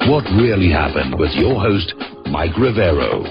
What really happened with your host, Mike Rivero.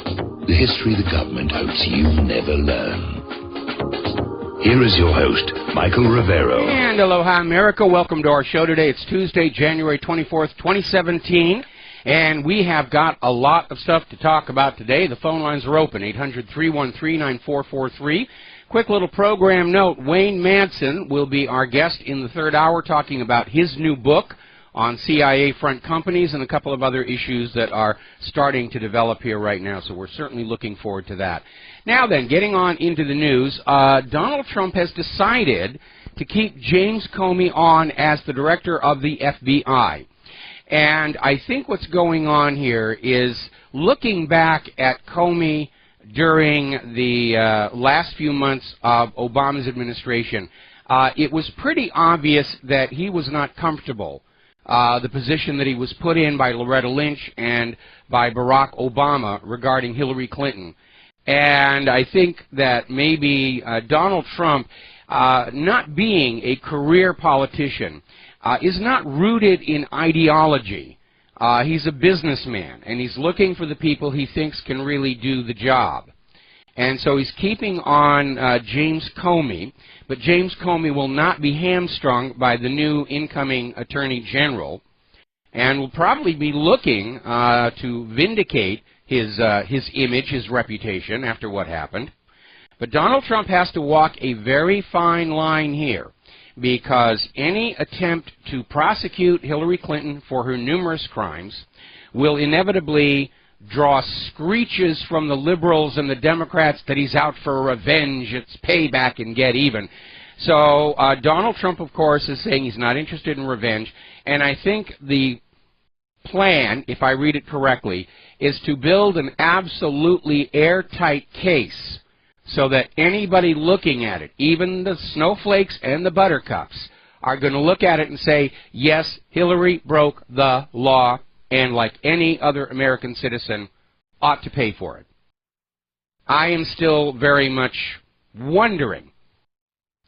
The history the government hopes you never learn. Here is your host, Michael Rivero. And aloha, America. Welcome to our show today. It's Tuesday, January 24th, 2017. And we have got a lot of stuff to talk about today. The phone lines are open, 800-313-9443. Quick little program note, Wayne Madsen will be our guest in the third hour talking about his new book on CIA front companies and a couple of other issues that are starting to develop here right now. So we're certainly looking forward to that. Now then, getting on into the news, Donald Trump has decided to keep James Comey on as the director of the FBI. And I think what's going on here is looking back at Comey during the last few months of Obama's administration, it was pretty obvious that he was not comfortable. The position that he was put in by Loretta Lynch and by Barack Obama regarding Hillary Clinton. And I think that maybe Donald Trump, not being a career politician, is not rooted in ideology. He's a businessman, and he's looking for the people he thinks can really do the job. And so he's keeping on James Comey, but James Comey will not be hamstrung by the new incoming Attorney General, and will probably be looking to vindicate his image, his reputation after what happened. But Donald Trump has to walk a very fine line here, because any attempt to prosecute Hillary Clinton for her numerous crimes will inevitably draw screeches from the liberals and the Democrats that he's out for revenge, it's payback and get even. So Donald Trump, of course, is saying he's not interested in revenge, and I think the plan, if I read it correctly, is to build an absolutely airtight case so that anybody looking at it, even the snowflakes and the buttercups, are going to look at it and say, yes, Hillary broke the law, and like any other American citizen, ought to pay for it. I am still very much wondering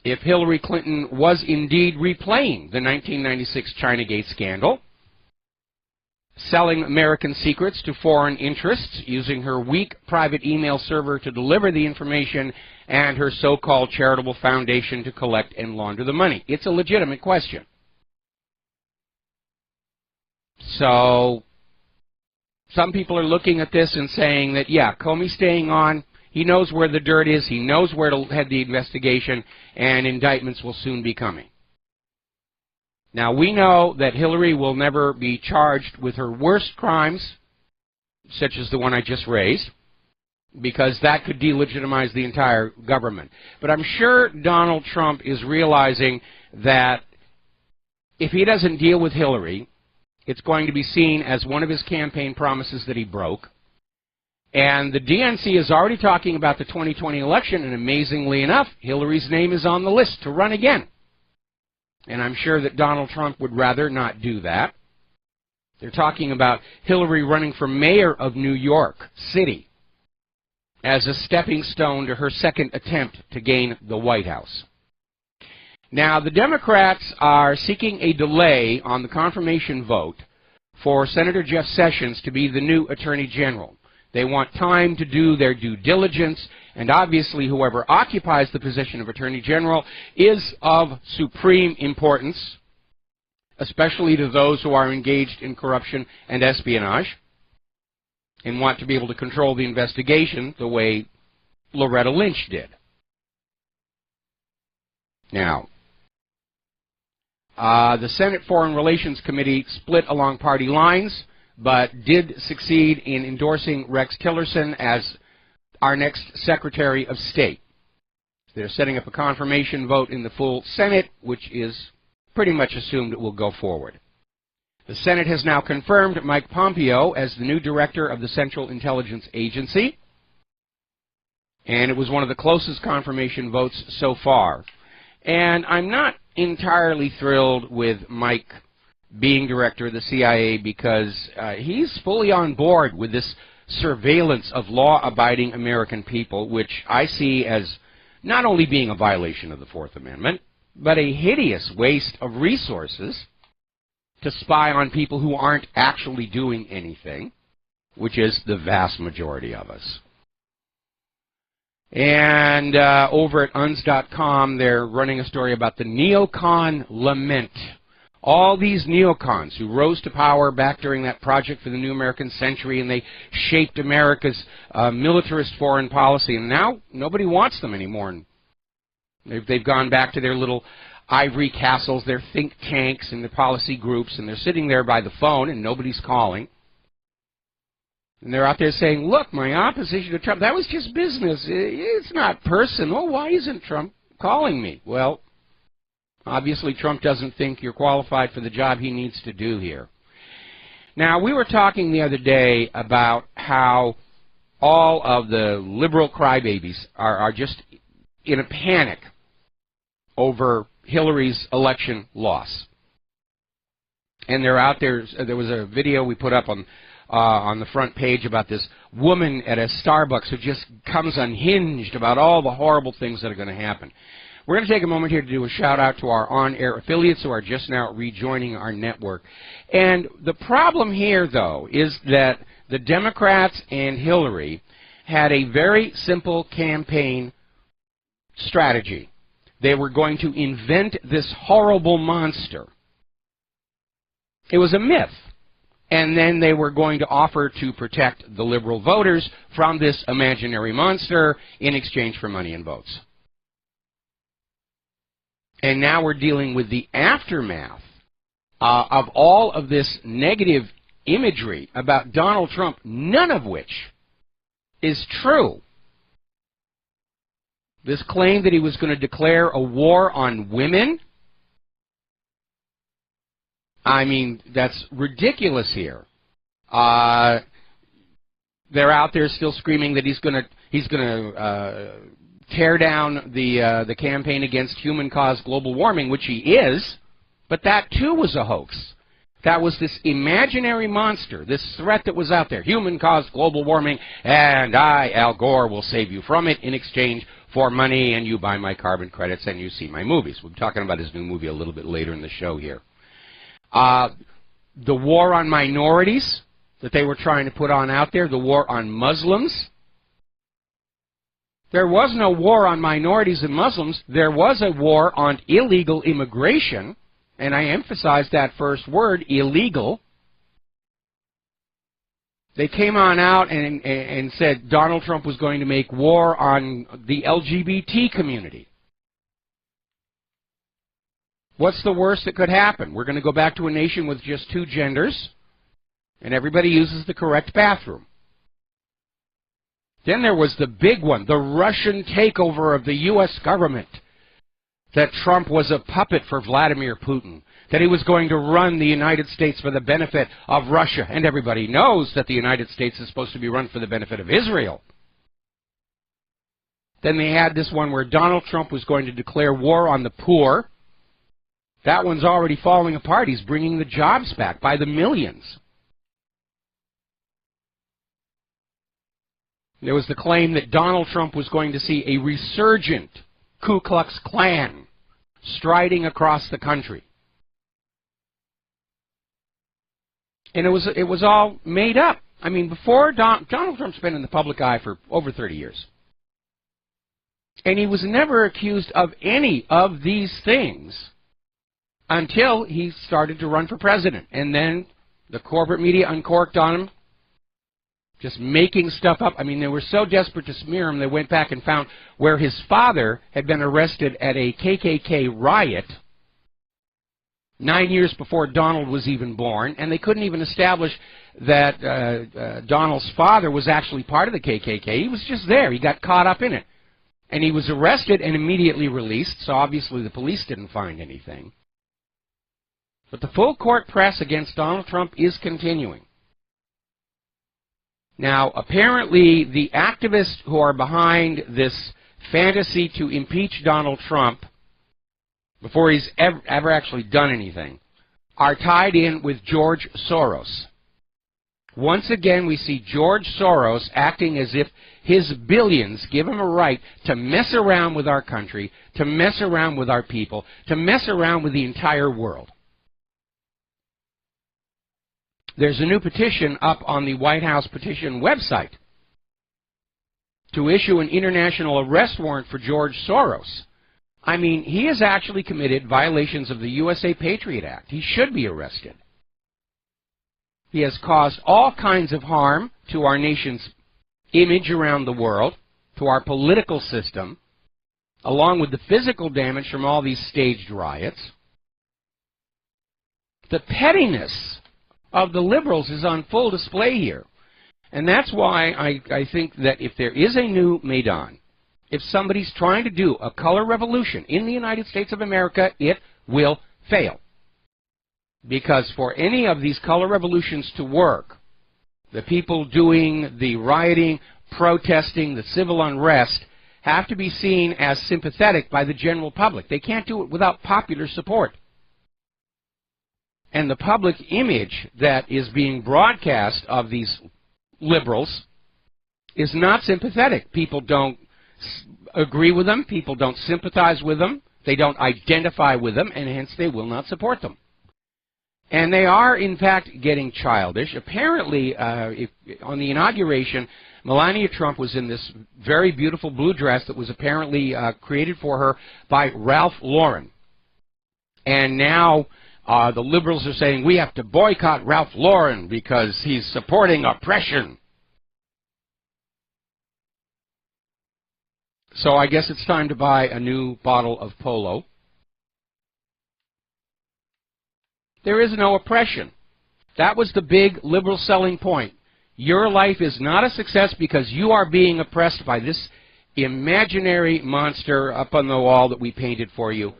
if Hillary Clinton was indeed replaying the 1996 Chinagate scandal, selling American secrets to foreign interests, using her weak private email server to deliver the information, and her so-called charitable foundation to collect and launder the money. It's a legitimate question. So some people are looking at this and saying that, yeah, Comey's staying on. He knows where the dirt is. He knows where to head the investigation, and indictments will soon be coming. Now, we know that Hillary will never be charged with her worst crimes, such as the one I just raised, because that could delegitimize the entire government. But I'm sure Donald Trump is realizing that if he doesn't deal with Hillary, it's going to be seen as one of his campaign promises that he broke. And the DNC is already talking about the 2020 election, and amazingly enough, Hillary's name is on the list to run again. And I'm sure that Donald Trump would rather not do that. They're talking about Hillary running for mayor of New York City as a stepping stone to her second attempt to gain the White House. Now, the Democrats are seeking a delay on the confirmation vote for Senator Jeff Sessions to be the new Attorney General. They want time to do their due diligence, and obviously whoever occupies the position of Attorney General is of supreme importance, especially to those who are engaged in corruption and espionage and want to be able to control the investigation the way Loretta Lynch did. Now, the Senate Foreign Relations Committee split along party lines, but did succeed in endorsing Rex Tillerson as our next Secretary of State. They're setting up a confirmation vote in the full Senate, which is pretty much assumed it will go forward. The Senate has now confirmed Mike Pompeo as the new director of the Central Intelligence Agency, and it was one of the closest confirmation votes so far. And I'm not entirely thrilled with Mike being director of the CIA, because he's fully on board with this surveillance of law-abiding American people, which I see as not only being a violation of the Fourth Amendment, but a hideous waste of resources to spy on people who aren't actually doing anything, which is the vast majority of us. And over at UNS.com, they're running a story about the neocon lament. All these neocons who rose to power back during that Project for the New American Century, and they shaped America's militarist foreign policy, and now nobody wants them anymore. And they've gone back to their little ivory castles, their think tanks and their policy groups, and they're sitting there by the phone and nobody's calling. And they're out there saying, look, my opposition to Trump, that was just business. It's not personal. Why isn't Trump calling me? Well, obviously Trump doesn't think you're qualified for the job he needs to do here. Now, we were talking the other day about how all of the liberal crybabies are just in a panic over Hillary's election loss. And they're out there. There was a video we put up on the front page about this woman at a Starbucks who just comes unhinged about all the horrible things that are going to happen. We're going to take a moment here to do a shout-out to our on-air affiliates who are just now rejoining our network. And the problem here, though, is that the Democrats and Hillary had a very simple campaign strategy. They were going to invent this horrible monster. It was a myth. And then they were going to offer to protect the liberal voters from this imaginary monster in exchange for money and votes. And now we're dealing with the aftermath of all of this negative imagery about Donald Trump, none of which is true. This claim that he was going to declare a war on women, I mean, that's ridiculous here. They're out there still screaming that he's going to tear down the campaign against human-caused global warming, which he is, but that too was a hoax. That was this imaginary monster, this threat that was out there, human-caused global warming, and I, Al Gore, will save you from it in exchange for money, and you buy my carbon credits and you see my movies. We'll be talking about his new movie a little bit later in the show here. The war on minorities that they were trying to put on out there, the war on Muslims. There was no war on minorities and Muslims. There was a war on illegal immigration, and I emphasize that first word, illegal. They came on out and said Donald Trump was going to make war on the LGBT community. What's the worst that could happen? We're going to go back to a nation with just two genders, and everybody uses the correct bathroom. Then there was the big one, the Russian takeover of the U.S. government, that Trump was a puppet for Vladimir Putin, that he was going to run the United States for the benefit of Russia, and everybody knows that the United States is supposed to be run for the benefit of Israel. Then they had this one where Donald Trump was going to declare war on the poor. That one's already falling apart. He's bringing the jobs back by the millions. There was the claim that Donald Trump was going to see a resurgent Ku Klux Klan striding across the country. And it was all made up. I mean, before Donald Trump's been in the public eye for over 30 years. And he was never accused of any of these things until he started to run for president. And then the corporate media uncorked on him, just making stuff up. I mean, they were so desperate to smear him, they went back and found where his father had been arrested at a KKK riot 9 years before Donald was even born, and they couldn't even establish that Donald's father was actually part of the KKK. He was just there. He got caught up in it. And he was arrested and immediately released, so obviously the police didn't find anything. But the full court press against Donald Trump is continuing. Now, apparently, the activists who are behind this fantasy to impeach Donald Trump before he's ever actually done anything are tied in with George Soros. Once again, we see George Soros acting as if his billions give him a right to mess around with our country, to mess around with our people, to mess around with the entire world. There's a new petition up on the White House petition website to issue an international arrest warrant for George Soros. I mean, he has actually committed violations of the USA Patriot Act. He should be arrested. He has caused all kinds of harm to our nation's image around the world, to our political system, along with the physical damage from all these staged riots. The pettiness of the liberals is on full display here. And that's why I think that if there is a new Maidan, if somebody's trying to do a color revolution in the United States of America, it will fail. Because for any of these color revolutions to work, the people doing the rioting, protesting, the civil unrest, have to be seen as sympathetic by the general public. They can't do it without popular support. And the public image that is being broadcast of these liberals is not sympathetic. People don't agree with them. People don't sympathize with them. They don't identify with them, and hence they will not support them. And they are, in fact, getting childish. Apparently, on the inauguration, Melania Trump was in this very beautiful blue dress that was apparently created for her by Ralph Lauren. And now the liberals are saying, we have to boycott Ralph Lauren because he's supporting oppression. So I guess it's time to buy a new bottle of Polo. There is no oppression. That was the big liberal selling point. Your life is not a success because you are being oppressed by this imaginary monster up on the wall that we painted for you.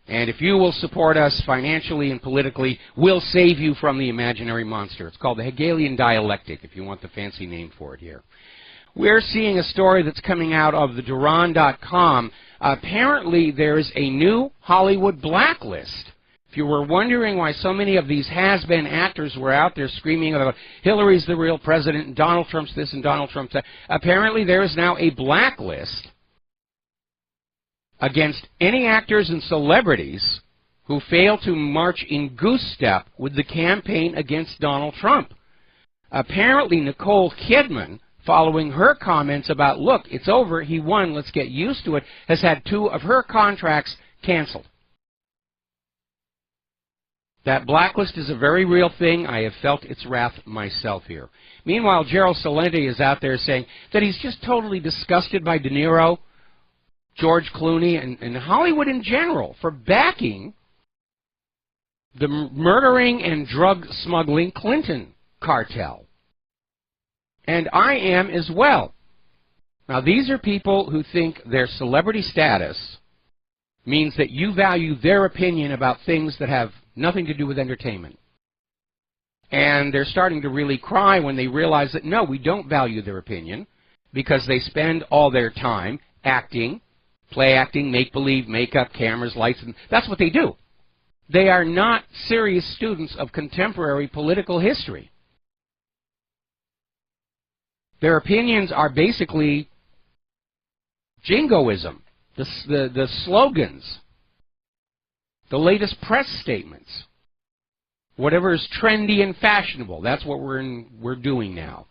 And if you will support us financially and politically, we'll save you from the imaginary monster. It's called the Hegelian dialectic, if you want the fancy name for it here. We're seeing a story that's coming out of the Duran.com. Apparently, there is a new Hollywood blacklist. If you were wondering why so many of these has-been actors were out there screaming about Hillary's the real president and Donald Trump's this and Donald Trump's that, apparently there is now a blacklist against any actors and celebrities who fail to march in goose step with the campaign against Donald Trump. Apparently Nicole Kidman, following her comments about, look, it's over, he won, let's get used to it, has had 2 of her contracts canceled. That blacklist is a very real thing. I have felt its wrath myself here. Meanwhile, Gerald Celente is out there saying that he's just totally disgusted by De Niro, George Clooney, and Hollywood in general for backing the murdering and drug smuggling Clinton cartel. And I am as well. Now, these are people who think their celebrity status means that you value their opinion about things that have nothing to do with entertainment. And they're starting to really cry when they realize that, no, we don't value their opinion because they spend all their time acting, play acting, make-believe, makeup, cameras, lights, and that's what they do. They are not serious students of contemporary political history. Their opinions are basically jingoism, the slogans, the latest press statements, whatever is trendy and fashionable. That's what we're doing now.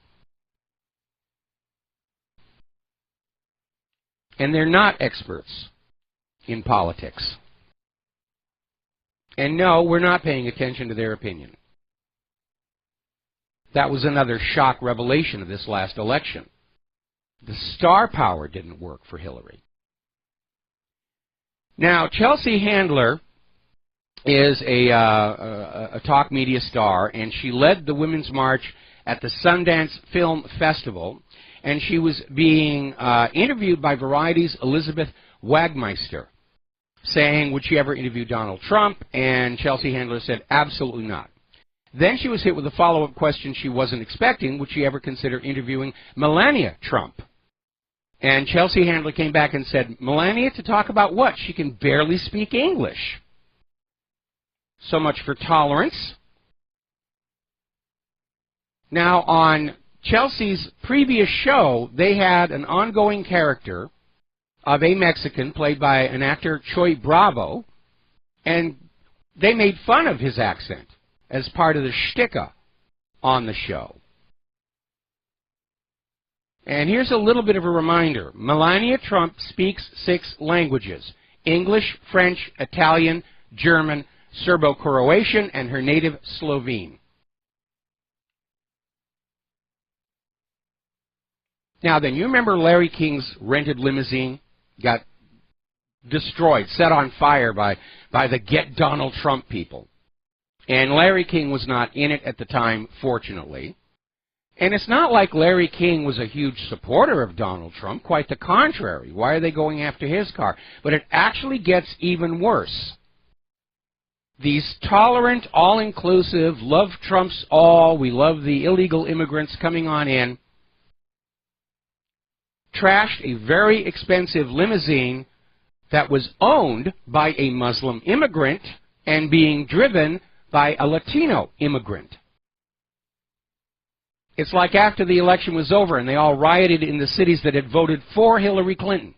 And they're not experts in politics. And no, we're not paying attention to their opinion. That was another shock revelation of this last election. The star power didn't work for Hillary. Now, Chelsea Handler is a talk media star, and she led the Women's March at the Sundance Film Festival, and she was being interviewed by Variety's Elizabeth Wagmeister, saying, would she ever interview Donald Trump? And Chelsea Handler said, absolutely not. Then she was hit with a follow-up question she wasn't expecting, would she ever consider interviewing Melania Trump? And Chelsea Handler came back and said, Melania, to talk about what? She can barely speak English. So much for tolerance. Now, on Chelsea's previous show, they had an ongoing character of a Mexican played by an actor, Choy Bravo, and they made fun of his accent as part of the shtick on the show. And here's a little bit of a reminder. Melania Trump speaks 6 languages: English, French, Italian, German, Serbo-Croatian, and her native Slovene. Now then, you remember Larry King's rented limousine got destroyed, set on fire by the Get Donald Trump people. And Larry King was not in it at the time, fortunately. And it's not like Larry King was a huge supporter of Donald Trump. Quite the contrary. Why are they going after his car? But it actually gets even worse. These tolerant, all-inclusive, love Trumps all, we love the illegal immigrants coming on in, trashed a very expensive limousine that was owned by a Muslim immigrant and being driven by a Latino immigrant. It's like after the election was over and they all rioted in the cities that had voted for Hillary Clinton.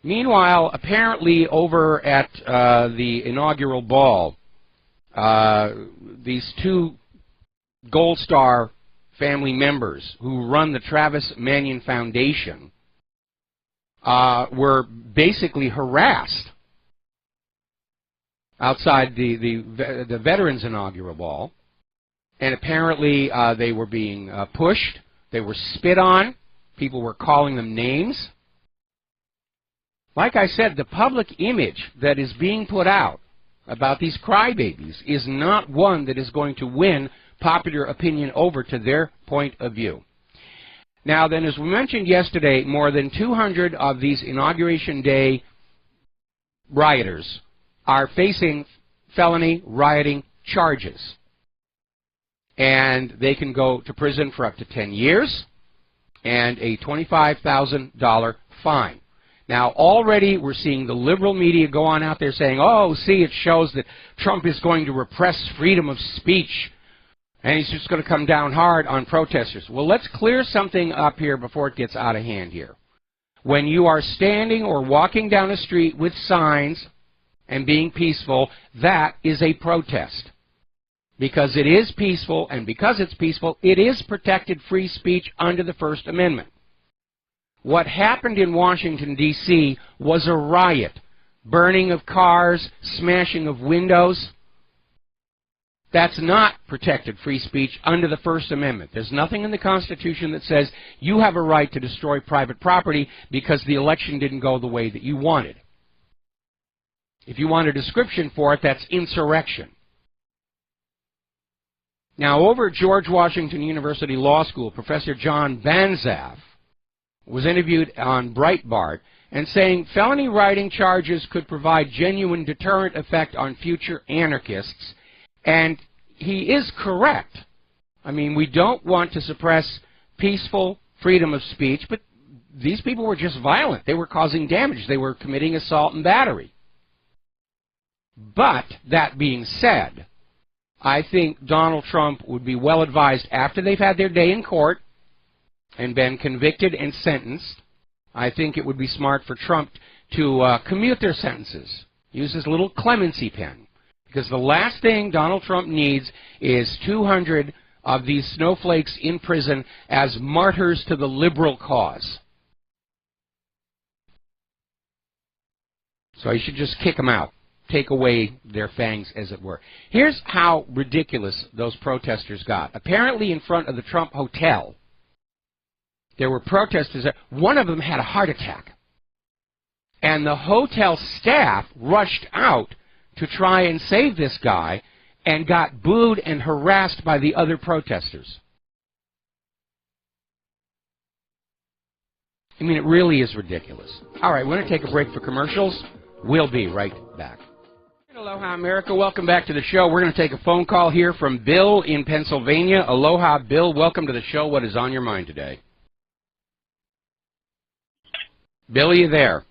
Meanwhile, apparently over at the inaugural ball, these 2 Gold Star family members who run the Travis Manion Foundation were basically harassed outside the Veterans Inaugural Ball, and apparently they were being pushed, they were spit on, people were calling them names. Like I said, the public image that is being put out about these crybabies is not one that is going to win popular opinion over to their point of view. Now then, as we mentioned yesterday, more than 200 of these Inauguration Day rioters are facing felony rioting charges. And they can go to prison for up to 10 years and a $25,000 fine. Now, already we're seeing the liberal media go on out there saying, oh, see, it shows that Trump is going to repress freedom of speech, and he's just going to come down hard on protesters. Well, let's clear something up here before it gets out of hand here. When you are standing or walking down a street with signs and being peaceful, that is a protest. Because it is peaceful, and because it's peaceful, it is protected free speech under the First Amendment. What happened in Washington, D.C. was a riot. Burning of cars, smashing of windows. That's not protected free speech under the First Amendment. There's nothing in the Constitution that says you have a right to destroy private property because the election didn't go the way that you wanted. If you want a description for it, that's insurrection. Now, over at George Washington University Law School, Professor John Banzhaf was interviewed on Breitbart and saying felony rioting charges could provide genuine deterrent effect on future anarchists. And he is correct. I mean, we don't want to suppress peaceful freedom of speech, but these people were just violent. They were causing damage. They were committing assault and battery. But, that being said, I think Donald Trump would be well advised after they've had their day in court and been convicted and sentenced. I think it would be smart for Trump to commute their sentences. Use his little clemency pen. Because the last thing Donald Trump needs is 200 of these snowflakes in prison as martyrs to the liberal cause. So he should just kick them out. Take away their fangs, as it were. Here's how ridiculous those protesters got. Apparently in front of the Trump Hotel, there were protesters there. One of them had a heart attack. And the hotel staff rushed out to try and save this guy and got booed and harassed by the other protesters. I mean, it really is ridiculous. All right, we're going to take a break for commercials. We'll be right back. Aloha, America. Welcome back to the show. We're going to take a phone call here from Bill in Pennsylvania. Aloha, Bill. Welcome to the show. What is on your mind today? Bill, are you there?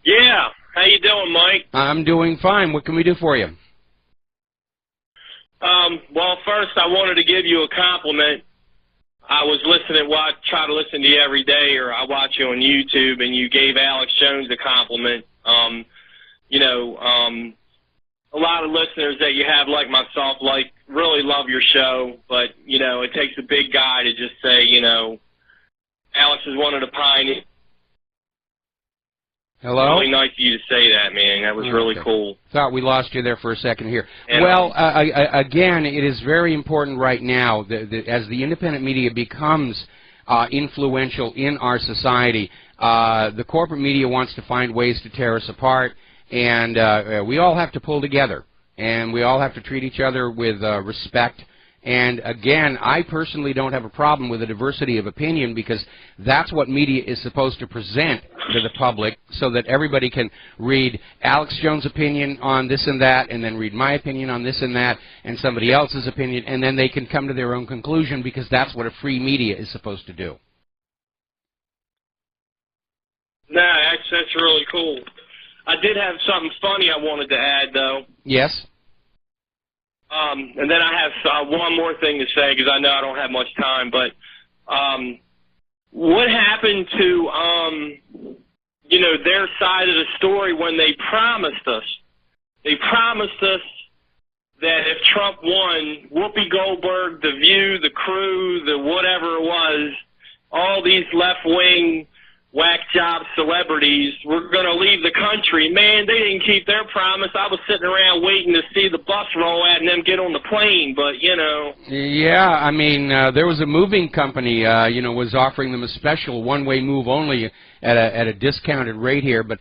Yeah. How you doing, Mike? I'm doing fine. What can we do for you? Well, first, I wanted to give you a compliment. I was try to listen to you every day, or I watch you on YouTube, and you gave Alex Jones a compliment. a lot of listeners that you have, like myself, like really love your show, but, you know, it takes a big guy to just say, you know, Alex is one of the pioneers. Hello? Really nice of you to say that, man. That was really cool. Thought we lost you there for a second here. And, well, again, it is very important right now that as the independent media becomes influential in our society, the corporate media wants to find ways to tear us apart, and we all have to pull together, and we all have to treat each other with respect. And again, I personally don't have a problem with a diversity of opinion, because that's what media is supposed to present to the public, so that everybody can read Alex Jones' opinion on this and that, and then read my opinion on this and that, and somebody else's opinion, and then they can come to their own conclusion, because that's what a free media is supposed to do. Nah, that's really cool. I did have something funny I wanted to add, though. Yes? And then I have one more thing to say, because I know I don't have much time, but what happened to, you know, their side of the story when they promised us? They promised us that if Trump won, Whoopi Goldberg, The View, The Crew, the whatever it was, all these left-wing whack job celebrities were going to leave the country. Man, they didn't keep their promise. I was sitting around waiting to see the bus roll out and them get on the plane, but, you know. Yeah, I mean, there was a moving company, you know, was offering them a special one-way move only at a discounted rate here, but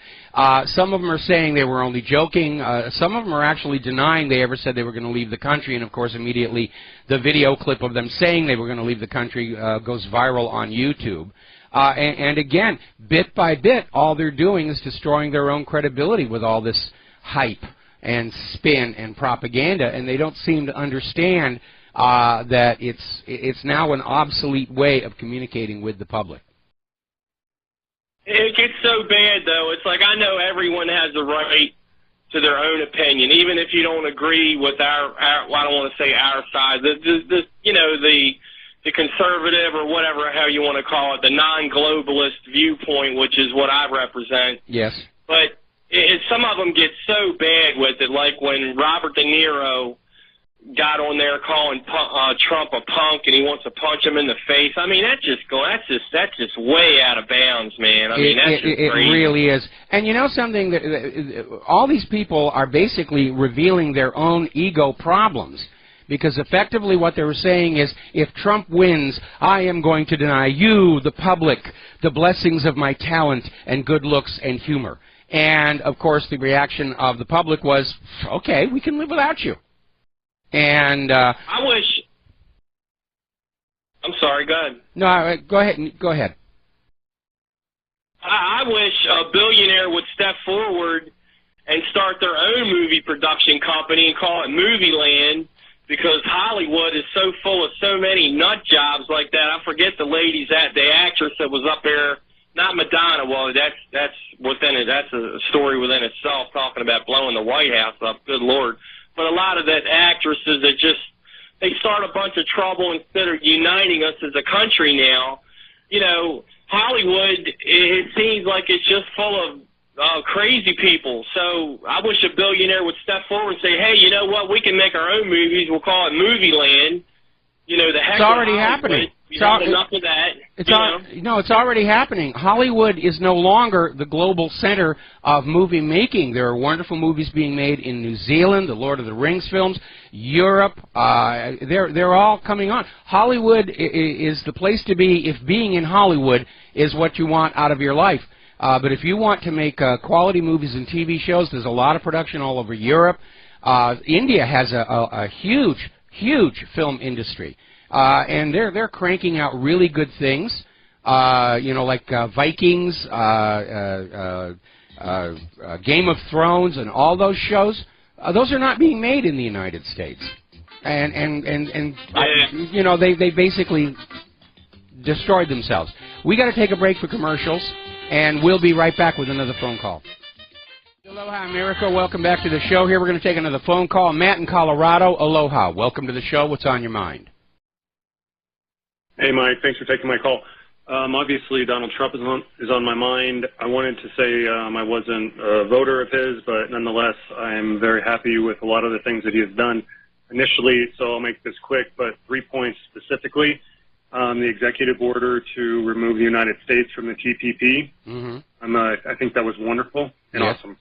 some of them are saying they were only joking. Some of them are actually denying they ever said they were going to leave the country, and, of course, immediately the video clip of them saying they were going to leave the country goes viral on YouTube. And again, bit by bit, all they're doing is destroying their own credibility with all this hype and spin and propaganda, and they don't seem to understand that it's now an obsolete way of communicating with the public. It gets so bad, though. It's like, I know everyone has a right to their own opinion, even if you don't agree with our well, I don't want to say our side, you know, the conservative, or whatever, how you want to call it, the non-globalist viewpoint, which is what I represent. Yes. But some of them get so bad with it, like when Robert De Niro got on there calling Trump a punk, and he wants to punch him in the face. I mean, that's just way out of bounds, man. I mean, that's just it crazy. really is. And you know something? That all these people are basically revealing their own ego problems. Because effectively what they were saying is, if Trump wins, I am going to deny you, the public, the blessings of my talent and good looks and humor. And, of course, the reaction of the public was, okay, we can live without you. And I wish... I'm sorry, go ahead. No, go ahead. Go ahead. I wish a billionaire would step forward and start their own movie production company and call it Movie Land, because Hollywood is so full of so many nut jobs like that. I forget the the actress that was up there, not Madonna. Well, that's within it. That's a story within itself, talking about blowing the White House up. Good Lord! But a lot of that actresses that they start a bunch of trouble instead of uniting us as a country now. You know, Hollywood, it seems like it's just full of crazy people. So I wish a billionaire would step forward and say, hey, you know what, we can make our own movies. We'll call it Movie Land. You know, the heck it's already happening. Enough of that. It's already happening. Hollywood is no longer the global center of movie making. There are wonderful movies being made in New Zealand, the Lord of the Rings films, Europe. They're all coming on. Hollywood is the place to be if being in Hollywood is what you want out of your life. But if you want to make quality movies and TV shows, there's a lot of production all over Europe. India has a huge film industry, and they're cranking out really good things. You know, like Vikings, Game of Thrones, and all those shows. Those are not being made in the United States, and you know, they basically destroyed themselves. We got to take a break for commercials. And we'll be right back with another phone call. Aloha, America. Welcome back to the show. Here we're going to take another phone call. Matt in Colorado. Aloha. Welcome to the show. What's on your mind? Hey, Mike. Thanks for taking my call. Obviously, Donald Trump is on my mind. I wanted to say I wasn't a voter of his, but nonetheless, I'm very happy with a lot of the things that he has done initially, so I'll make this quick, but 3 points specifically. The executive order to remove the United States from the TPP. I think that was wonderful and awesome.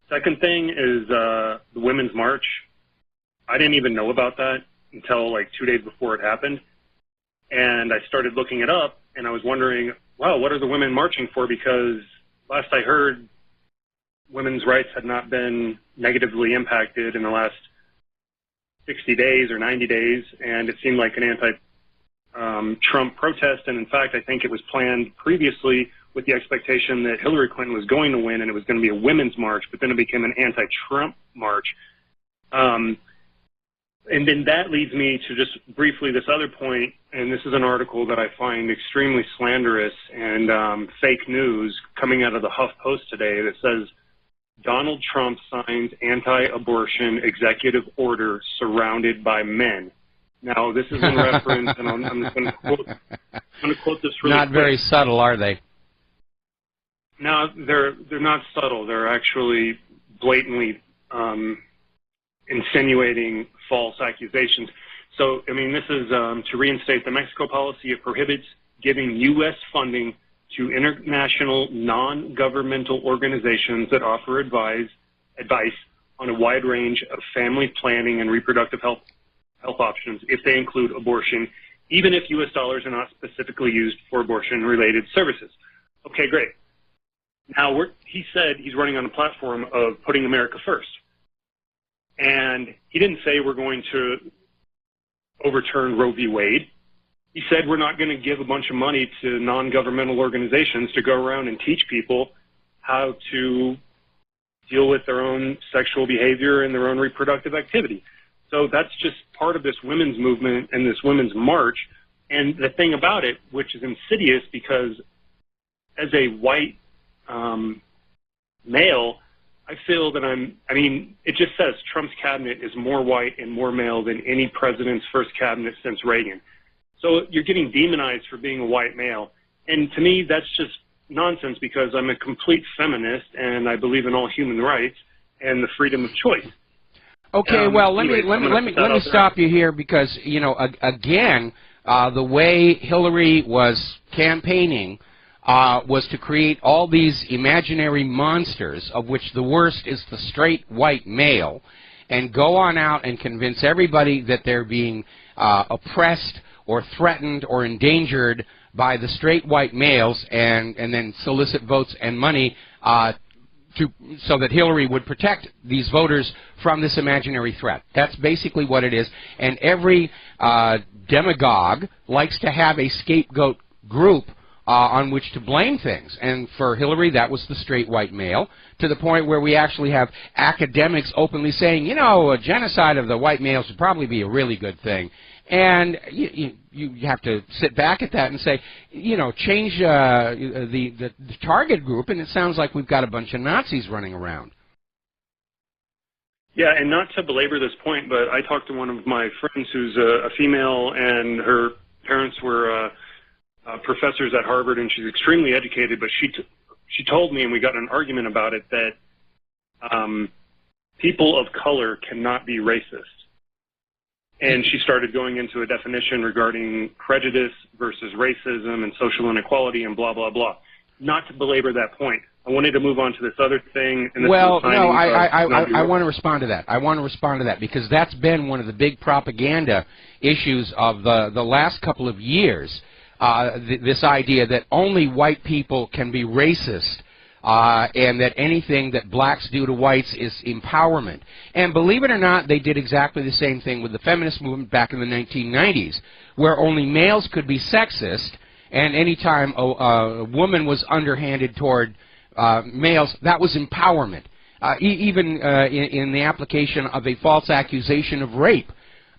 Second thing is the Women's March. I didn't even know about that until like 2 days before it happened. And I started looking it up, and I was wondering, wow, what are the women marching for? Because last I heard, women's rights had not been negatively impacted in the last 60 days or 90 days, and it seemed like an anti-Trump protest. And in fact, I think it was planned previously with the expectation that Hillary Clinton was going to win, and it was going to be a women's march, but then it became an anti-Trump march. And then that leads me to just briefly this other point, and this is an article that I find extremely slanderous and fake news coming out of the HuffPost today that says, Donald Trump signs anti-abortion executive order surrounded by men. Now, this is in reference, and I'm just going to quote this really Not quick. very subtle, are they? No, they're not subtle. They're actually blatantly insinuating false accusations. So, I mean, this is to reinstate the Mexico policy. It prohibits giving U.S. funding to international non-governmental organizations that offer advice on a wide range of family planning and reproductive health options if they include abortion, even if U.S. dollars are not specifically used for abortion-related services. Okay, great. Now, he said he's running on a platform of putting America first. And he didn't say we're going to overturn Roe v. Wade. He said we're not going to give a bunch of money to non-governmental organizations to go around and teach people how to deal with their own sexual behavior and their own reproductive activity. So that's just part of this women's movement and this women's march. And the thing about it, which is insidious, because as a white male, I feel that it just says Trump's cabinet is more white and more male than any president's first cabinet since Reagan. So you're getting demonized for being a white male. And to me, that's just nonsense, because I'm a complete feminist and I believe in all human rights and the freedom of choice. Okay, well, let me stop you here, because, you know, again, the way Hillary was campaigning was to create all these imaginary monsters, of which the worst is the straight white male, and go on out and convince everybody that they're being oppressed or threatened or endangered by the straight white males, and then solicit votes and money so that Hillary would protect these voters from this imaginary threat. That's basically what it is. And every demagogue likes to have a scapegoat group on which to blame things. And for Hillary, that was the straight white male, to the point where we actually have academics openly saying, you know, a genocide of the white males would probably be a really good thing. And you have to sit back at that and say, you know, change the target group, and it sounds like we've got a bunch of Nazis running around. Yeah, and not to belabor this point, but I talked to one of my friends who's a female, and her parents were professors at Harvard, and she's extremely educated, but she told me, and we got in an argument about it, that people of color cannot be racist. And she started going into a definition regarding prejudice versus racism and social inequality and blah, blah, blah. Not to belabor that point. I wanted to move on to this other thing. And this well, no, I want to respond to that. I want to respond to that, because that's been one of the big propaganda issues of the last couple of years, this idea that only white people can be racist. And that anything that blacks do to whites is empowerment. And believe it or not, they did exactly the same thing with the feminist movement back in the 1990s, where only males could be sexist, and any time a woman was underhanded toward males, that was empowerment. Even in the application of a false accusation of rape,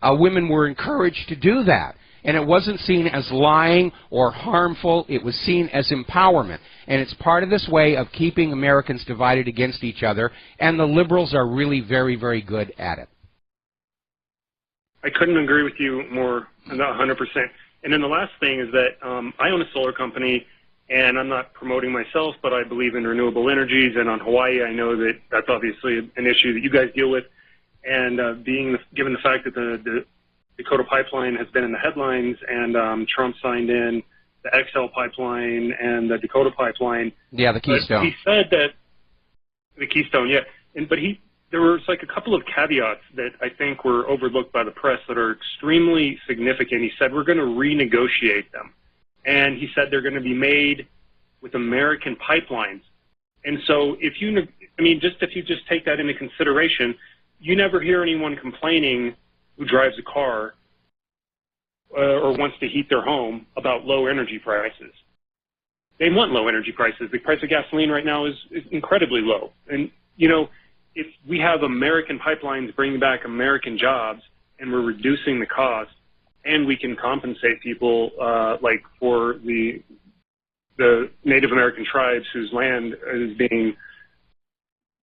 women were encouraged to do that. And it wasn't seen as lying or harmful. It was seen as empowerment. And it's part of this way of keeping Americans divided against each other, and the liberals are really very, very good at it. I couldn't agree with you more than 100%. And then the last thing is that I own a solar company, and I'm not promoting myself, but I believe in renewable energies. And on Hawaii, I know that that's obviously an issue that you guys deal with. And given the fact that the Dakota pipeline has been in the headlines, and Trump signed in the XL pipeline and the Dakota pipeline. Yeah, the Keystone. He said that the Keystone, yeah. But there was like a couple of caveats that I think were overlooked by the press that are extremely significant. He said, we're going to renegotiate them. And he said they're going to be made with American pipelines. And so if you just take that into consideration, you never hear anyone complaining who drives a car or wants to heat their home about low energy prices. They want low energy prices. The price of gasoline right now is incredibly low. And, you know, if we have American pipelines bringing back American jobs and we're reducing the cost, and we can compensate people like for the Native American tribes whose land is being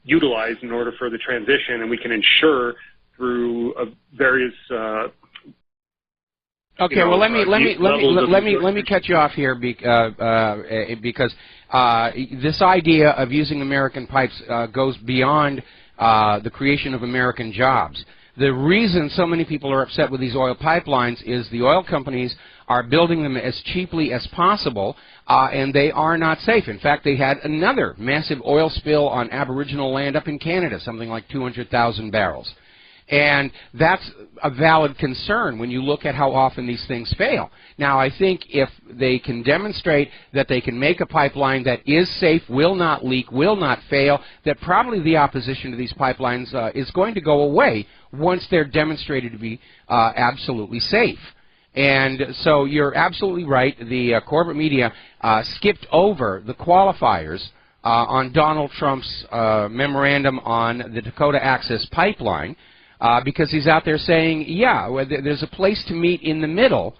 utilized in order for the transition, and we can ensure through various okay, well, let me cut you off here because this idea of using American pipes goes beyond the creation of American jobs. The reason so many people are upset with these oil pipelines is the oil companies are building them as cheaply as possible, and they are not safe. In fact, they had another massive oil spill on Aboriginal land up in Canada, something like 200,000 barrels. And that's a valid concern when you look at how often these things fail. Now, I think if they can demonstrate that they can make a pipeline that is safe, will not leak, will not fail, that probably the opposition to these pipelines is going to go away once they're demonstrated to be absolutely safe. And so you're absolutely right. The corporate media skipped over the qualifiers on Donald Trump's memorandum on the Dakota Access Pipeline, because he's out there saying, yeah, well, there's a place to meet in the middle,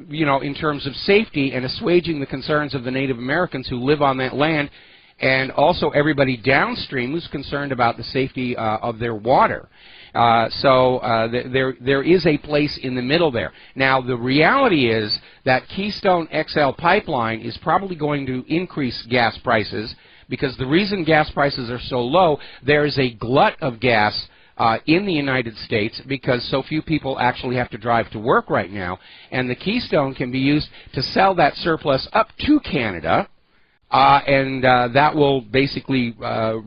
you know, in terms of safety and assuaging the concerns of the Native Americans who live on that land, and also everybody downstream who's concerned about the safety of their water. There is a place in the middle there. Now, the reality is that Keystone XL pipeline is probably going to increase gas prices, because the reason gas prices are so low, there is a glut of gas in the United States because so few people actually have to drive to work right now, and the Keystone can be used to sell that surplus up to Canada, and that will basically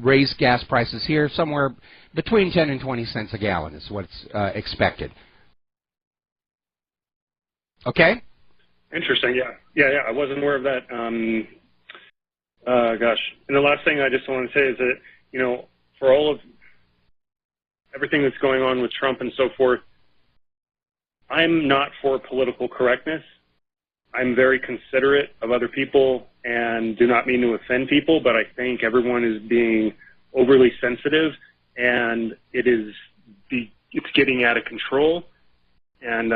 raise gas prices here somewhere between 10 and 20 cents a gallon is what's expected. Okay? Interesting, yeah, I wasn't aware of that. Gosh, and the last thing I just want to say is that, you know, for all of everything that's going on with Trump and so forth, I'm not for political correctness. I'm very considerate of other people and do not mean to offend people, but I think everyone is being overly sensitive, and it's getting out of control. And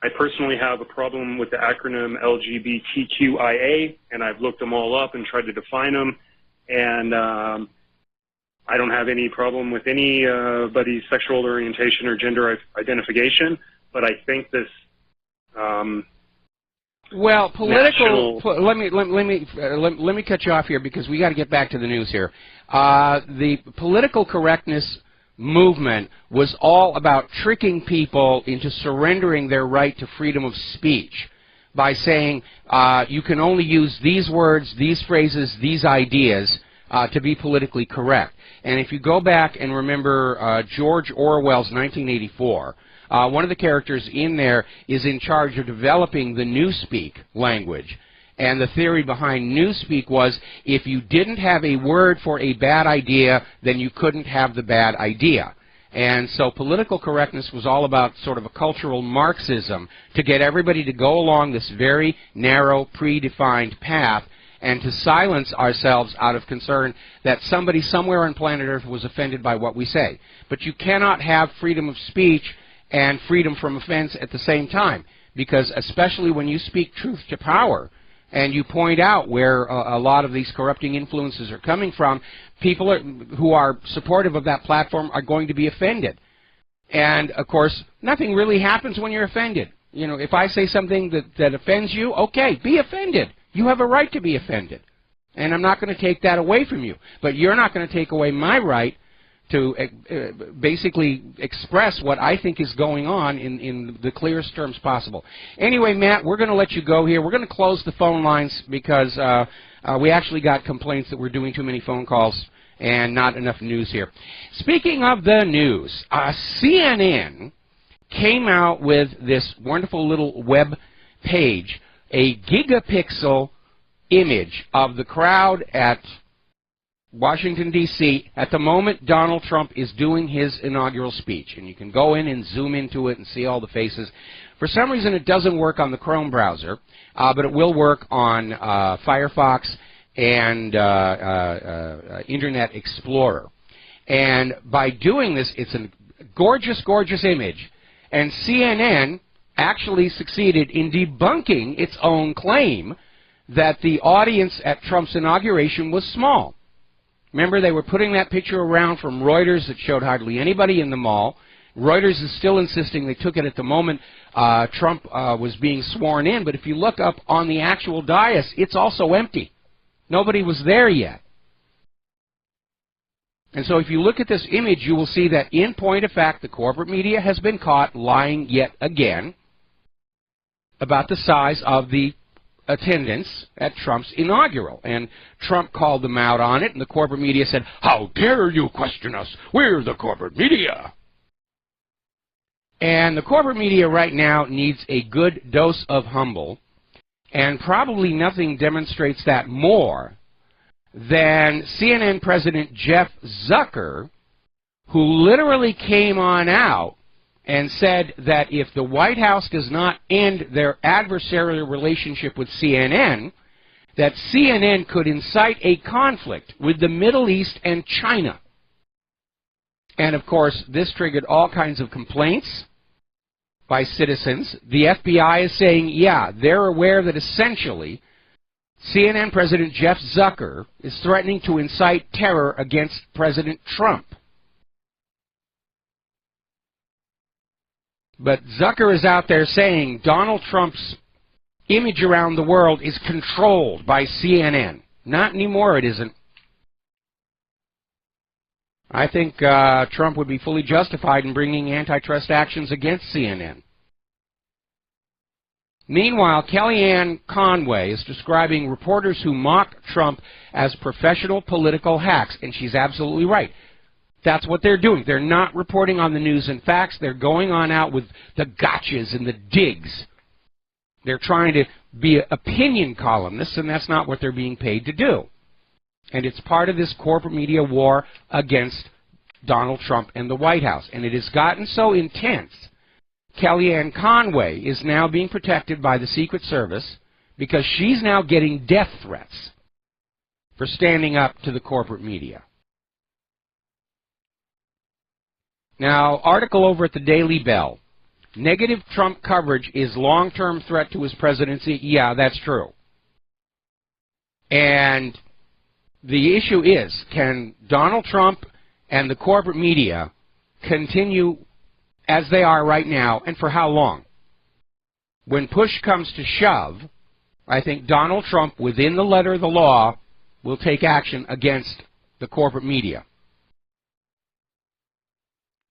I personally have a problem with the acronym LGBTQIA, and I've looked them all up and tried to define them, and I don't have any problem with anybody's sexual orientation or gender identification, but I think this well, political. Let me cut you off here because we got to get back to the news here. The political correctness movement was all about tricking people into surrendering their right to freedom of speech by saying you can only use these words, these phrases, these ideas to be politically correct. And if you go back and remember George Orwell's 1984, one of the characters in there is in charge of developing the Newspeak language. And the theory behind Newspeak was if you didn't have a word for a bad idea, then you couldn't have the bad idea. And so political correctness was all about sort of a cultural Marxism to get everybody to go along this very narrow, predefined path and to silence ourselves out of concern that somebody somewhere on planet Earth was offended by what we say. But you cannot have freedom of speech and freedom from offense at the same time, because especially when you speak truth to power and you point out where a lot of these corrupting influences are coming from, people who are supportive of that platform are going to be offended. And, of course, nothing really happens when you're offended. You know, if I say something that offends you, okay, be offended. You have a right to be offended. And I'm not going to take that away from you. But you're not going to take away my right to basically express what I think is going on in the clearest terms possible. Anyway, Matt, we're going to let you go here. We're going to close the phone lines because we actually got complaints that we're doing too many phone calls and not enough news here. Speaking of the news, CNN came out with this wonderful little web page, a gigapixel image of the crowd at Washington, D.C. at the moment Donald Trump is doing his inaugural speech. And you can go in and zoom into it and see all the faces. For some reason, it doesn't work on the Chrome browser, but it will work on Firefox and Internet Explorer. And by doing this, it's a gorgeous, gorgeous image. And CNN actually succeeded in debunking its own claim that the audience at Trump's inauguration was small. Remember, they were putting that picture around from Reuters that showed hardly anybody in the mall. Reuters is still insisting they took it at the moment Trump was being sworn in. But if you look up on the actual dais, it's also empty. Nobody was there yet. And so if you look at this image, you will see that in point of fact, the corporate media has been caught lying yet again about the size of the attendance at Trump's inaugural. And Trump called them out on it, and the corporate media said, "How dare you question us? We're the corporate media." And the corporate media right now needs a good dose of humble, and probably nothing demonstrates that more than CNN President Jeff Zucker, who literally came on out and said that if the White House does not end their adversarial relationship with CNN, that CNN could incite a conflict with the Middle East and China. And of course, this triggered all kinds of complaints by citizens. The FBI is saying, yeah, they're aware that essentially CNN President Jeff Zucker is threatening to incite terror against President Trump. But Zucker is out there saying Donald Trump's image around the world is controlled by CNN. Not anymore, it isn't. I think Trump would be fully justified in bringing antitrust actions against CNN. Meanwhile, Kellyanne Conway is describing reporters who mock Trump as professional political hacks, and she's absolutely right. That's what they're doing. They're not reporting on the news and facts. They're going on out with the gotchas and the digs. They're trying to be opinion columnists, and that's not what they're being paid to do. And it's part of this corporate media war against Donald Trump and the White House. And it has gotten so intense, Kellyanne Conway is now being protected by the Secret Service because she's now getting death threats for standing up to the corporate media. Now, article over at the Daily Bell. Negative Trump coverage is long-term threat to his presidency. Yeah, that's true. And the issue is, can Donald Trump and the corporate media continue as they are right now, and for how long? When push comes to shove, I think Donald Trump, within the letter of the law, will take action against the corporate media.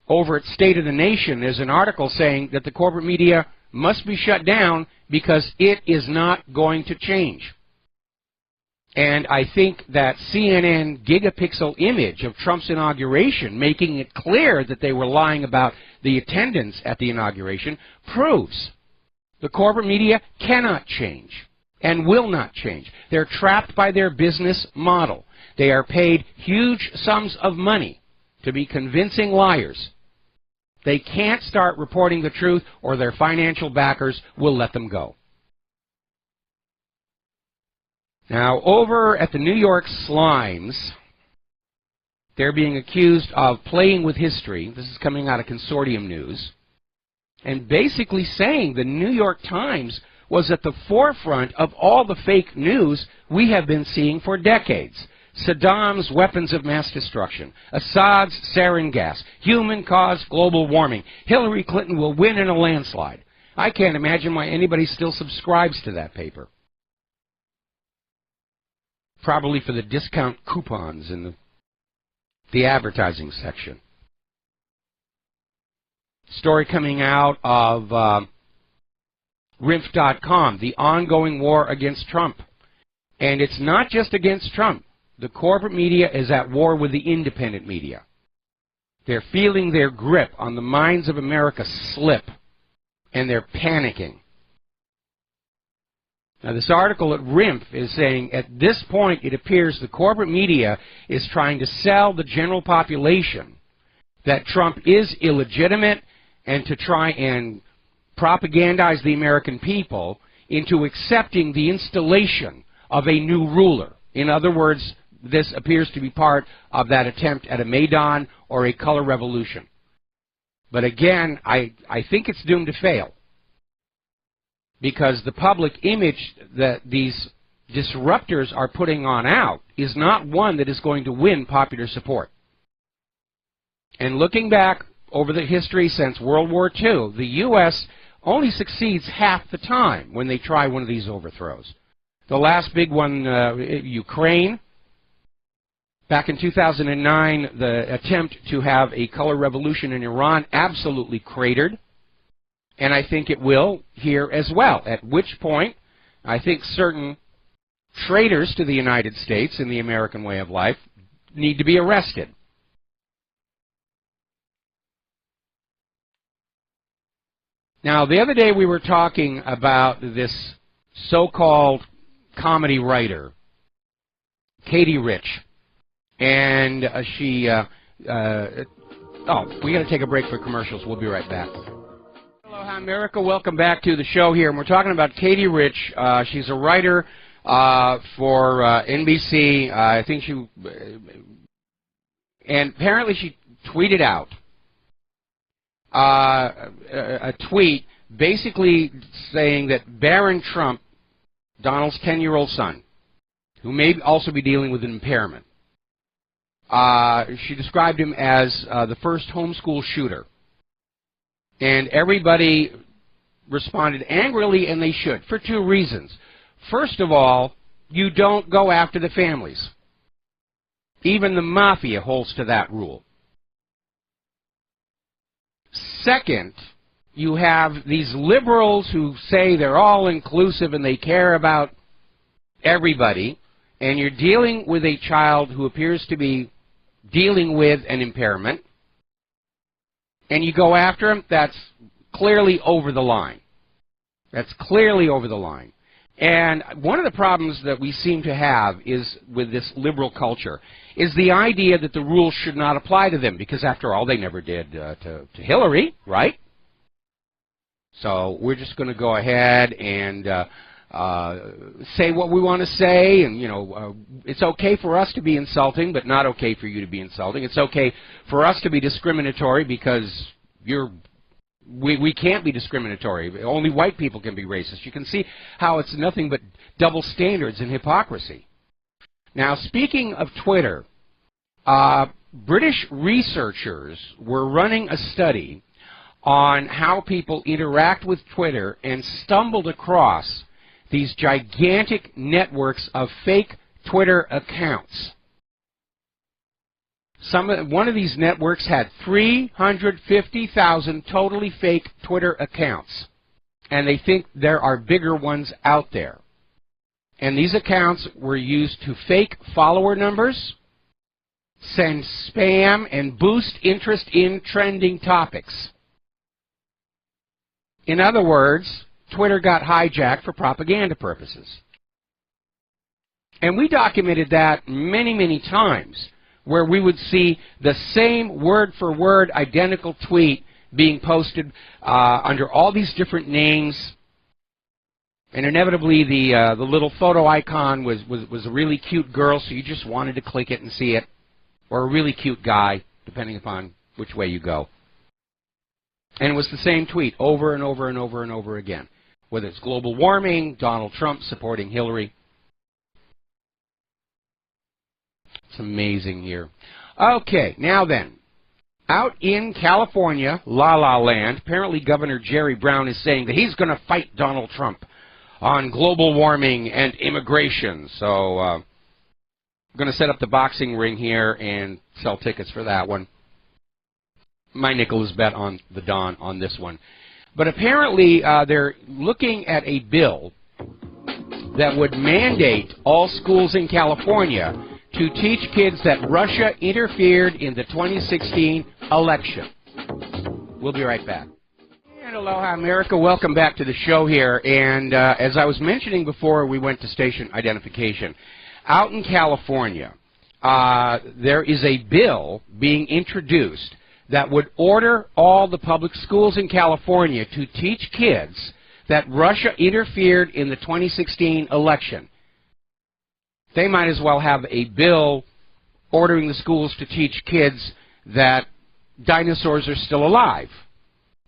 Over at State of the Nation, there's an article saying that the corporate media must be shut down because it is not going to change. And I think that CNN gigapixel image of Trump's inauguration, making it clear that they were lying about the attendance at the inauguration, proves the corporate media cannot change and will not change. They're trapped by their business model. They are paid huge sums of money to be convincing liars. They can't start reporting the truth or their financial backers will let them go. Now, over at the New York Slimes, they're being accused of playing with history. This is coming out of Consortium News. And basically saying the New York Times was at the forefront of all the fake news we have been seeing for decades. Saddam's weapons of mass destruction, Assad's sarin gas, human-caused global warming, Hillary Clinton will win in a landslide. I can't imagine why anybody still subscribes to that paper. Probably for the discount coupons in the advertising section. Story coming out of RINF.com, the ongoing war against Trump. And it's not just against Trump. The corporate media is at war with the independent media. They're feeling their grip on the minds of America slip, and they're panicking. Now, this article at RINF is saying at this point it appears the corporate media is trying to sell the general population that Trump is illegitimate and to try and propagandize the American people into accepting the installation of a new ruler. In other words, this appears to be part of that attempt at a Maidan or a color revolution. But again, I think it's doomed to fail, because the public image that these disruptors are putting on out is not one that is going to win popular support. And looking back over the history since World War II, the U.S. only succeeds half the time when they try one of these overthrows. The last big one, Ukraine. Back in 2009, the attempt to have a color revolution in Iran absolutely cratered. And I think it will here as well, at which point I think certain traitors to the United States and the American way of life need to be arrested. Now, the other day we were talking about this so-called comedy writer, Katie Rich, and we got to take a break for commercials. We'll be right back. Aloha, America. Welcome back to the show here. And we're talking about Katie Rich. She's a writer for NBC. I think and apparently she tweeted out a tweet basically saying that Barron Trump, Donald's 10-year-old son, who may also be dealing with an impairment, she described him as the first homeschool shooter. And everybody responded angrily, and they should, for two reasons. First of all, you don't go after the families. Even the mafia holds to that rule. Second, you have these liberals who say they're all inclusive and they care about everybody, and you're dealing with a child who appears to be dealing with an impairment, and you go after him. That's clearly over the line. That's clearly over the line. And one of the problems that we seem to have is with this liberal culture is the idea that the rules should not apply to them, because after all, they never did to Hillary, right? So we're just going to go ahead and say what we want to say, and it's okay for us to be insulting, but not okay for you to be insulting. It's okay for us to be discriminatory because we can't be discriminatory. Only white people can be racist. You can see how it's nothing but double standards and hypocrisy. Now, speaking of Twitter, British researchers were running a study on how people interact with Twitter and stumbled across these gigantic networks of fake Twitter accounts. One of these networks had 350,000 totally fake Twitter accounts, and they think there are bigger ones out there. And these accounts were used to fake follower numbers, send spam, and boost interest in trending topics. In other words, Twitter got hijacked for propaganda purposes. And we documented that many, many times, where we would see the same word-for-word identical tweet being posted under all these different names. And inevitably, the little photo icon was a really cute girl, so you just wanted to click it and see it, or a really cute guy, depending upon which way you go. And it was the same tweet over and over and over and over again, whether it's global warming, Donald Trump supporting Hillary. It's amazing here. Okay, now then, Out in California, La La Land, apparently Governor Jerry Brown is saying that he's going to fight Donald Trump on global warming and immigration. So I'm going to set up the boxing ring here and sell tickets for that one. My nickel is bet on the Don on this one. But apparently they're looking at a bill that would mandate all schools in California to teach kids that Russia interfered in the 2016 election. We'll be right back. And aloha, America. Welcome back to the show here. And as I was mentioning before we went to station identification, out in California, there is a bill being introduced that would order all the public schools in California to teach kids that Russia interfered in the 2016 election. They might as well have a bill ordering the schools to teach kids that dinosaurs are still alive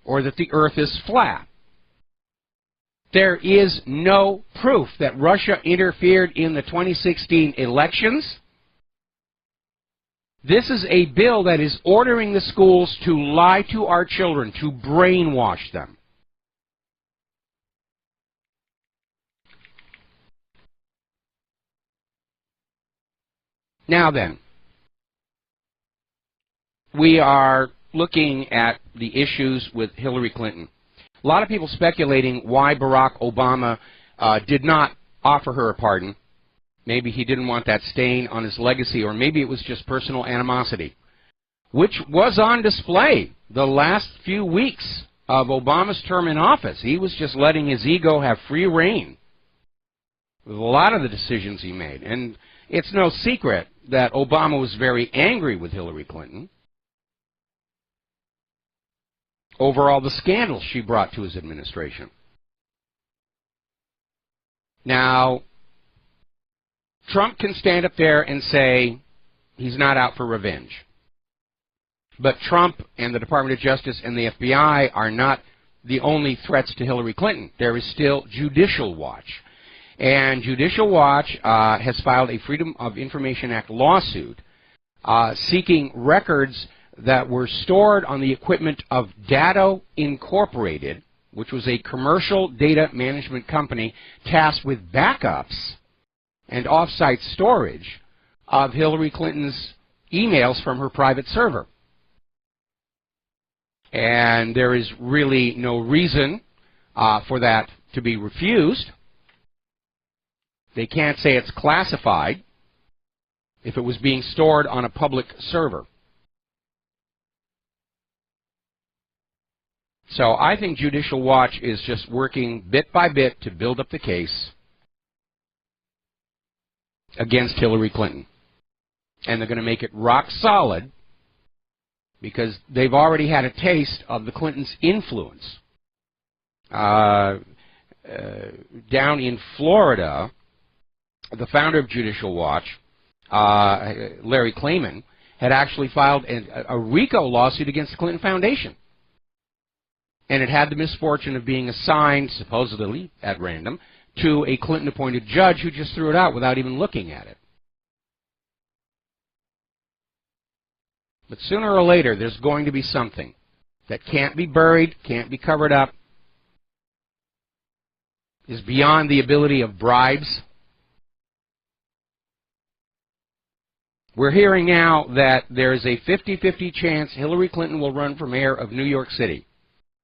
or that the earth is flat. There is no proof that Russia interfered in the 2016 elections. This is a bill that is ordering the schools to lie to our children, to brainwash them. Now then, we are looking at the issues with Hillary Clinton. A lot of people speculating why Barack Obama did not offer her a pardon. Maybe he didn't want that stain on his legacy, or maybe it was just personal animosity, which was on display the last few weeks of Obama's term in office. He was just letting his ego have free rein with a lot of the decisions he made. And it's no secret that Obama was very angry with Hillary Clinton over all the scandals she brought to his administration. Now, Trump can stand up there and say he's not out for revenge. But Trump and the Department of Justice and the FBI are not the only threats to Hillary Clinton. There is still Judicial Watch. And Judicial Watch has filed a Freedom of Information Act lawsuit seeking records that were stored on the equipment of Datto Incorporated, which was a commercial data management company tasked with backups and off-site storage of Hillary Clinton's emails from her private server. And there is really no reason for that to be refused. They can't say it's classified if it was being stored on a public server. So I think Judicial Watch is just working bit by bit to build up the case against Hillary Clinton. And they're going to make it rock solid because they've already had a taste of the Clintons' influence. Down in Florida, the founder of Judicial Watch, Larry Klayman, had actually filed a RICO lawsuit against the Clinton Foundation. And it had the misfortune of being assigned, supposedly at random, to a Clinton-appointed judge who just threw it out without even looking at it. But sooner or later, there's going to be something that can't be buried, can't be covered up, is beyond the ability of bribes. We're hearing now that there is a 50-50 chance Hillary Clinton will run for mayor of New York City.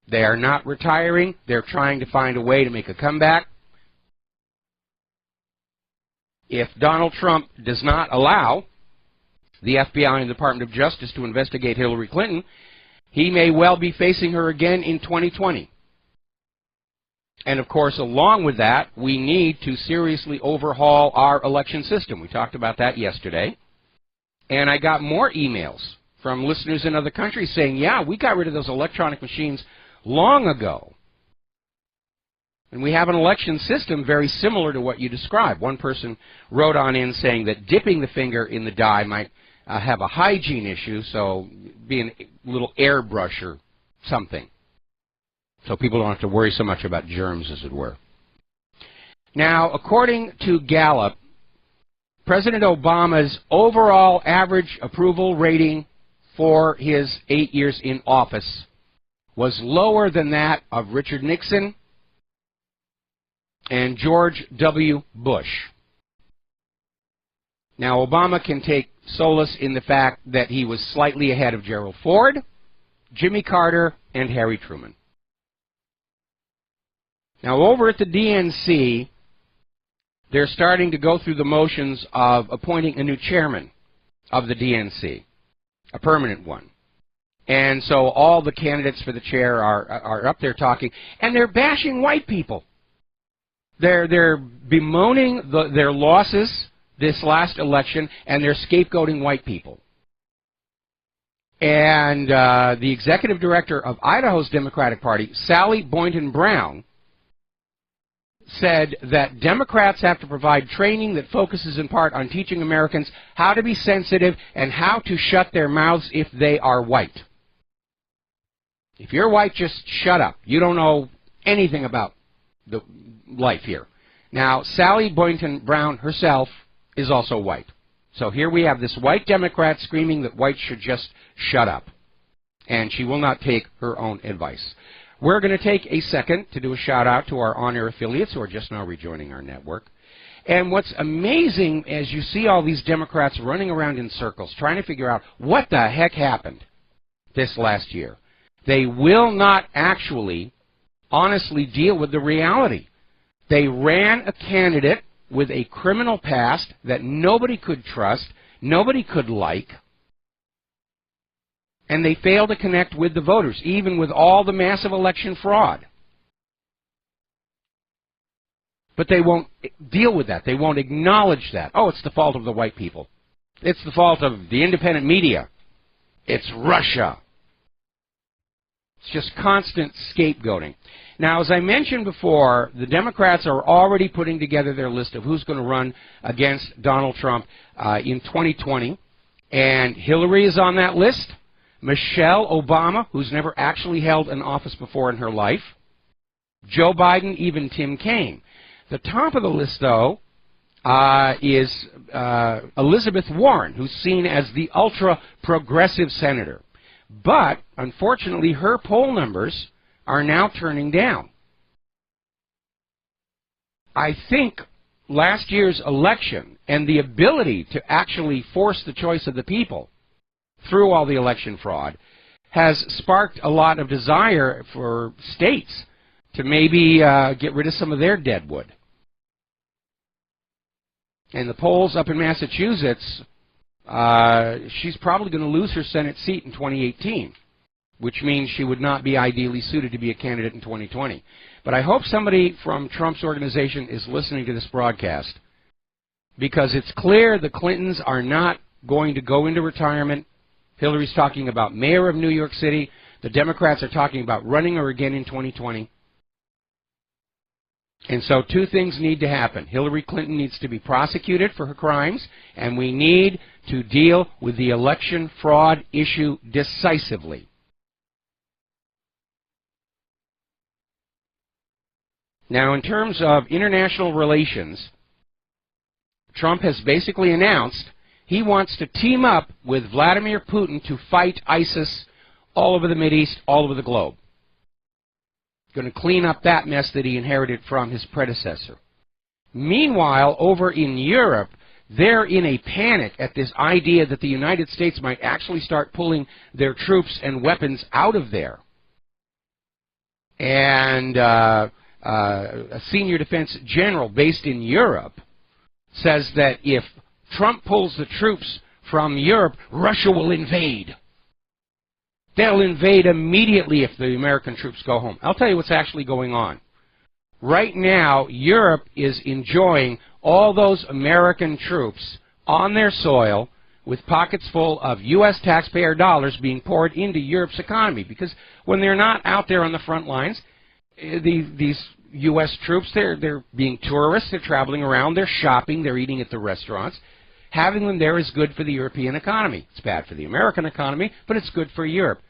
They are not retiring. They're trying to find a way to make a comeback. If Donald Trump does not allow the FBI and the Department of Justice to investigate Hillary Clinton, he may well be facing her again in 2020. And of course, along with that, we need to seriously overhaul our election system. We talked about that yesterday. And I got more emails from listeners in other countries saying, yeah, we got rid of those electronic machines long ago. And we have an election system very similar to what you described. One person wrote on in saying that dipping the finger in the dye might have a hygiene issue, so be a little airbrush or something. So people don't have to worry so much about germs, as it were. Now, according to Gallup, President Obama's overall average approval rating, for his 8 years in office was lower than that of Richard Nixon and George W. Bush. Now, Obama can take solace in the fact that he was slightly ahead of Gerald Ford, Jimmy Carter, and Harry Truman. Now, over at the DNC, they're starting to go through the motions of appointing a new chairman of the DNC, a permanent one. And so all the candidates for the chair are up there talking, and they're bashing white people. They're bemoaning their losses this last election, and they're scapegoating white people. And the executive director of Idaho's Democratic Party, Sally Boynton Brown, said that Democrats have to provide training that focuses in part on teaching Americans how to be sensitive and how to shut their mouths if they are white. If you're white, just shut up. You don't know anything about the life here. Now, Sally Boynton Brown herself is also white. So here we have this white Democrat screaming that whites should just shut up. And she will not take her own advice. We're going to take a second to do a shout-out to our on-air affiliates who are just now rejoining our network. And what's amazing as you see all these Democrats running around in circles trying to figure out what the heck happened this last year. They will not actually honestly deal with the reality. They ran a candidate with a criminal past that nobody could trust, nobody could like, and they fail to connect with the voters, even with all the massive election fraud. But they won't deal with that. They won't acknowledge that. Oh, it's the fault of the white people. It's the fault of the independent media. It's Russia. It's just constant scapegoating. Now, as I mentioned before, the Democrats are already putting together their list of who's going to run against Donald Trump in 2020. And Hillary is on that list. Michelle Obama, who's never actually held an office before in her life. Joe Biden, even Tim Kaine. The top of the list, though, is Elizabeth Warren, who's seen as the ultra-progressive senator. But, unfortunately, her poll numbers are now turning down. I think last year's election and the ability to actually force the choice of the people through all the election fraud has sparked a lot of desire for states to maybe get rid of some of their deadwood. And the polls up in Massachusetts, she's probably going to lose her Senate seat in 2018, which means she would not be ideally suited to be a candidate in 2020. But I hope somebody from Trump's organization is listening to this broadcast, because it's clear the Clintons are not going to go into retirement. Hillary's talking about mayor of New York City. The Democrats are talking about running her again in 2020. And so two things need to happen. Hillary Clinton needs to be prosecuted for her crimes, and we need to deal with the election fraud issue decisively. Now, in terms of international relations, Trump has basically announced he wants to team up with Vladimir Putin to fight ISIS all over the Mideast, all over the globe. Going to clean up that mess that he inherited from his predecessor. Meanwhile, over in Europe, they're in a panic at this idea that the United States might actually start pulling their troops and weapons out of there. And a senior defense general based in Europe says that if Trump pulls the troops from Europe, Russia will invade. They'll invade immediately if the American troops go home. I'll tell you what's actually going on. Right now, Europe is enjoying all those American troops on their soil with pockets full of U.S. taxpayer dollars being poured into Europe's economy. Because when they're not out there on the front lines, these U.S. troops, they're being tourists, they're traveling around, they're shopping, they're eating at the restaurants. Having them there is good for the European economy. It's bad for the American economy, but it's good for Europe.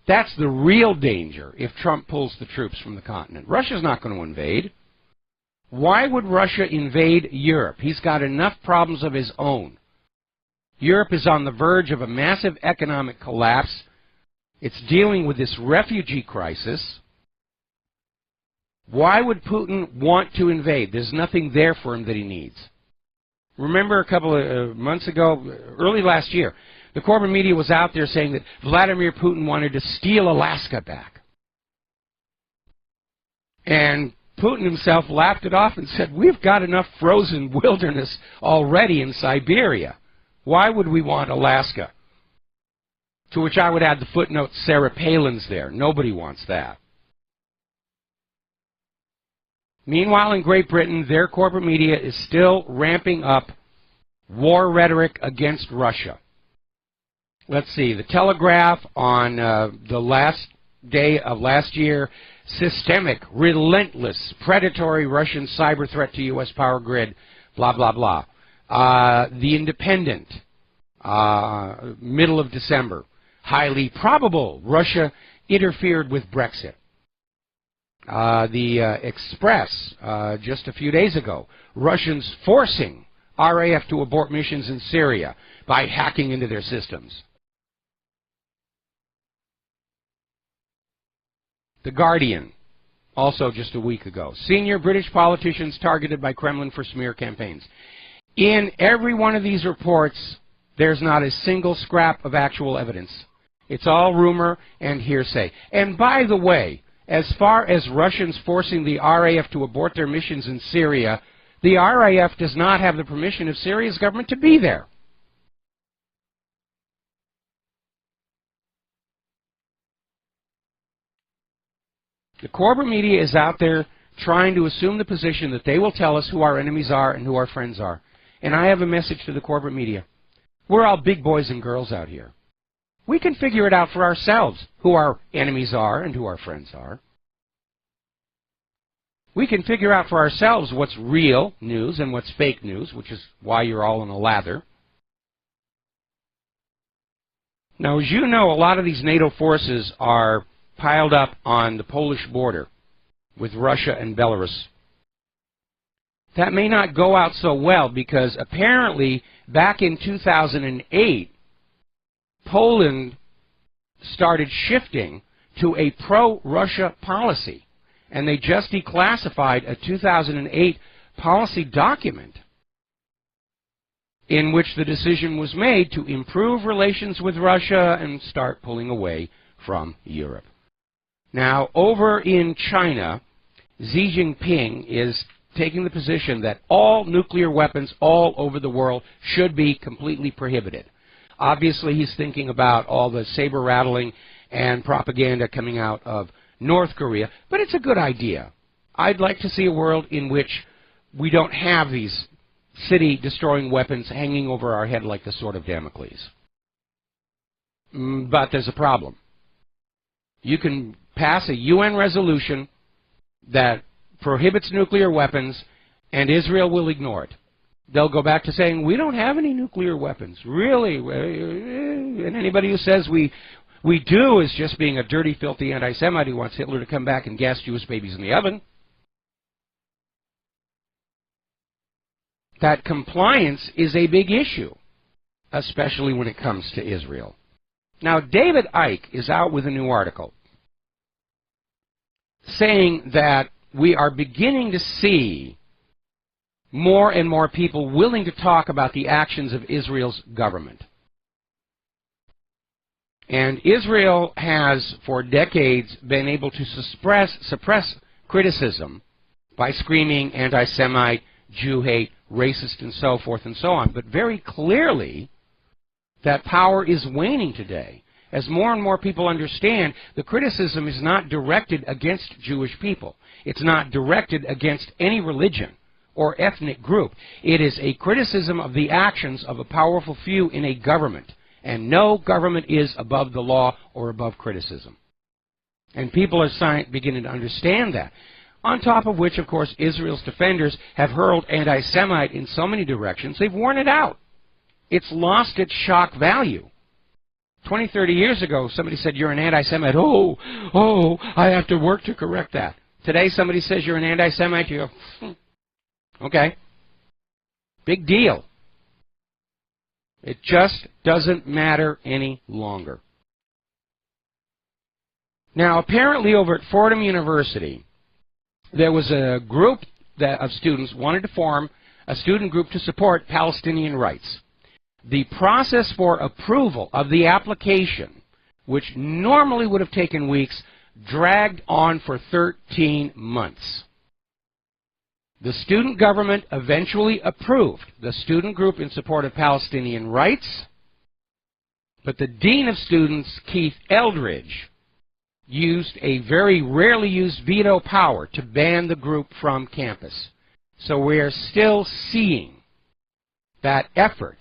That's the real danger if Trump pulls the troops from the continent. Russia's not going to invade. Why would Russia invade Europe? He's got enough problems of his own. Europe is on the verge of a massive economic collapse. It's dealing with this refugee crisis. Why would Putin want to invade? There's nothing there for him that he needs. Remember a couple of months ago, early last year, the corporate media was out there saying that Vladimir Putin wanted to steal Alaska back. And Putin himself laughed it off and said, we've got enough frozen wilderness already in Siberia. Why would we want Alaska? To which I would add the footnote, Sarah Palin's there. Nobody wants that. Meanwhile, in Great Britain, their corporate media is still ramping up war rhetoric against Russia. Let's see, the Telegraph on the last day of last year, systemic, relentless, predatory Russian cyber threat to U.S. power grid, blah, blah, blah. The Independent, middle of December, highly probable Russia interfered with Brexit. The Express, just a few days ago, Russians forcing RAF to abort missions in Syria by hacking into their systems. The Guardian, also just a week ago, senior British politicians targeted by Kremlin for smear campaigns. In every one of these reports, there's not a single scrap of actual evidence. It's all rumor and hearsay. And by the way, as far as Russians forcing the RAF to abort their missions in Syria, the RAF does not have the permission of Syria's government to be there. The corporate media is out there trying to assume the position that they will tell us who our enemies are and who our friends are. And I have a message to the corporate media. We're all big boys and girls out here. We can figure it out for ourselves, who our enemies are and who our friends are. We can figure out for ourselves what's real news and what's fake news, which is why you're all in a lather. Now, as you know, a lot of these NATO forces are piled up on the Polish border with Russia and Belarus. That may not go out so well because apparently back in 2008, Poland started shifting to a pro-Russia policy, and they just declassified a 2008 policy document in which the decision was made to improve relations with Russia and start pulling away from Europe. Now, over in China, Xi Jinping is taking the position that all nuclear weapons all over the world should be completely prohibited. Obviously, he's thinking about all the saber-rattling and propaganda coming out of North Korea, but it's a good idea. I'd like to see a world in which we don't have these city-destroying weapons hanging over our head like the sword of Damocles. But there's a problem. You can pass a UN resolution that prohibits nuclear weapons, and Israel will ignore it. They'll go back to saying, we don't have any nuclear weapons. Really? And anybody who says we do is just being a dirty, filthy anti-Semite who wants Hitler to come back and gas Jewish babies in the oven. That compliance is a big issue, especially when it comes to Israel. Now, David Icke is out with a new article saying that we are beginning to see more and more people willing to talk about the actions of Israel's government. And Israel has, for decades, been able to suppress criticism by screaming anti-Semite, Jew hate, racist, and so forth and so on. But very clearly, that power is waning today. As more and more people understand, the criticism is not directed against Jewish people. It's not directed against any religion or ethnic group. It is a criticism of the actions of a powerful few in a government. And no government is above the law or above criticism. And people are beginning to understand that. On top of which, of course, Israel's defenders have hurled anti-Semite in so many directions, they've worn it out. It's lost its shock value. 20, 30 years ago, somebody said, you're an anti-Semite. Oh, I have to work to correct that. Today, somebody says you're an anti-Semite, you go, okay. Big deal. It just doesn't matter any longer. Now, apparently over at Fordham University, there was a group of students wanted to form a student group to support Palestinian rights. The process for approval of the application, which normally would have taken weeks, dragged on for 13 months. The student government eventually approved the student group in support of Palestinian rights, but the dean of students, Keith Eldridge, used a very rarely used veto power to ban the group from campus. So we are still seeing that effort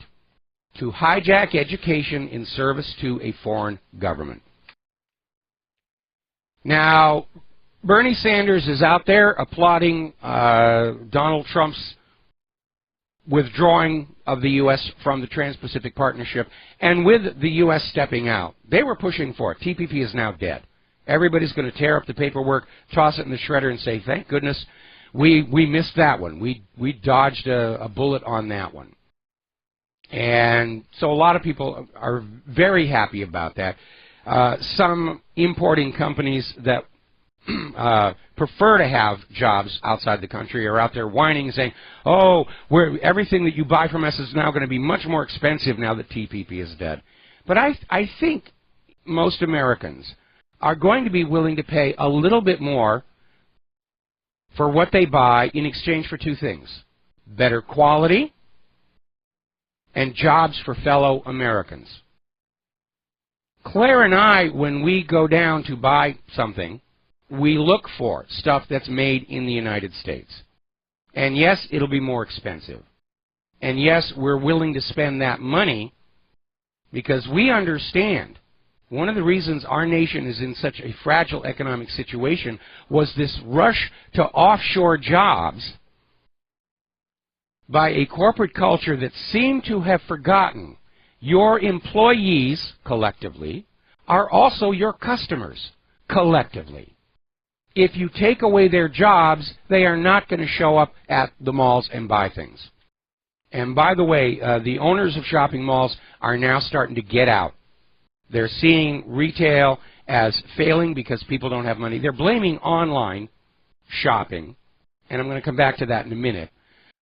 to hijack education in service to a foreign government. Now, Bernie Sanders is out there applauding Donald Trump's withdrawing of the U.S. from the Trans-Pacific Partnership, and with the U.S. stepping out. They were pushing for it. TPP is now dead. Everybody's going to tear up the paperwork, toss it in the shredder, and say, thank goodness we missed that one. We dodged a bullet on that one. And so a lot of people are very happy about that. Some importing companies that prefer to have jobs outside the country are out there whining and saying, oh, everything that you buy from us is now going to be much more expensive now that TPP is dead. But I think most Americans are going to be willing to pay a little bit more for what they buy in exchange for two things: better quality and jobs for fellow Americans. Claire and I, when we go down to buy something, we look for stuff that's made in the United States. And yes, it'll be more expensive. And yes, we're willing to spend that money because we understand one of the reasons our nation is in such a fragile economic situation was this rush to offshore jobs by a corporate culture that seemed to have forgotten your employees, collectively, are also your customers, collectively. If you take away their jobs, they are not going to show up at the malls and buy things. And by the way, the owners of shopping malls are now starting to get out. They're seeing retail as failing because people don't have money. They're blaming online shopping, and I'm going to come back to that in a minute.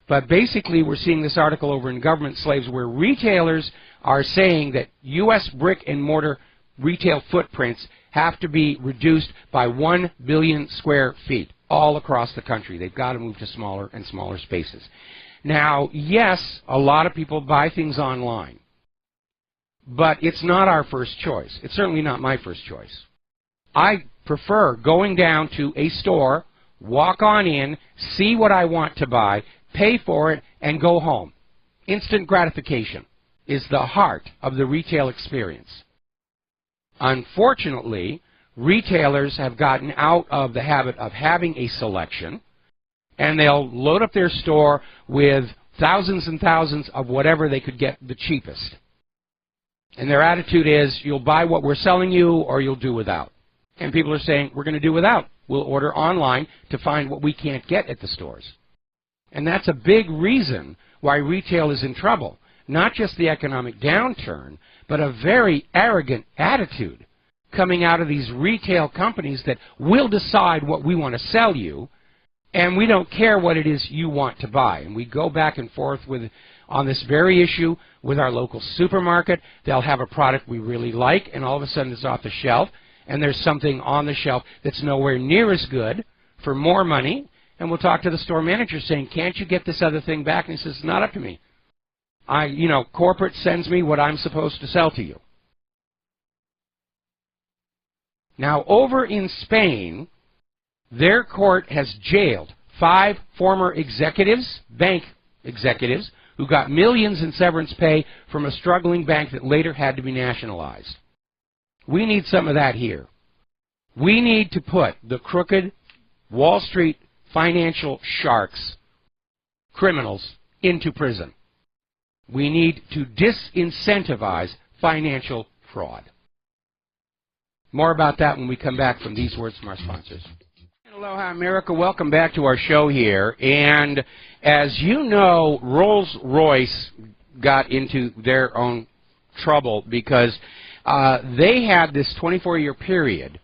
But basically, we're seeing this article over in Government Slaves where retailers are saying that U.S. brick and mortar retail footprints have to be reduced by 1 billion square feet all across the country. They've got to move to smaller and smaller spaces. Now, yes, a lot of people buy things online, but it's not our first choice. It's certainly not my first choice. I prefer going down to a store, walk on in, see what I want to buy, pay for it, and go home. Instant gratification is the heart of the retail experience. Unfortunately, retailers have gotten out of the habit of having a selection, and they'll load up their store with thousands and thousands of whatever they could get the cheapest. And their attitude is, you'll buy what we're selling you or you'll do without. And people are saying, we're going to do without. We'll order online to find what we can't get at the stores. And that's a big reason why retail is in trouble. Not just the economic downturn, but a very arrogant attitude coming out of these retail companies that will decide what we want to sell you, and we don't care what it is you want to buy. And we go back and forth on this very issue with our local supermarket. They'll have a product we really like, and all of a sudden it's off the shelf, and there's something on the shelf that's nowhere near as good for more money. And we'll talk to the store manager saying, can't you get this other thing back? And he says, it's not up to me. Corporate sends me what I'm supposed to sell to you. Now, over in Spain, their court has jailed 5 former executives, bank executives, who got millions in severance pay from a struggling bank that later had to be nationalized. We need some of that here. We need to put the crooked Wall Street financial sharks, criminals, into prison. We need to disincentivize financial fraud. More about that when we come back from these words from our sponsors. Aloha, America. Welcome back to our show here. And as you know, Rolls-Royce got into their own trouble because they had this 24-year period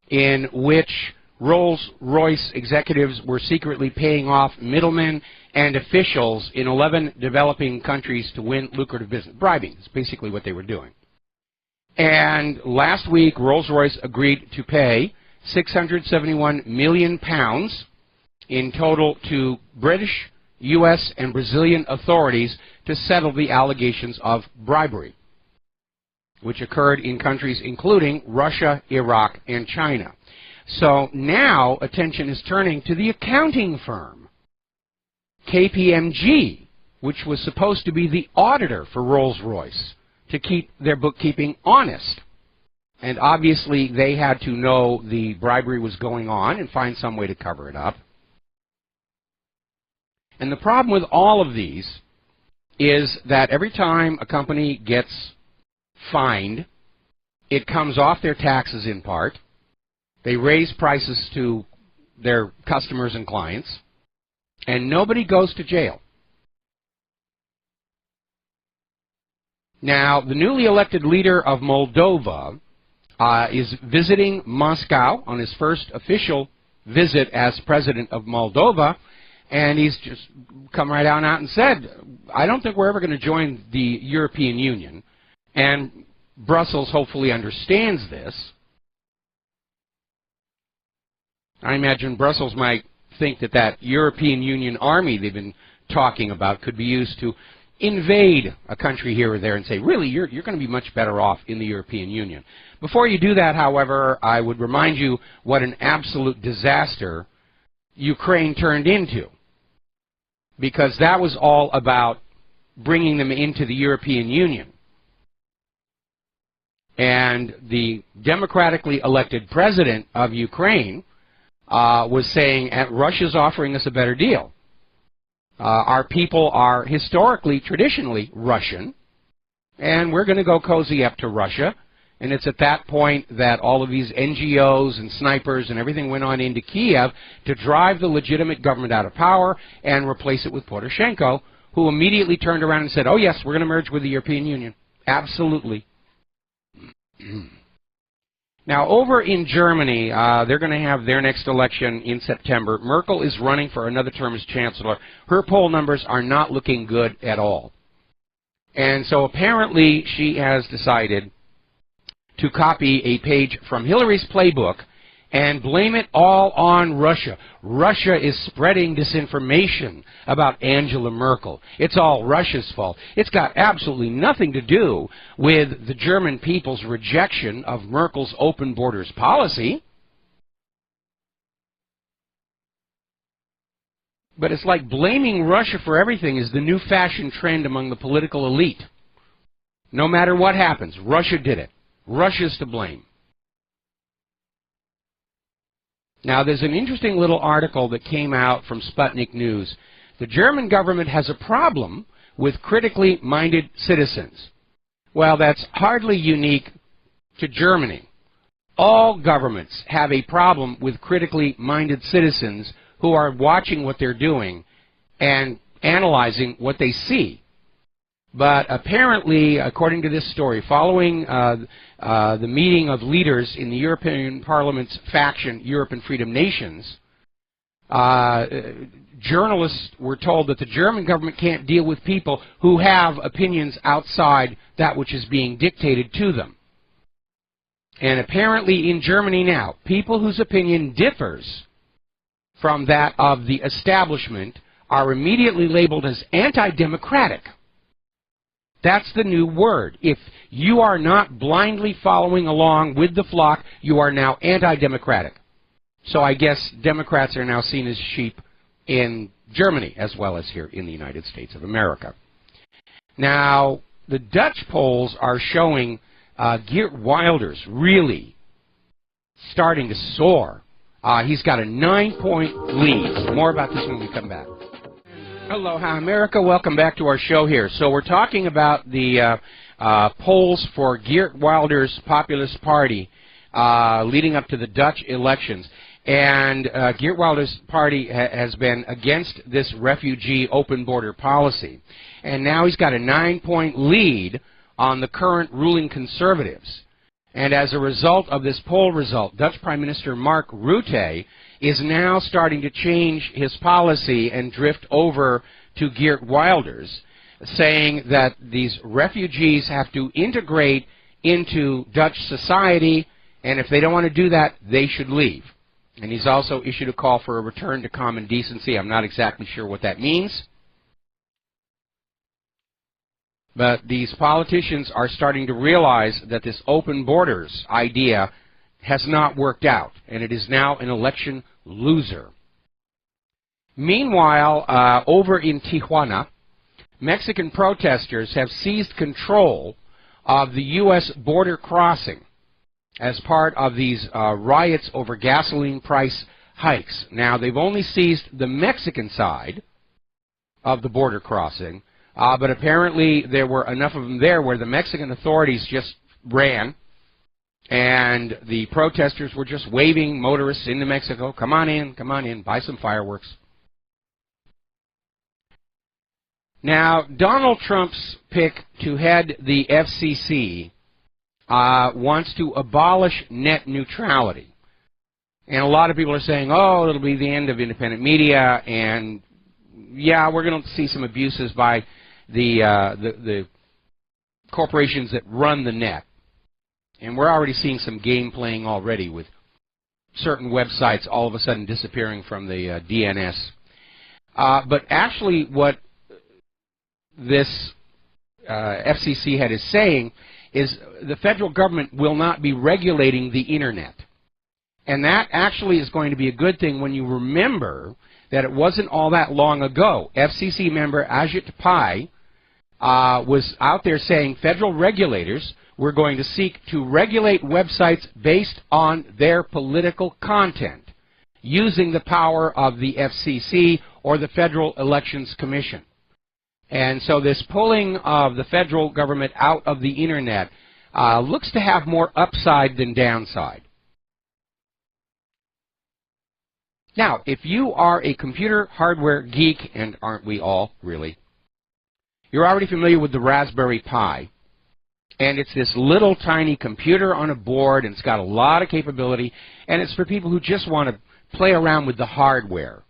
in which Rolls-Royce executives were secretly paying off middlemen and officials in 11 developing countries to win lucrative business. Bribing is basically what they were doing. And last week, Rolls-Royce agreed to pay £671 million in total to British, U.S., and Brazilian authorities to settle the allegations of bribery, which occurred in countries including Russia, Iraq, and China. So now attention is turning to the accounting firm, KPMG, which was supposed to be the auditor for Rolls-Royce to keep their bookkeeping honest. And obviously they had to know the bribery was going on and find some way to cover it up. And the problem with all of these is that every time a company gets fined, it comes off their taxes in part. They raise prices to their customers and clients, and nobody goes to jail. Now, the newly elected leader of Moldova is visiting Moscow on his first official visit as president of Moldova, and he's just come right out and said, I don't think we're ever going to join the European Union, and Brussels hopefully understands this. I imagine Brussels might think that that European Union army they've been talking about could be used to invade a country here or there and say, really, you're going to be much better off in the European Union. Before you do that, however, I would remind you what an absolute disaster Ukraine turned into, because that was all about bringing them into the European Union. And the democratically elected president of Ukraine was saying, Russia's offering us a better deal. Our people are historically, traditionally Russian, and we're going to go cozy up to Russia. And it's at that point that all of these NGOs and snipers and everything went on into Kiev to drive the legitimate government out of power and replace it with Poroshenko, who immediately turned around and said, oh yes, we're going to merge with the European Union. Absolutely. Now, over in Germany, they're going to have their next election in September. Merkel is running for another term as chancellor. Her poll numbers are not looking good at all. And so apparently she has decided to copy a page from Hillary's playbook and blame it all on Russia. Russia is spreading disinformation about Angela Merkel. It's all Russia's fault. It's got absolutely nothing to do with the German people's rejection of Merkel's open borders policy. But it's like blaming Russia for everything is the new fashion trend among the political elite. No matter what happens, Russia did it. Russia's to blame. Now, there's an interesting little article that came out from Sputnik News. The German government has a problem with critically minded citizens. Well, that's hardly unique to Germany. All governments have a problem with critically minded citizens who are watching what they're doing and analyzing what they see. But apparently, according to this story, following the meeting of leaders in the European Parliament's faction, Europe and Freedom Nations, journalists were told that the German government can't deal with people who have opinions outside that which is being dictated to them. And apparently in Germany now, people whose opinion differs from that of the establishment are immediately labeled as anti-democratic. That's the new word. If you are not blindly following along with the flock, you are now anti-democratic. So I guess Democrats are now seen as sheep in Germany as well as here in the United States of America. Now, the Dutch polls are showing Geert Wilders really starting to soar. He's got a 9-point lead. More about this when we come back. Aloha, America. Welcome back to our show here. So we're talking about the polls for Geert Wilders' Populist Party leading up to the Dutch elections. And Geert Wilders' party has been against this refugee open border policy. And now he's got a 9-point lead on the current ruling Conservatives. And as a result of this poll result, Dutch Prime Minister Mark Rutte is now starting to change his policy and drift over to Geert Wilders, saying that these refugees have to integrate into Dutch society, and if they don't want to do that, they should leave. And he's also issued a call for a return to common decency. I'm not exactly sure what that means. But these politicians are starting to realize that this open borders idea has not worked out, and it is now an election loser. Meanwhile, over in Tijuana, Mexican protesters have seized control of the U.S. border crossing as part of these riots over gasoline price hikes. Now, they've only seized the Mexican side of the border crossing, but apparently there were enough of them there where the Mexican authorities just ran, and the protesters were just waving motorists into Mexico. Come on in, buy some fireworks. Now, Donald Trump's pick to head the FCC wants to abolish net neutrality. And a lot of people are saying, oh, it'll be the end of independent media, and yeah, we're going to see some abuses by the corporations that run the net. And we're already seeing some game playing already with certain websites all of a sudden disappearing from the DNS. But actually what this FCC head is saying is the federal government will not be regulating the Internet. And that actually is going to be a good thing when you remember that it wasn't all that long ago. FCC member Ajit Pai was out there saying federal regulators were going to seek to regulate websites based on their political content using the power of the FCC or the Federal Elections Commission. And so this pulling of the federal government out of the Internet looks to have more upside than downside. Now, if you are a computer hardware geek, and aren't we all, really, you're already familiar with the Raspberry Pi. And it's this little tiny computer on a board, and it's got a lot of capability, and it's for people who just want to play around with the hardware.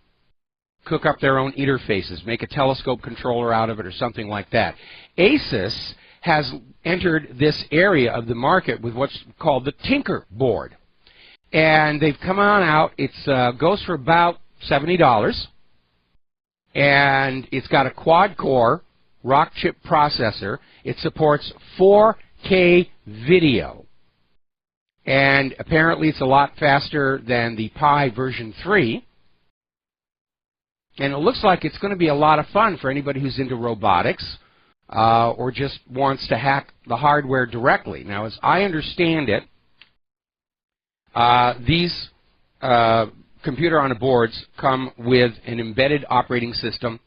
Cook up their own interfaces, make a telescope controller out of it or something like that. Asus has entered this area of the market with what's called the Tinker board. And they've come on out. It goes for about $70. And it's got a quad-core rock chip processor. It supports 4K video. And apparently it's a lot faster than the Pi version 3. And it looks like it's going to be a lot of fun for anybody who's into robotics or just wants to hack the hardware directly. Now, as I understand it, these computer on boards come with an embedded operating system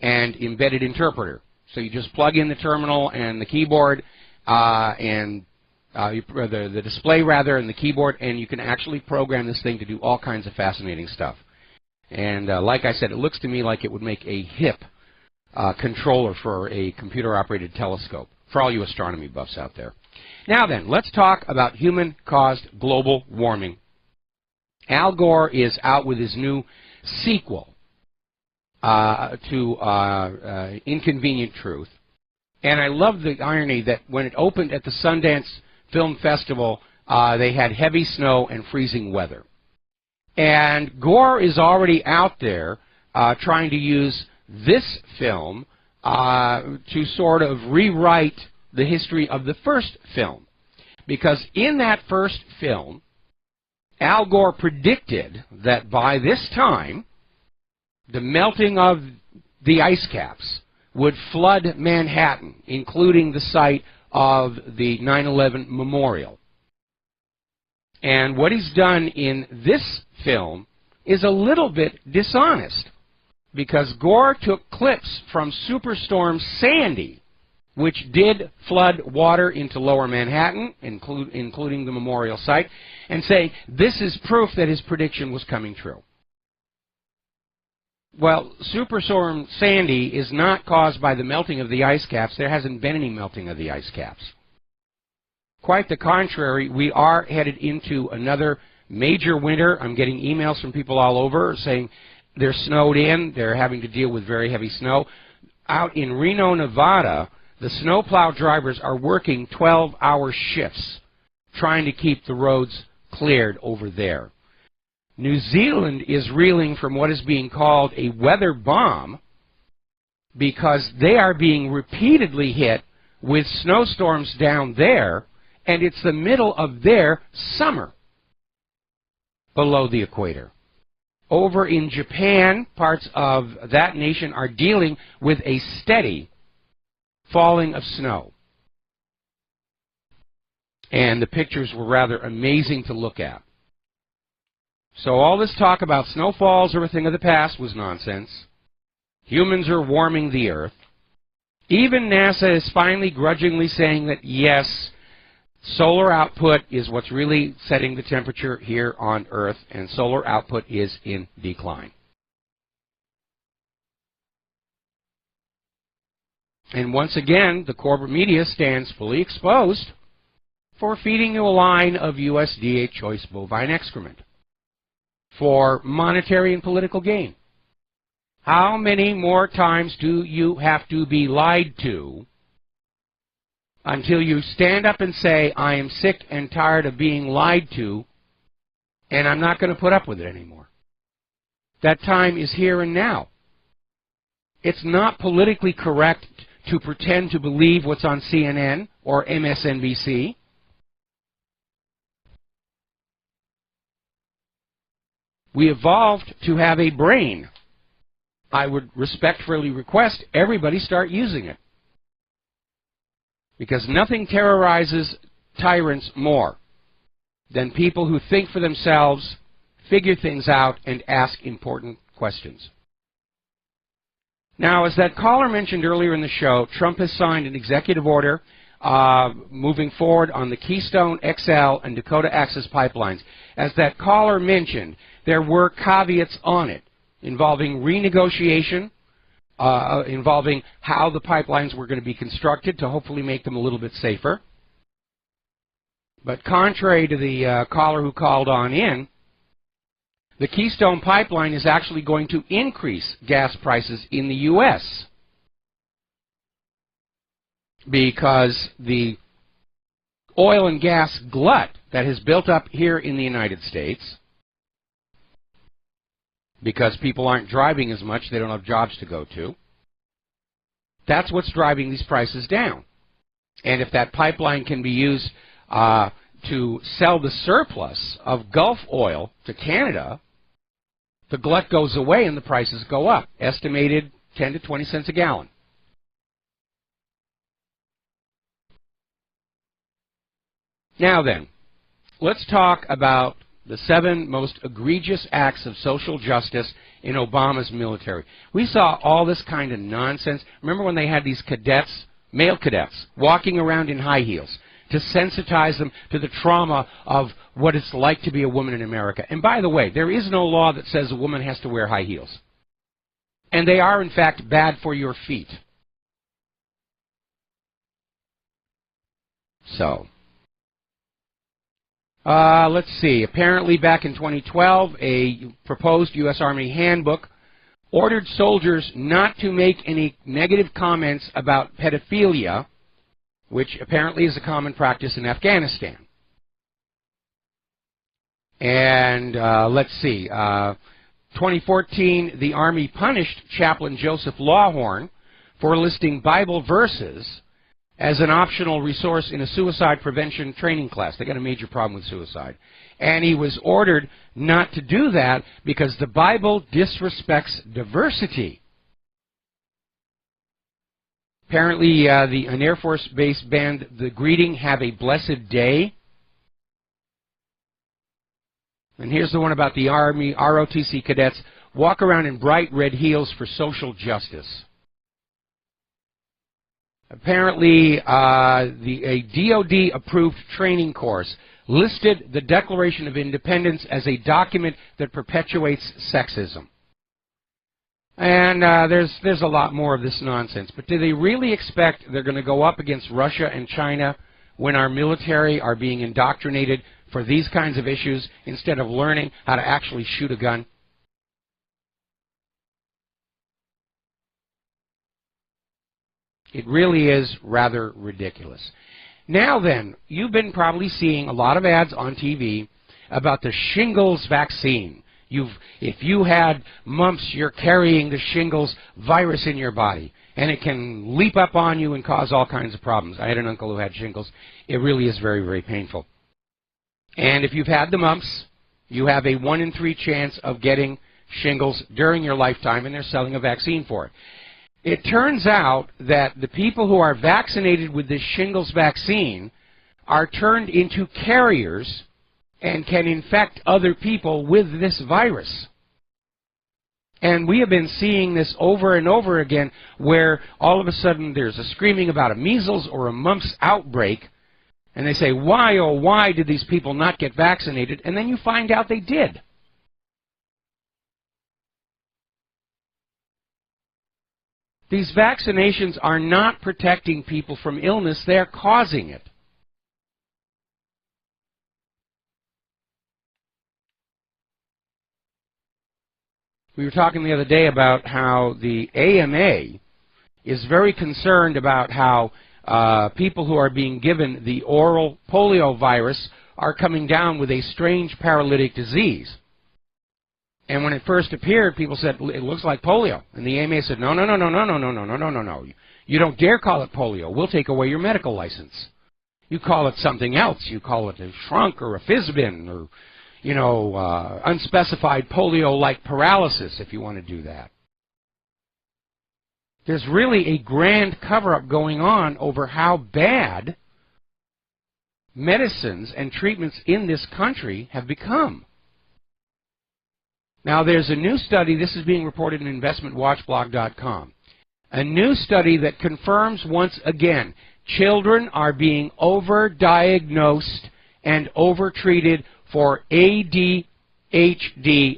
and embedded interpreter. So you just plug in the terminal and the keyboard and the display rather and the keyboard, and you can actually program this thing to do all kinds of fascinating stuff. And like I said, it looks to me like it would make a hip controller for a computer-operated telescope, for all you astronomy buffs out there. Now then, let's talk about human-caused global warming. Al Gore is out with his new sequel to Inconvenient Truth. And I love the irony that when it opened at the Sundance Film Festival, they had heavy snow and freezing weather. And Gore is already out there trying to use this film to sort of rewrite the history of the first film. Because in that first film, Al Gore predicted that by this time, the melting of the ice caps would flood Manhattan, including the site of the 9/11 memorial. And what he's done in this film is a little bit dishonest, because Gore took clips from Superstorm Sandy, which did flood water into lower Manhattan, including the memorial site, and say this is proof that his prediction was coming true. Well, Superstorm Sandy is not caused by the melting of the ice caps. There hasn't been any melting of the ice caps. Quite the contrary, we are headed into another major winter. I'm getting emails from people all over saying they're snowed in, they're having to deal with very heavy snow. Out in Reno, Nevada, the snowplow drivers are working 12-hour shifts trying to keep the roads cleared over there. New Zealand is reeling from what is being called a weather bomb because they are being repeatedly hit with snowstorms down there, and it's the middle of their summer below the equator. Over in Japan, parts of that nation are dealing with a steady falling of snow. And the pictures were rather amazing to look at. So all this talk about snowfalls are a thing of the past was nonsense. Humans are warming the Earth. Even NASA is finally grudgingly saying that, yes, solar output is what's really setting the temperature here on Earth, and solar output is in decline. And once again, the corporate media stands fully exposed for feeding you a line of USDA choice bovine excrement for monetary and political gain. How many more times do you have to be lied to until you stand up and say, I am sick and tired of being lied to, and I'm not going to put up with it anymore? That time is here and now. It's not politically correct to pretend to believe what's on CNN or MSNBC. We evolved to have a brain. I would respectfully request everybody start using it. Because nothing terrorizes tyrants more than people who think for themselves, figure things out, and ask important questions. Now, as that caller mentioned earlier in the show, Trump has signed an executive order moving forward on the Keystone XL and Dakota Access pipelines. As that caller mentioned, there were caveats on it involving renegotiation, involving how the pipelines were going to be constructed to hopefully make them a little bit safer. But contrary to the caller who called on in, the Keystone Pipeline is actually going to increase gas prices in the U.S. because the oil and gas glut that has built up here in the United States, because people aren't driving as much, they don't have jobs to go to, that's what's driving these prices down. And if that pipeline can be used to sell the surplus of Gulf oil to Canada, the glut goes away and the prices go up, estimated 10 to 20 cents a gallon. Now then, let's talk about the 7 most egregious acts of social justice in Obama's military. We saw all this kind of nonsense. Remember when they had these cadets, male cadets, walking around in high heels to sensitize them to the trauma of what it's like to be a woman in America. And by the way, there is no law that says a woman has to wear high heels. And they are, in fact, bad for your feet. So, let's see. Apparently, back in 2012, a proposed U.S. Army handbook ordered soldiers not to make any negative comments about pedophilia, which apparently is a common practice in Afghanistan. And let's see. 2014, the Army punished Chaplain Joseph Lawhorn for listing Bible verses as an optional resource in a suicide prevention training class. They got a major problem with suicide. And he was ordered not to do that because the Bible disrespects diversity. Apparently, an Air Force base banned the greeting, "Have a blessed day." And here's the one about the Army ROTC cadets, walk around in bright red heels for social justice. Apparently, a DOD-approved training course listed the Declaration of Independence as a document that perpetuates sexism. And there's a lot more of this nonsense. But do they really expect they're going to go up against Russia and China when our military are being indoctrinated for these kinds of issues instead of learning how to actually shoot a gun? It really is rather ridiculous. Now then, you've been probably seeing a lot of ads on TV about the shingles vaccine. If you had mumps, you're carrying the shingles virus in your body, and it can leap up on you and cause all kinds of problems. I had an uncle who had shingles. It really is very, very painful. And if you've had the mumps, you have a 1 in 3 chance of getting shingles during your lifetime, and they're selling a vaccine for it. It turns out that the people who are vaccinated with this shingles vaccine are turned into carriers and can infect other people with this virus. And we have been seeing this over and over again, where all of a sudden there's a screaming about a measles or a mumps outbreak, and they say, why, oh, why did these people not get vaccinated? And then you find out they did. These vaccinations are not protecting people from illness, they're causing it. We were talking the other day about how the AMA is very concerned about how people who are being given the oral polio virus are coming down with a strange paralytic disease. And when it first appeared, people said, it looks like polio. And the AMA said, no. You don't dare call it polio. We'll take away your medical license. You call it something else. You call it a shrunk or a fisbin or, unspecified polio-like paralysis if you want to do that. There's really a grand cover-up going on over how bad medicines and treatments in this country have become. Now, there's a new study, this is being reported in investmentwatchblog.com, a new study that confirms once again children are being overdiagnosed and overtreated for ADHD,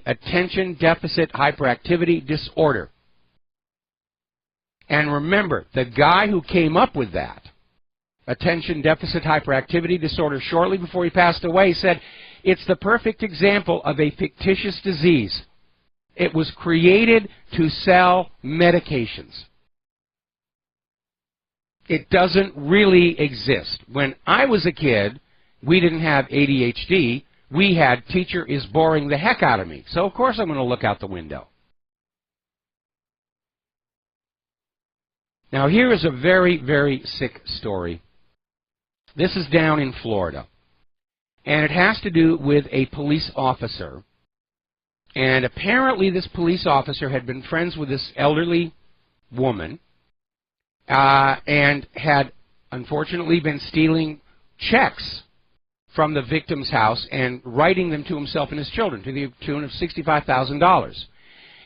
attention deficit hyperactivity disorder. And remember, the guy who came up with that, attention deficit hyperactivity disorder, shortly before he passed away, said, it's the perfect example of a fictitious disease. It was created to sell medications. It doesn't really exist. When I was a kid, we didn't have ADHD. We had teacher is boring the heck out of me. So of course I'm going to look out the window. Now here is a very, very sick story. This is down in Florida. And it has to do with a police officer. And apparently this police officer had been friends with this elderly woman and had unfortunately been stealing checks from the victim's house and writing them to himself and his children to the tune of $65,000.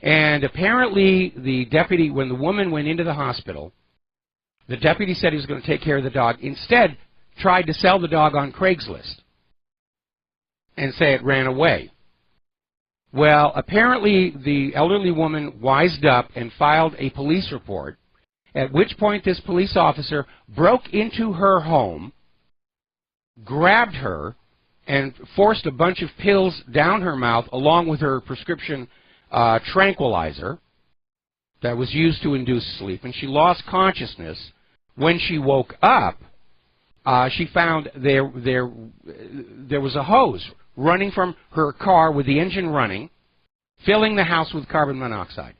And apparently the deputy, when the woman went into the hospital, the deputy said he was going to take care of the dog. Instead, tried to sell the dog on Craigslist and say it ran away. Well, apparently the elderly woman wised up and filed a police report, at which point this police officer broke into her home, grabbed her, and forced a bunch of pills down her mouth along with her prescription tranquilizer that was used to induce sleep, and she lost consciousness. When she woke up, she found there was a hose running from her car with the engine running, filling the house with carbon monoxide.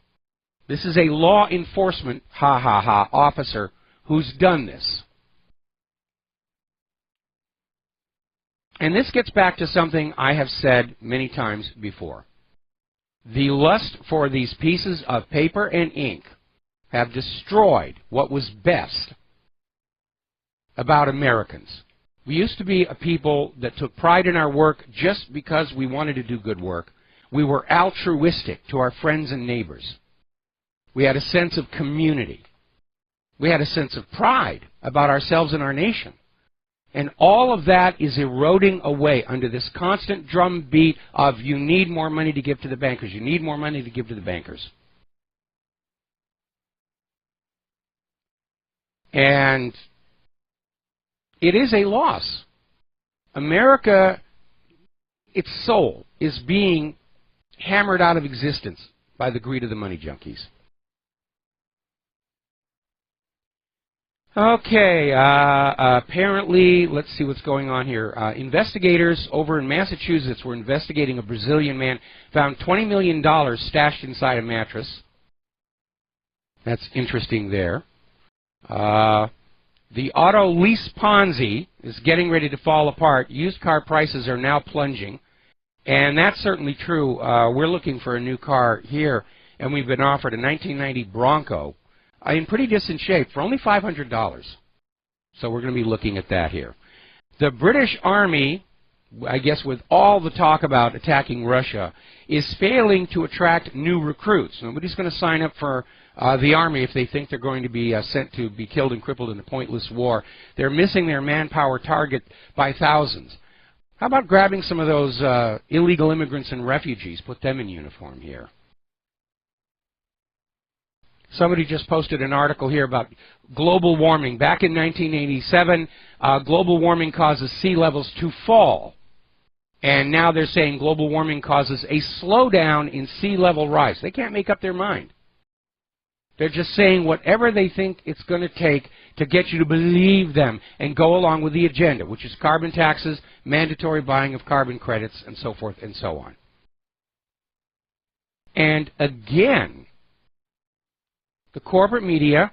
This is a law enforcement, officer who's done this. And this gets back to something I have said many times before. The lust for these pieces of paper and ink have destroyed what was best about Americans. We used to be a people that took pride in our work just because we wanted to do good work. We were altruistic to our friends and neighbors. We had a sense of community. We had a sense of pride about ourselves and our nation. And all of that is eroding away under this constant drumbeat of you need more money to give to the bankers. You need more money to give to the bankers. And it is a loss. America, its soul, is being hammered out of existence by the greed of the money junkies. Okay, apparently, let's see what's going on here. Investigators over in Massachusetts were investigating a Brazilian man, found $20 million stashed inside a mattress. That's interesting there. The auto lease Ponzi is getting ready to fall apart. Used car prices are now plunging. And that's certainly true. We're looking for a new car here, and we've been offered a 1990 Bronco in pretty decent shape for only $500. So we're going to be looking at that here. The British Army, I guess with all the talk about attacking Russia, is failing to attract new recruits. Nobody's going to sign up for the Army if they think they're going to be sent to be killed and crippled in a pointless war. They're missing their manpower target by thousands. How about grabbing some of those illegal immigrants and refugees, put them in uniform here? Somebody just posted an article here about global warming. Back in 1987, global warming causes sea levels to fall. And now they're saying global warming causes a slowdown in sea level rise. They can't make up their mind. They're just saying whatever they think it's going to take to get you to believe them and go along with the agenda, which is carbon taxes, mandatory buying of carbon credits, and so forth and so on. And again, the corporate media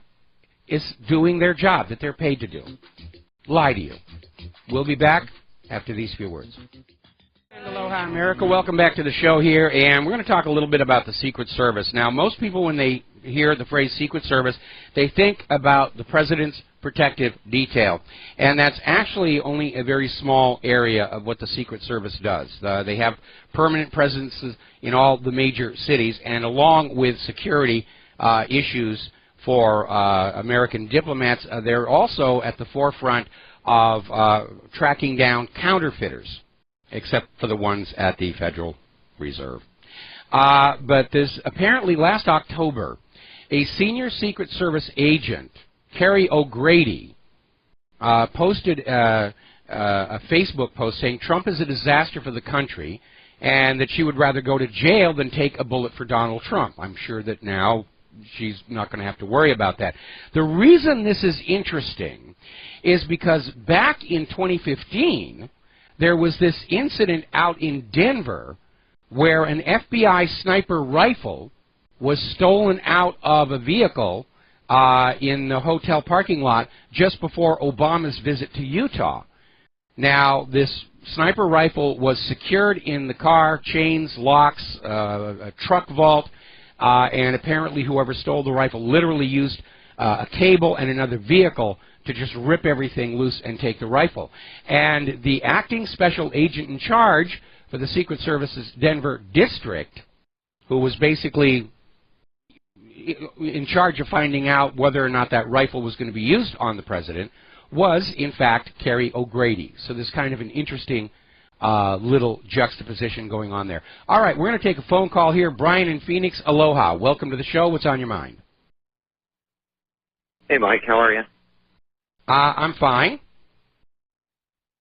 is doing their job that they're paid to do. Lie to you. We'll be back after these few words. And aloha, America. Welcome back to the show here, and we're going to talk a little bit about the Secret Service. Now, most people, when they hear the phrase Secret Service, they think about the President's protective detail, and that's actually only a very small area of what the Secret Service does. They have permanent presences in all the major cities, and along with security issues for American diplomats, they're also at the forefront of tracking down counterfeiters, except for the ones at the Federal Reserve. But this apparently last October, a senior Secret Service agent, Carrie O'Grady, posted a Facebook post saying Trump is a disaster for the country and that she would rather go to jail than take a bullet for Donald Trump. I'm sure that now she's not going to have to worry about that. The reason this is interesting is because back in 2015, there was this incident out in Denver where an FBI sniper rifle was stolen out of a vehicle in the hotel parking lot just before Obama's visit to Utah. Now, this sniper rifle was secured in the car, chains, locks, a truck vault, and apparently whoever stole the rifle literally used a cable and another vehicle to just rip everything loose and take the rifle. And the acting special agent in charge for the Secret Service's Denver district, who was basically in charge of finding out whether or not that rifle was going to be used on the president, was, in fact, Carrie O'Grady. So there's kind of an interesting little juxtaposition going on there. All right, we're going to take a phone call here. Brian in Phoenix, aloha. Welcome to the show. What's on your mind? Hey, Mike. How are you? I'm fine.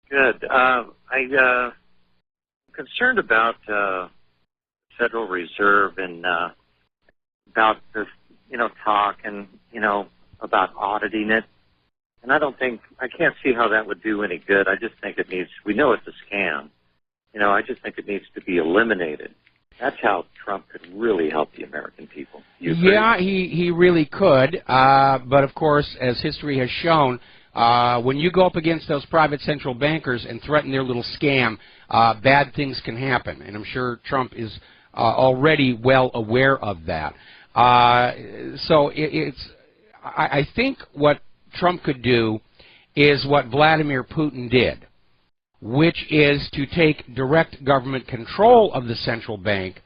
Good. I'm concerned about Federal Reserve and about this, talk and, about auditing it. And I can't see how that would do any good. I just think we know it's a scam. I just think it needs to be eliminated. That's how Trump could really help the American people. Yeah, he really could. But, of course, as history has shown, when you go up against those private central bankers and threaten their little scam, bad things can happen. And I'm sure Trump is already well aware of that. So I think what Trump could do is what Vladimir Putin did, which is to take direct government control of the central bank,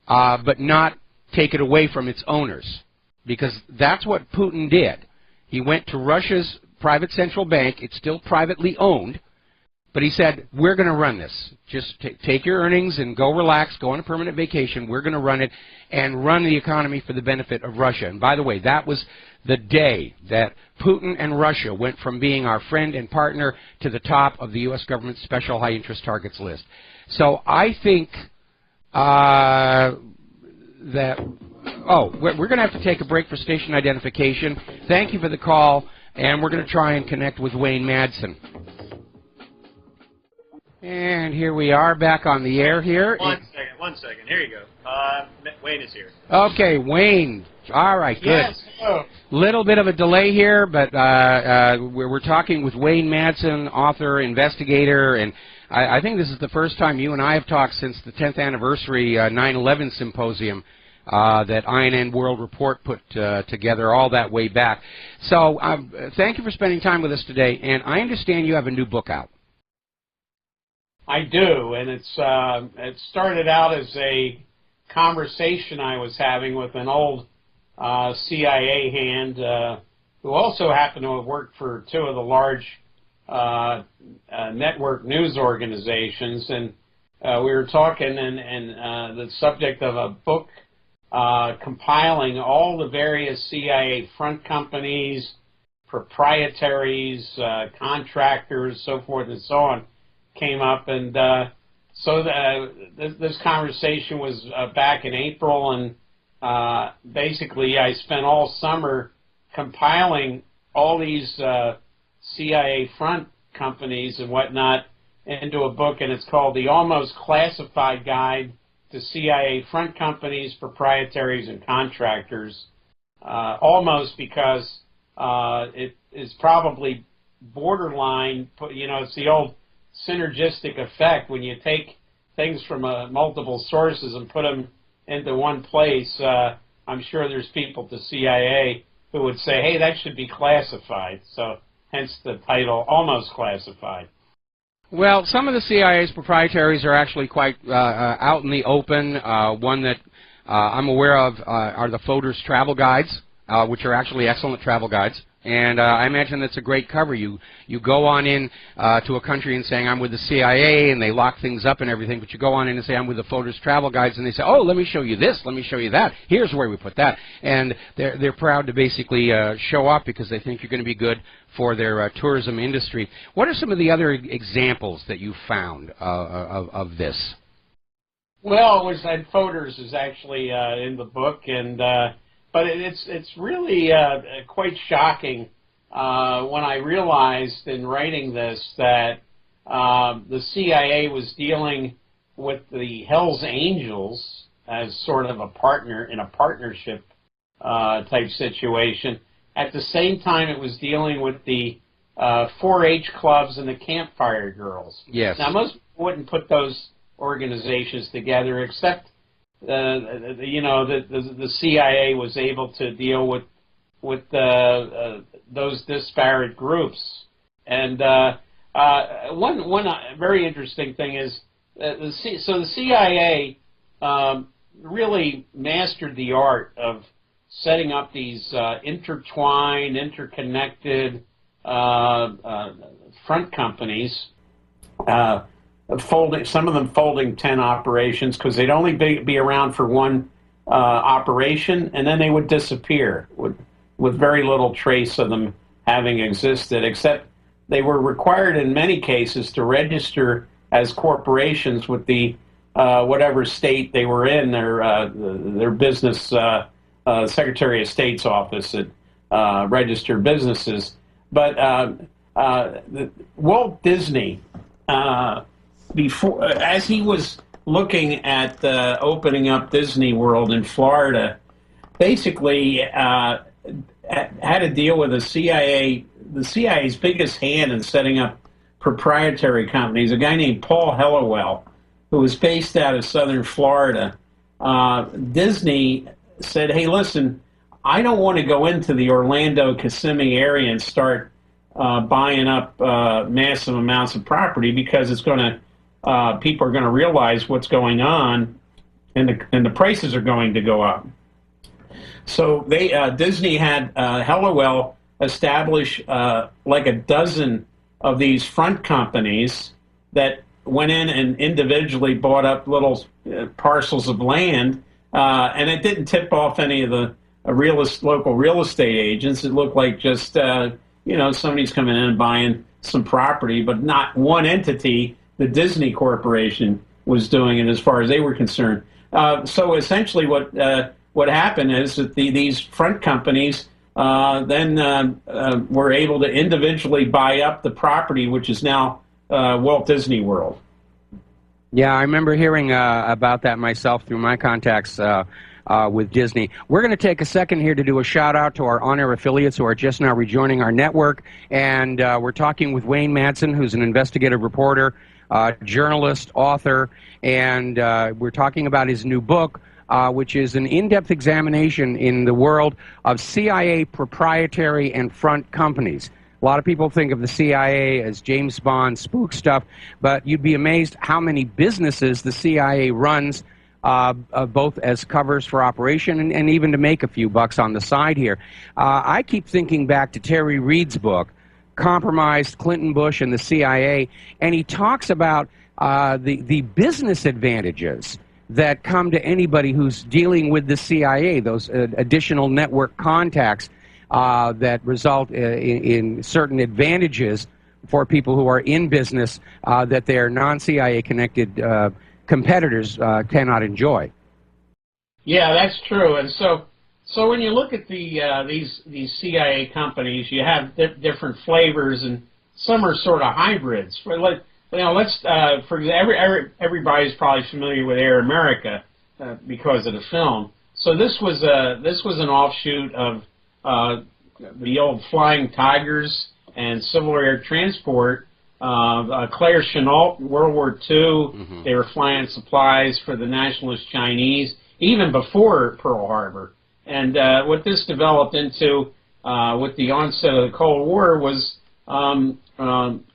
but not take it away from its owners, because that's what Putin did. He went to Russia's private central bank. It's still privately owned. But he said, we're going to run this. Just take your earnings and go relax, go on a permanent vacation. We're going to run it and run the economy for the benefit of Russia. And by the way, that was the day that Putin and Russia went from being our friend and partner to the top of the U.S. government's special high-interest targets list. So I think that... Oh, we're going to have to take a break for station identification. Thank you for the call, and we're going to try and connect with Wayne Madsen. And here we are, back on the air here. One second. Here you go. Wayne is here. Okay, Wayne. All right, good. Yes. Hello. Little bit of a delay here, but we're talking with Wayne Madsen, author, investigator, and I think this is the first time you and I have talked since the 10th anniversary 9/11 symposium that INN World Report put together all that way back. So thank you for spending time with us today, and I understand you have a new book out. I do, and it started out as a conversation I was having with an old CIA hand who also happened to have worked for two of the large network news organizations, and we were talking, and the subject of a book compiling all the various CIA front companies, proprietaries, contractors, so forth and so on, came up, and so this conversation was back in April, and basically I spent all summer compiling all these CIA front companies and whatnot into a book, and it's called The Almost Classified Guide to CIA Front Companies, Proprietaries, and Contractors. Almost because it is probably borderline, it's the old synergistic effect. When you take things from multiple sources and put them into one place, I'm sure there's people at the CIA who would say, hey, that should be classified. So hence the title, Almost Classified. Well, some of the CIA's proprietaries are actually quite out in the open. One that I'm aware of are the Folders Travel Guides, which are actually excellent travel guides. And I imagine that's a great cover. You go on in to a country and saying, I'm with the CIA, and they lock things up and everything, but you go on in and say, I'm with the Folders Travel Guides, and they say, oh, let me show you this, let me show you that, here's where we put that. And they're proud to basically show off because they think you're going to be good for their tourism industry. What are some of the other examples that you found of this? Well, Folders is actually in the book, and but it's really quite shocking when I realized in writing this that the CIA was dealing with the Hells Angels as sort of a partner in a partnership type situation. At the same time, it was dealing with the 4-H clubs and the Campfire Girls. Yes. Now, most people wouldn't put those organizations together, except the CIA was able to deal with those disparate groups. And one very interesting thing is the CIA really mastered the art of setting up these intertwined, interconnected front companies. Some of them folding 10 operations because they'd only be around for one operation, and then they would disappear with very little trace of them having existed, except they were required in many cases to register as corporations with the whatever state they were in, their business Secretary of State's office at registered businesses. But Walt Disney, as he was looking at opening up Disney World in Florida, basically had to deal with the CIA's biggest hand in setting up proprietary companies, a guy named Paul Helliwell, who was based out of southern Florida. Disney said, hey, listen, I don't want to go into the Orlando, Kissimmee area and start buying up massive amounts of property because it's going to people are going to realize what's going on, and the prices are going to go up. So Disney had Helliwell establish like a dozen of these front companies that went in and individually bought up little parcels of land, and it didn't tip off any of the local real estate agents. It looked like just somebody's coming in and buying some property, but not one entity, the Disney Corporation, was doing it as far as they were concerned. So essentially what happened is that these front companies then were able to individually buy up the property, which is now Walt Disney World. Yeah, I remember hearing about that myself through my contacts with Disney. We're going to take a second here to do a shout-out to our on-air affiliates who are just now rejoining our network, and we're talking with Wayne Madsen, who's an investigative reporter, journalist, author, and we're talking about his new book, which is an in-depth examination in the world of CIA proprietary and front companies. A lot of people think of the CIA as James Bond spook stuff, but you'd be amazed how many businesses the CIA runs, both as covers for operation and even to make a few bucks on the side here. I keep thinking back to Terry Reid's book, Compromised Clinton, Bush, and the CIA, and he talks about the business advantages that come to anybody who's dealing with the CIA, those additional network contacts that result in certain advantages for people who are in business that their non-CIA connected competitors cannot enjoy. Yeah, that's true. And so when you look at these CIA companies, you have different flavors, and some are sort of hybrids. Everybody's probably familiar with Air America because of the film. So this was an offshoot of the old Flying Tigers and Civil Air Transport. Claire Chennault, World War II, they were flying supplies for the Nationalist Chinese, even before Pearl Harbor. And what this developed into with the onset of the Cold War was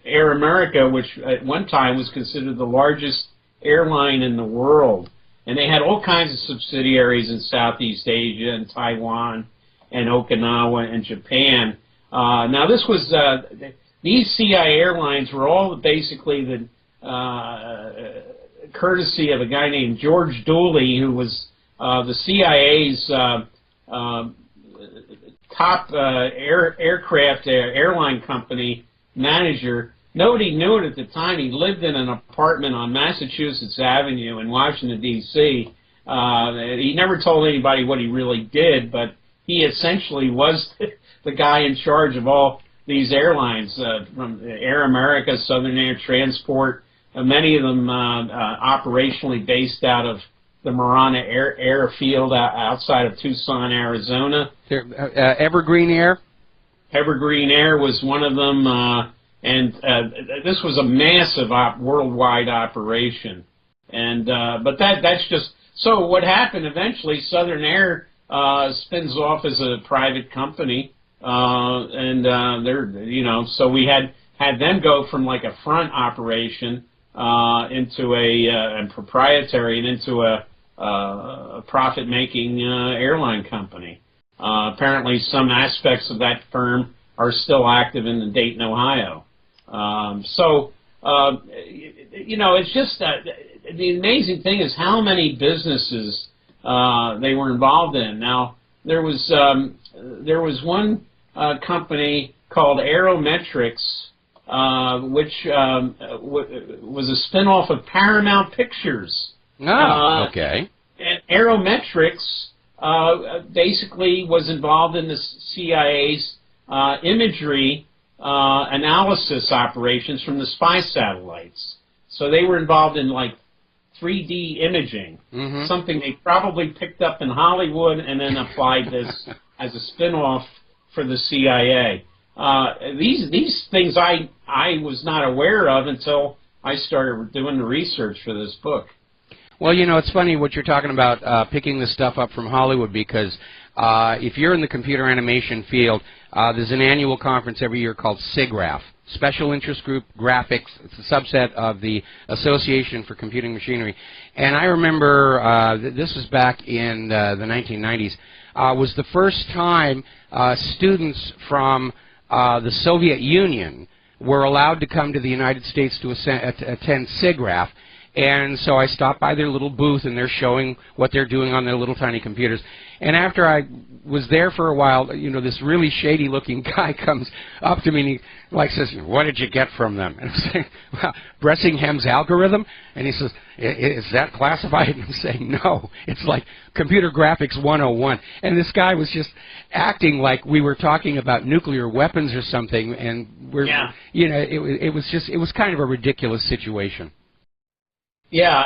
Air America, which at one time was considered the largest airline in the world. And they had all kinds of subsidiaries in Southeast Asia and Taiwan and Okinawa and Japan. Now this was, these CIA airlines were all basically the courtesy of a guy named George Dooley, who was the CIA's top airline company manager. Nobody knew it at the time. He lived in an apartment on Massachusetts Avenue in Washington, D.C. He never told anybody what he really did, but he essentially was the guy in charge of all these airlines, from Air America, Southern Air Transport, many of them operationally based out of the Marana Airfield outside of Tucson, Arizona. Evergreen Air? Evergreen Air was one of them, and this was a massive worldwide operation. And but that's just so. What happened eventually? Southern Air spins off as a private company, and they're so we had them go from like a front operation into a proprietary and into a profit-making airline company. Apparently, some aspects of that firm are still active in Dayton, Ohio. It's just the amazing thing is how many businesses they were involved in. Now, there was one company called Aerometrics, which was a spinoff of Paramount Pictures. Oh, okay. And Aerometrics basically was involved in the CIA's imagery analysis operations from the spy satellites. So they were involved in like 3D imaging, something they probably picked up in Hollywood and then applied this as a spin-off for the CIA. These things I was not aware of until I started doing the research for this book. Well, it's funny what you're talking about, picking this stuff up from Hollywood, because if you're in the computer animation field, there's an annual conference every year called SIGGRAPH, Special Interest Group Graphics. It's a subset of the Association for Computing Machinery. And I remember this was back in the 1990s. Was the first time students from the Soviet Union were allowed to come to the United States to attend SIGGRAPH. And so I stopped by their little booth, and they're showing what they're doing on their little tiny computers. And after I was there for a while, you know, this really shady-looking guy comes up to me and he says, "What did you get from them?" And I'm saying, "Well, Bressingham's algorithm." And he says, "Is that classified?" And I'm saying, "No, it's like Computer Graphics 101." And this guy was just acting like we were talking about nuclear weapons or something, and you know, it was kind of a ridiculous situation. Yeah,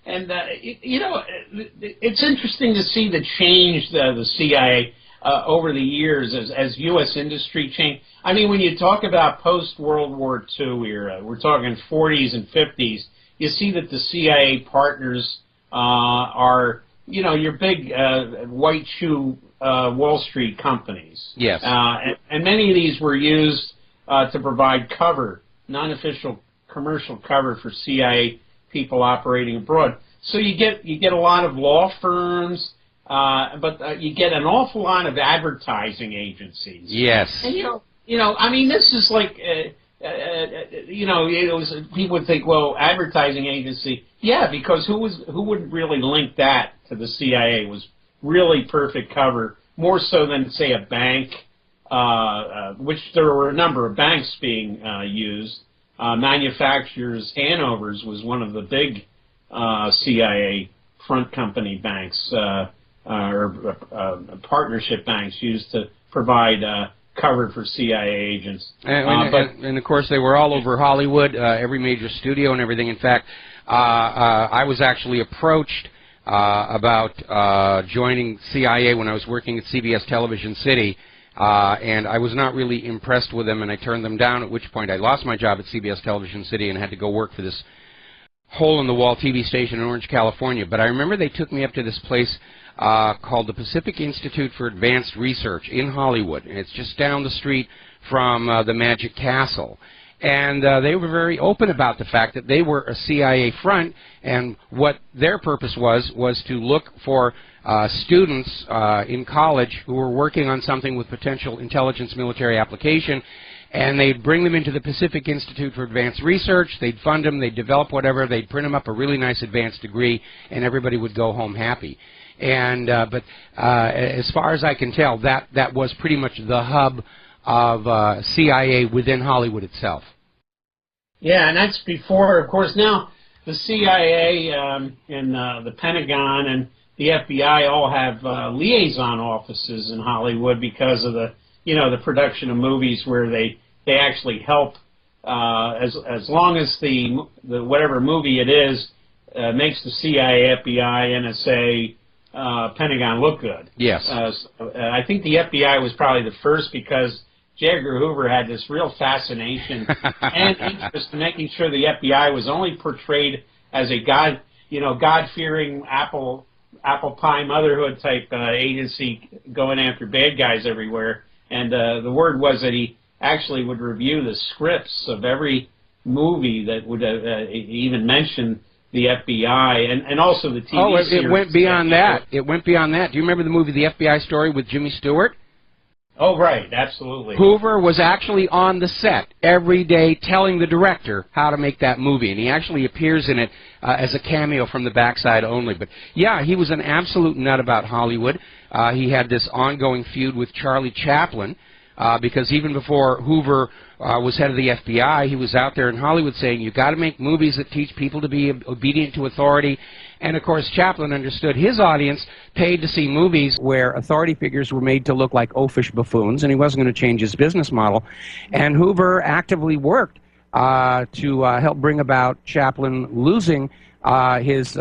and you know, it's interesting to see the change the CIA over the years as U.S. industry changed. I mean, when you talk about post-World War II era, we're talking 40s and 50s, you see that the CIA partners are, you know, your big white shoe Wall Street companies. Yes. And many of these were used to provide cover, non-official commercial cover for CIA people operating abroad. So you get a lot of law firms, but you get an awful lot of advertising agencies. Yes. And you know, I mean, this is like, you know, people would think, well, advertising agency, yeah, because who would really link that to the CIA? It was really perfect cover, more so than say a bank, which there were a number of banks being used. Manufacturers, Hanover's was one of the big CIA front company banks or partnership banks used to provide cover for CIA agents. And of course, they were all over Hollywood, every major studio and everything. In fact, I was actually approached about joining CIA when I was working at CBS Television City. And I was not really impressed with them, and I turned them down, at which point I lost my job at CBS Television City and had to go work for this hole-in-the-wall TV station in Orange, California. But I remember they took me up to this place called the Pacific Institute for Advanced Research in Hollywood. And it's just down the street from the Magic Castle. And they were very open about the fact that they were a CIA front, and what their purpose was to look for students in college who were working on something with potential intelligence military application, and they'd bring them into the Pacific Institute for Advanced Research, they'd fund them, they'd develop whatever, they'd print them up a really nice advanced degree, and everybody would go home happy. And but as far as I can tell, that was pretty much the hub of CIA within Hollywood itself. Yeah, and that's before, of course, now the CIA and the Pentagon and the FBI all have liaison offices in Hollywood because of the, you know, the production of movies where they actually help as long as the whatever movie it is makes the CIA, FBI, NSA, Pentagon look good. Yes. I think the FBI was probably the first because J. Edgar Hoover had this real fascination and interest in making sure the FBI was only portrayed as a God-fearing apple pie motherhood type agency going after bad guys everywhere. And the word was that he actually would review the scripts of every movie that would even mention the FBI and also the TV series. It went beyond that. It went beyond that. Do you remember the movie The FBI Story with Jimmy Stewart? Oh, right, absolutely. Hoover was actually on the set every day telling the director how to make that movie, and he actually appears in it as a cameo from the backside only. But, yeah, he was an absolute nut about Hollywood. He had this ongoing feud with Charlie Chaplin, because even before Hoover was head of the FBI, he was out there in Hollywood saying, you've got to make movies that teach people to be obedient to authority. And, of course, Chaplin understood his audience paid to see movies where authority figures were made to look like oafish buffoons, and he wasn't going to change his business model. And Hoover actively worked to help bring about Chaplin losing his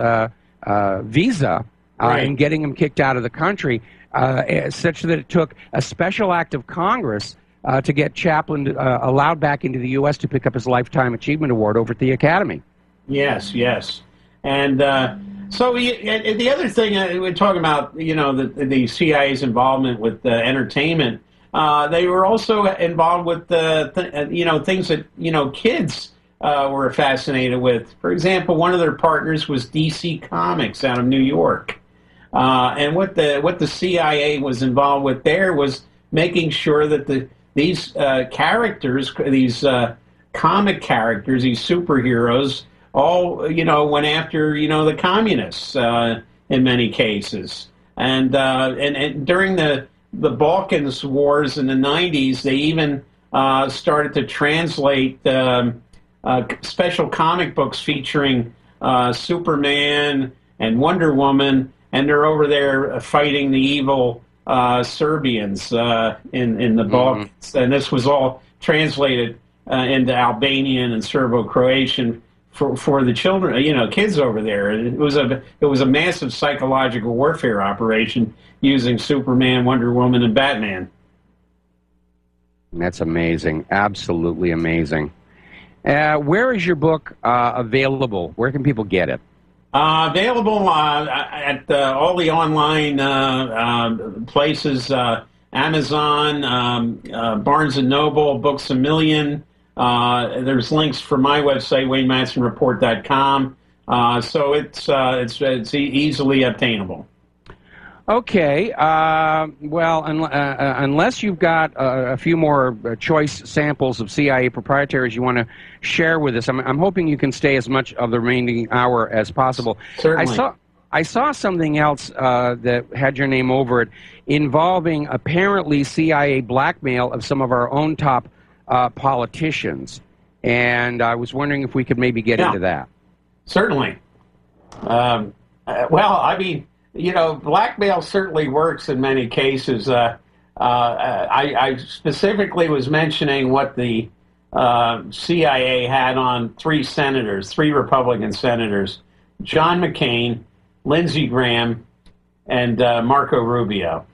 visa and getting him kicked out of the country, such that it took a special act of Congress to get Chaplin allowed back into the U.S. to pick up his Lifetime Achievement Award over at the Academy. Yes, yes. And so the other thing we're talking about, you know, the CIA's involvement with entertainment. they were also involved with things that kids were fascinated with. For example, one of their partners was DC Comics out of New York, and what the CIA was involved with there was making sure that these characters, these comic characters, these superheroes, all went after the communists in many cases, and during the Balkans wars in the 90s, they even started to translate special comic books featuring Superman and Wonder Woman, and they're over there fighting the evil Serbians in the Balkans, and this was all translated into Albanian and Serbo-Croatian for the children, kids over there. It was a massive psychological warfare operation using Superman, Wonder Woman, and Batman. That's amazing, absolutely amazing. Where is your book available? Where can people get it? Available at all the online places, Amazon, Barnes & Noble, Books A Million. There's links for my website, WayneMatsonReport.com. So it's easily obtainable. Okay. Well, unless you've got a few more choice samples of CIA proprietaries you want to share with us, I'm hoping you can stay as much of the remaining hour as possible. Certainly. I saw something else that had your name over it, involving apparently CIA blackmail of some of our own top politicians, and I was wondering if we could maybe get into that. Certainly. Well, I mean, blackmail certainly works in many cases. I specifically was mentioning what the CIA had on three Republican senators, John McCain, Lindsey Graham, and Marco Rubio,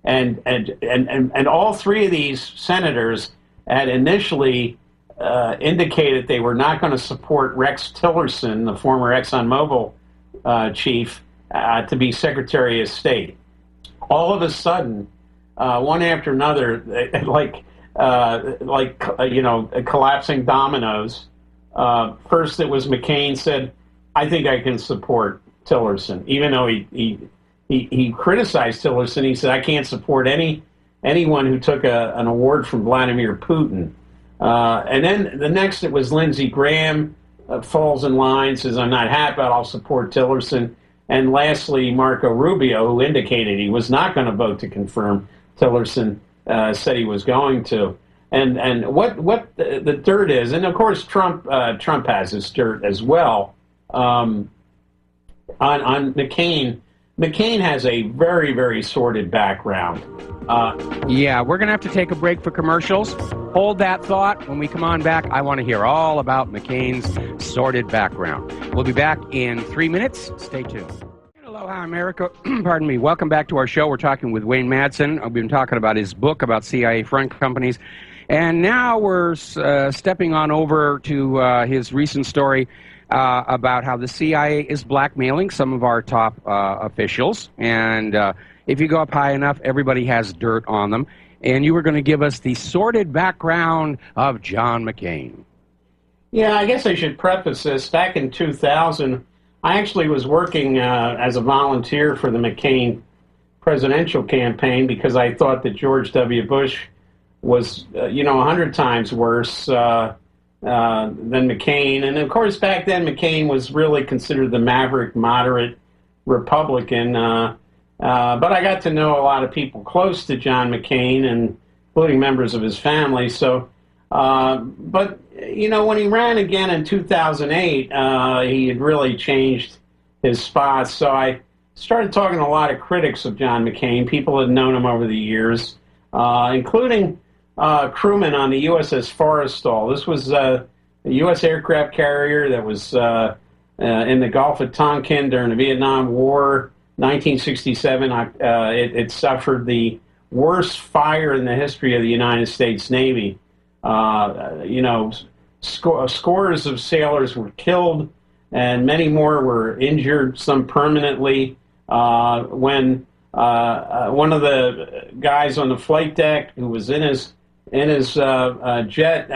and all three of these senators had initially indicated they were not going to support Rex Tillerson, the former ExxonMobil chief, to be Secretary of State. All of a sudden, one after another, like collapsing dominoes. First, it was McCain said, "I think I can support Tillerson," even though he criticized Tillerson. He said, "I can't support anyone who took an award from Vladimir Putin." And then the next, it was Lindsey Graham falls in line, says, "I'm not happy, but I'll support Tillerson." And lastly, Marco Rubio, who indicated he was not going to vote to confirm Tillerson, said he was going to. And what the dirt is, and of course Trump has his dirt as well on McCain. McCain has a very, very sordid background. Yeah, we're going to have to take a break for commercials. Hold that thought. When we come on back, I want to hear all about McCain's sordid background. We'll be back in 3 minutes. Stay tuned. Aloha, America. Pardon me. Welcome back to our show. We're talking with Wayne Madsen. We've been talking about his book about CIA front companies. And now we're stepping on over to his recent story about how the CIA is blackmailing some of our top officials. And if you go up high enough, everybody has dirt on them. And you were going to give us the sordid background of John McCain. Yeah, I guess I should preface this. Back in 2000, I actually was working as a volunteer for the McCain presidential campaign because I thought that George W. Bush was, 100 times worse than McCain. And of course, back then, McCain was really considered the maverick, moderate Republican. But I got to know a lot of people close to John McCain, including members of his family. So, but when he ran again in 2008, he had really changed his spots. So I started talking to a lot of critics of John McCain. People had known him over the years, including crewmen on the USS Forrestal. This was a U.S. aircraft carrier that was in the Gulf of Tonkin during the Vietnam War, 1967. It suffered the worst fire in the history of the United States Navy. Scores of sailors were killed, and many more were injured, some permanently, when one of the guys on the flight deck who was in his jet.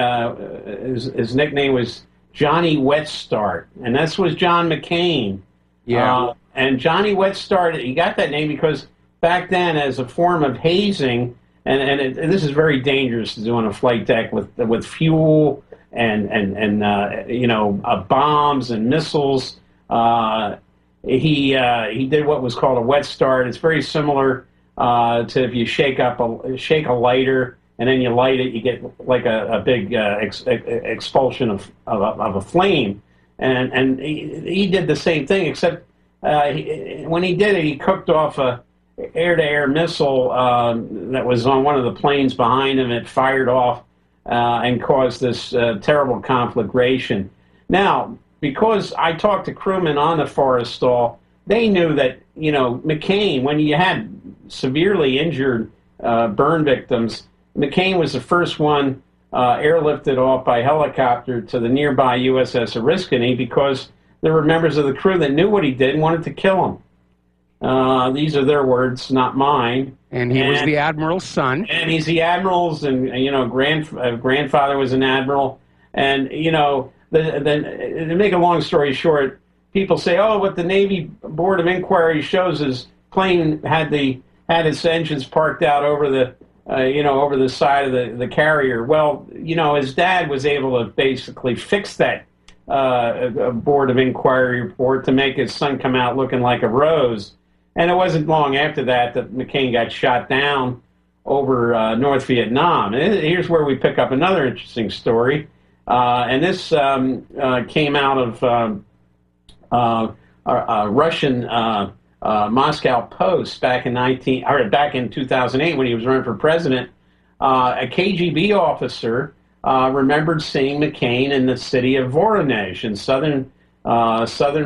His nickname was Johnny Wet Start, and this was John McCain. Yeah. And Johnny Wet Start, he got that name because back then, as a form of hazing, and this is very dangerous to do on a flight deck with fuel and bombs and missiles. He did what was called a wet start. It's very similar to if you shake a lighter and then you light it, you get like a big expulsion of a flame. And he did the same thing, except when he did it, he cooked off a air-to-air missile that was on one of the planes behind him. It fired off and caused this terrible conflagration. Now, because I talked to crewmen on the Forrestal, they knew that, McCain, when you had severely injured burn victims, McCain was the first one airlifted off by helicopter to the nearby USS Oriskany because there were members of the crew that knew what he did and wanted to kill him. These are their words, not mine. And he was the admiral's son. And he's the admiral's, and grandfather was an admiral. And to make a long story short, people say, "Oh, what the Navy Board of Inquiry shows is plane had its engines parked out over the over the side of the carrier." Well, his dad was able to basically fix that Board of Inquiry report to make his son come out looking like a rose. And it wasn't long after that McCain got shot down over North Vietnam. And here's where we pick up another interesting story. And this came out of a Russian Moscow Post back in 2008 when he was running for president. A KGB officer remembered seeing McCain in the city of Voronezh in southern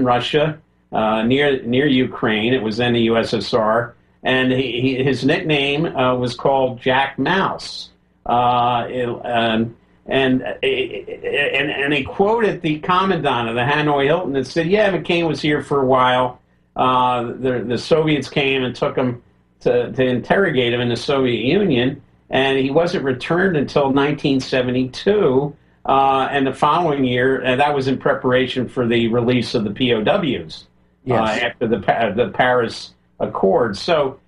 Russia, near Ukraine. It was then the USSR, and his nickname was called Jack Mouse. And he quoted the commandant of the Hanoi Hilton and said, "Yeah, McCain was here for a while. The Soviets came and took him to interrogate him in the Soviet Union, and he wasn't returned until 1972. And the following year, that was in preparation for the release of the POWs after the Paris Accords. So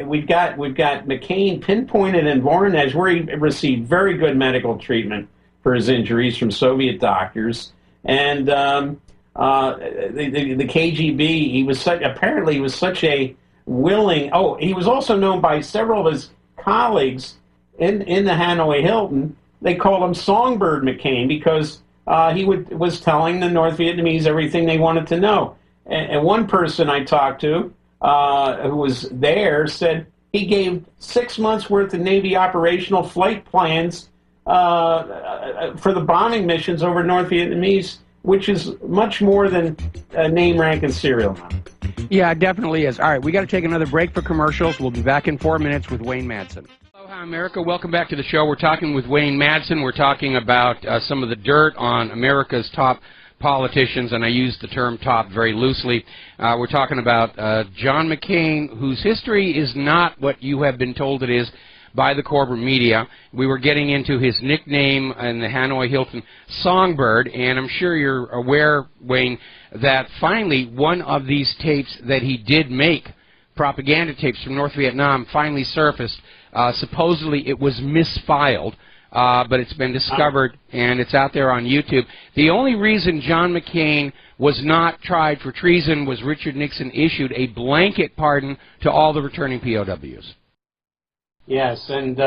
we've got McCain pinpointed in Voronezh, where he received very good medical treatment for his injuries from Soviet doctors. And the KGB, he was such a willing. Oh, he was also known by several of his colleagues in the Hanoi Hilton. They called him Songbird McCain because he was telling the North Vietnamese everything they wanted to know. And one person I talked to who was there said he gave 6 months worth of Navy operational flight plans for the bombing missions over North Vietnamese, which is much more than name, rank, and serial number. Yeah, it definitely is. All right, we got to take another break for commercials. We'll be back in 4 minutes with Wayne Madsen. Aloha, America. Welcome back to the show. We're talking with Wayne Madsen. We're talking about some of the dirt on America's top politicians, and I use the term top very loosely. We're talking about John McCain, whose history is not what you have been told it is by the corporate media. We were getting into his nickname in the Hanoi Hilton, Songbird, and I'm sure you're aware, Wayne, that finally one of these tapes that he did make, propaganda tapes from North Vietnam, finally surfaced. Supposedly it was misfiled, but it's been discovered, and it's out there on YouTube. The only reason John McCain was not tried for treason was Richard Nixon issued a blanket pardon to all the returning POWs. Yes, and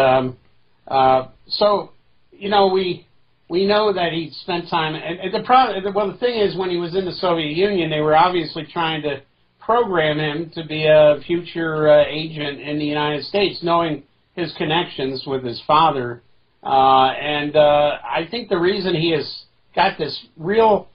so, we know that he spent time, and the thing is, when he was in the Soviet Union, they were obviously trying to program him to be a future agent in the United States, knowing his connections with his father. And I think the reason he has got this real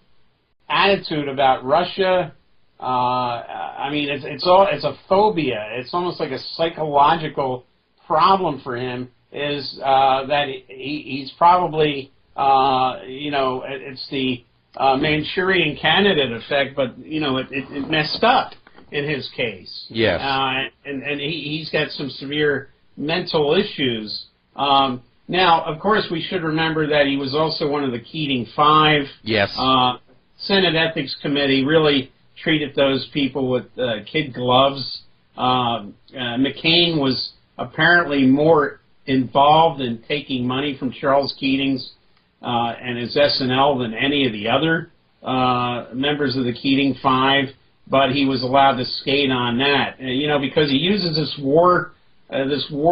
attitude about Russia, it's a phobia. It's almost like a psychological problem for him, is that he's probably, it's the Manchurian Candidate effect, but, it messed up. in his case. Yes. And he's got some severe mental issues. Now, of course, we should remember that he was also one of the Keating Five. Yes. Senate Ethics Committee really treated those people with kid gloves. McCain was apparently more involved in taking money from Charles Keating's and his S&L than any of the other members of the Keating Five, but he was allowed to skate on that, because he uses this war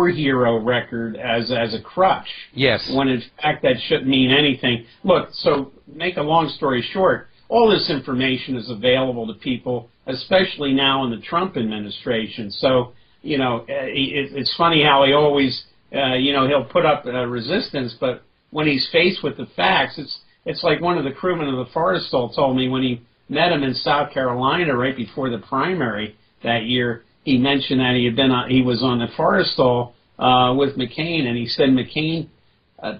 hero record as a crutch. Yes. When in fact that shouldn't mean anything. Look, so make a long story short, all this information is available to people, especially now in the Trump administration. So, it's funny how he always, he'll put up resistance, but when he's faced with the facts, it's like one of the crewmen of the Forrestal told me when he met him in South Carolina right before the primary that year. He mentioned that he was on the Forrestal with McCain, and he said McCain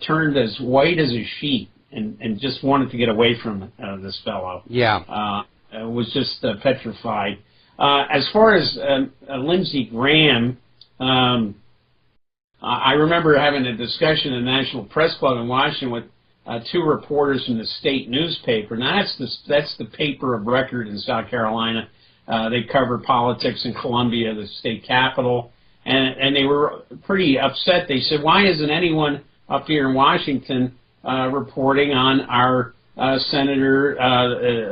turned as white as a sheet and just wanted to get away from this fellow. Yeah. Was just petrified. As far as Lindsey Graham, I remember having a discussion in the National Press Club in Washington with two reporters from the state newspaper. Now, that's the paper of record in South Carolina. They cover politics in Columbia, the state capital, and they were pretty upset. They said, why isn't anyone up here in Washington reporting on our senator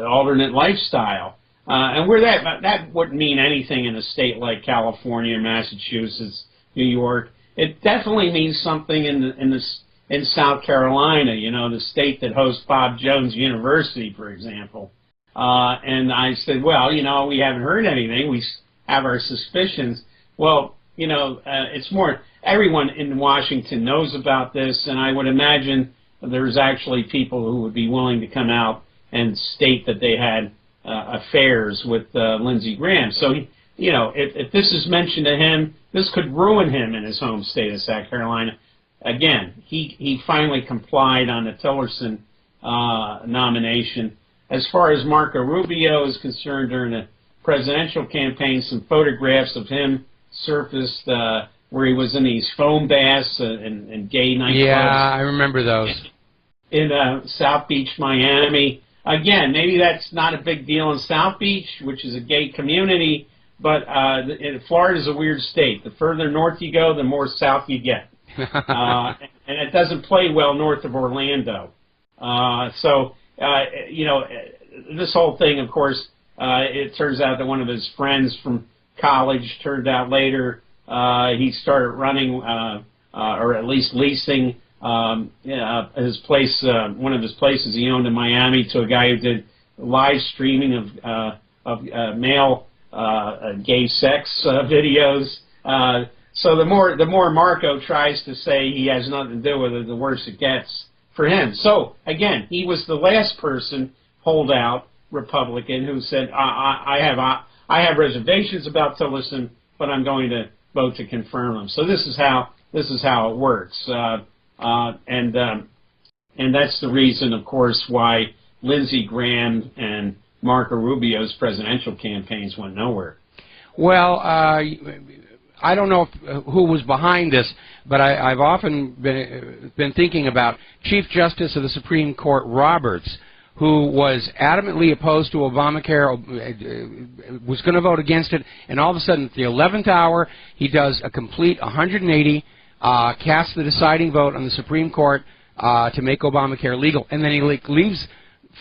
alternate lifestyle? And where that wouldn't mean anything in a state like California, Massachusetts, New York. It definitely means something in South Carolina, the state that hosts Bob Jones University, for example. And I said, well, we haven't heard anything. We have our suspicions. Well, it's more, everyone in Washington knows about this, and I would imagine there's actually people who would be willing to come out and state that they had affairs with Lindsey Graham. So, if this is mentioned to him, this could ruin him in his home state of South Carolina. Again, he finally complied on the Tillerson nomination. As far as Marco Rubio is concerned, during the presidential campaign, some photographs of him surfaced where he was in these foam baths and gay nightclubs. Yeah, I remember those. In South Beach, Miami. Again, maybe that's not a big deal in South Beach, which is a gay community, but Florida's a weird state. The further north you go, the more south you get. And it doesn't play well north of Orlando. This whole thing, of course, it turns out that one of his friends from college turned out later he started running or at least leasing his place, one of his places he owned in Miami, to a guy who did live streaming of male gay sex videos. So the more Marco tries to say he has nothing to do with it, the worse it gets for him. So again, he was the last person, holdout Republican, who said, I have reservations about Tillerson, but I'm going to vote to confirm him. So this is how it works. And that's the reason, of course, why Lindsey Graham and Marco Rubio's presidential campaigns went nowhere. Well, I don't know who was behind this, but I've often been thinking about Chief Justice of the Supreme Court Roberts, who was adamantly opposed to Obamacare, was going to vote against it, and all of a sudden, at the 11th hour, he does a complete 180, casts the deciding vote on the Supreme Court to make Obamacare legal, and then he leaves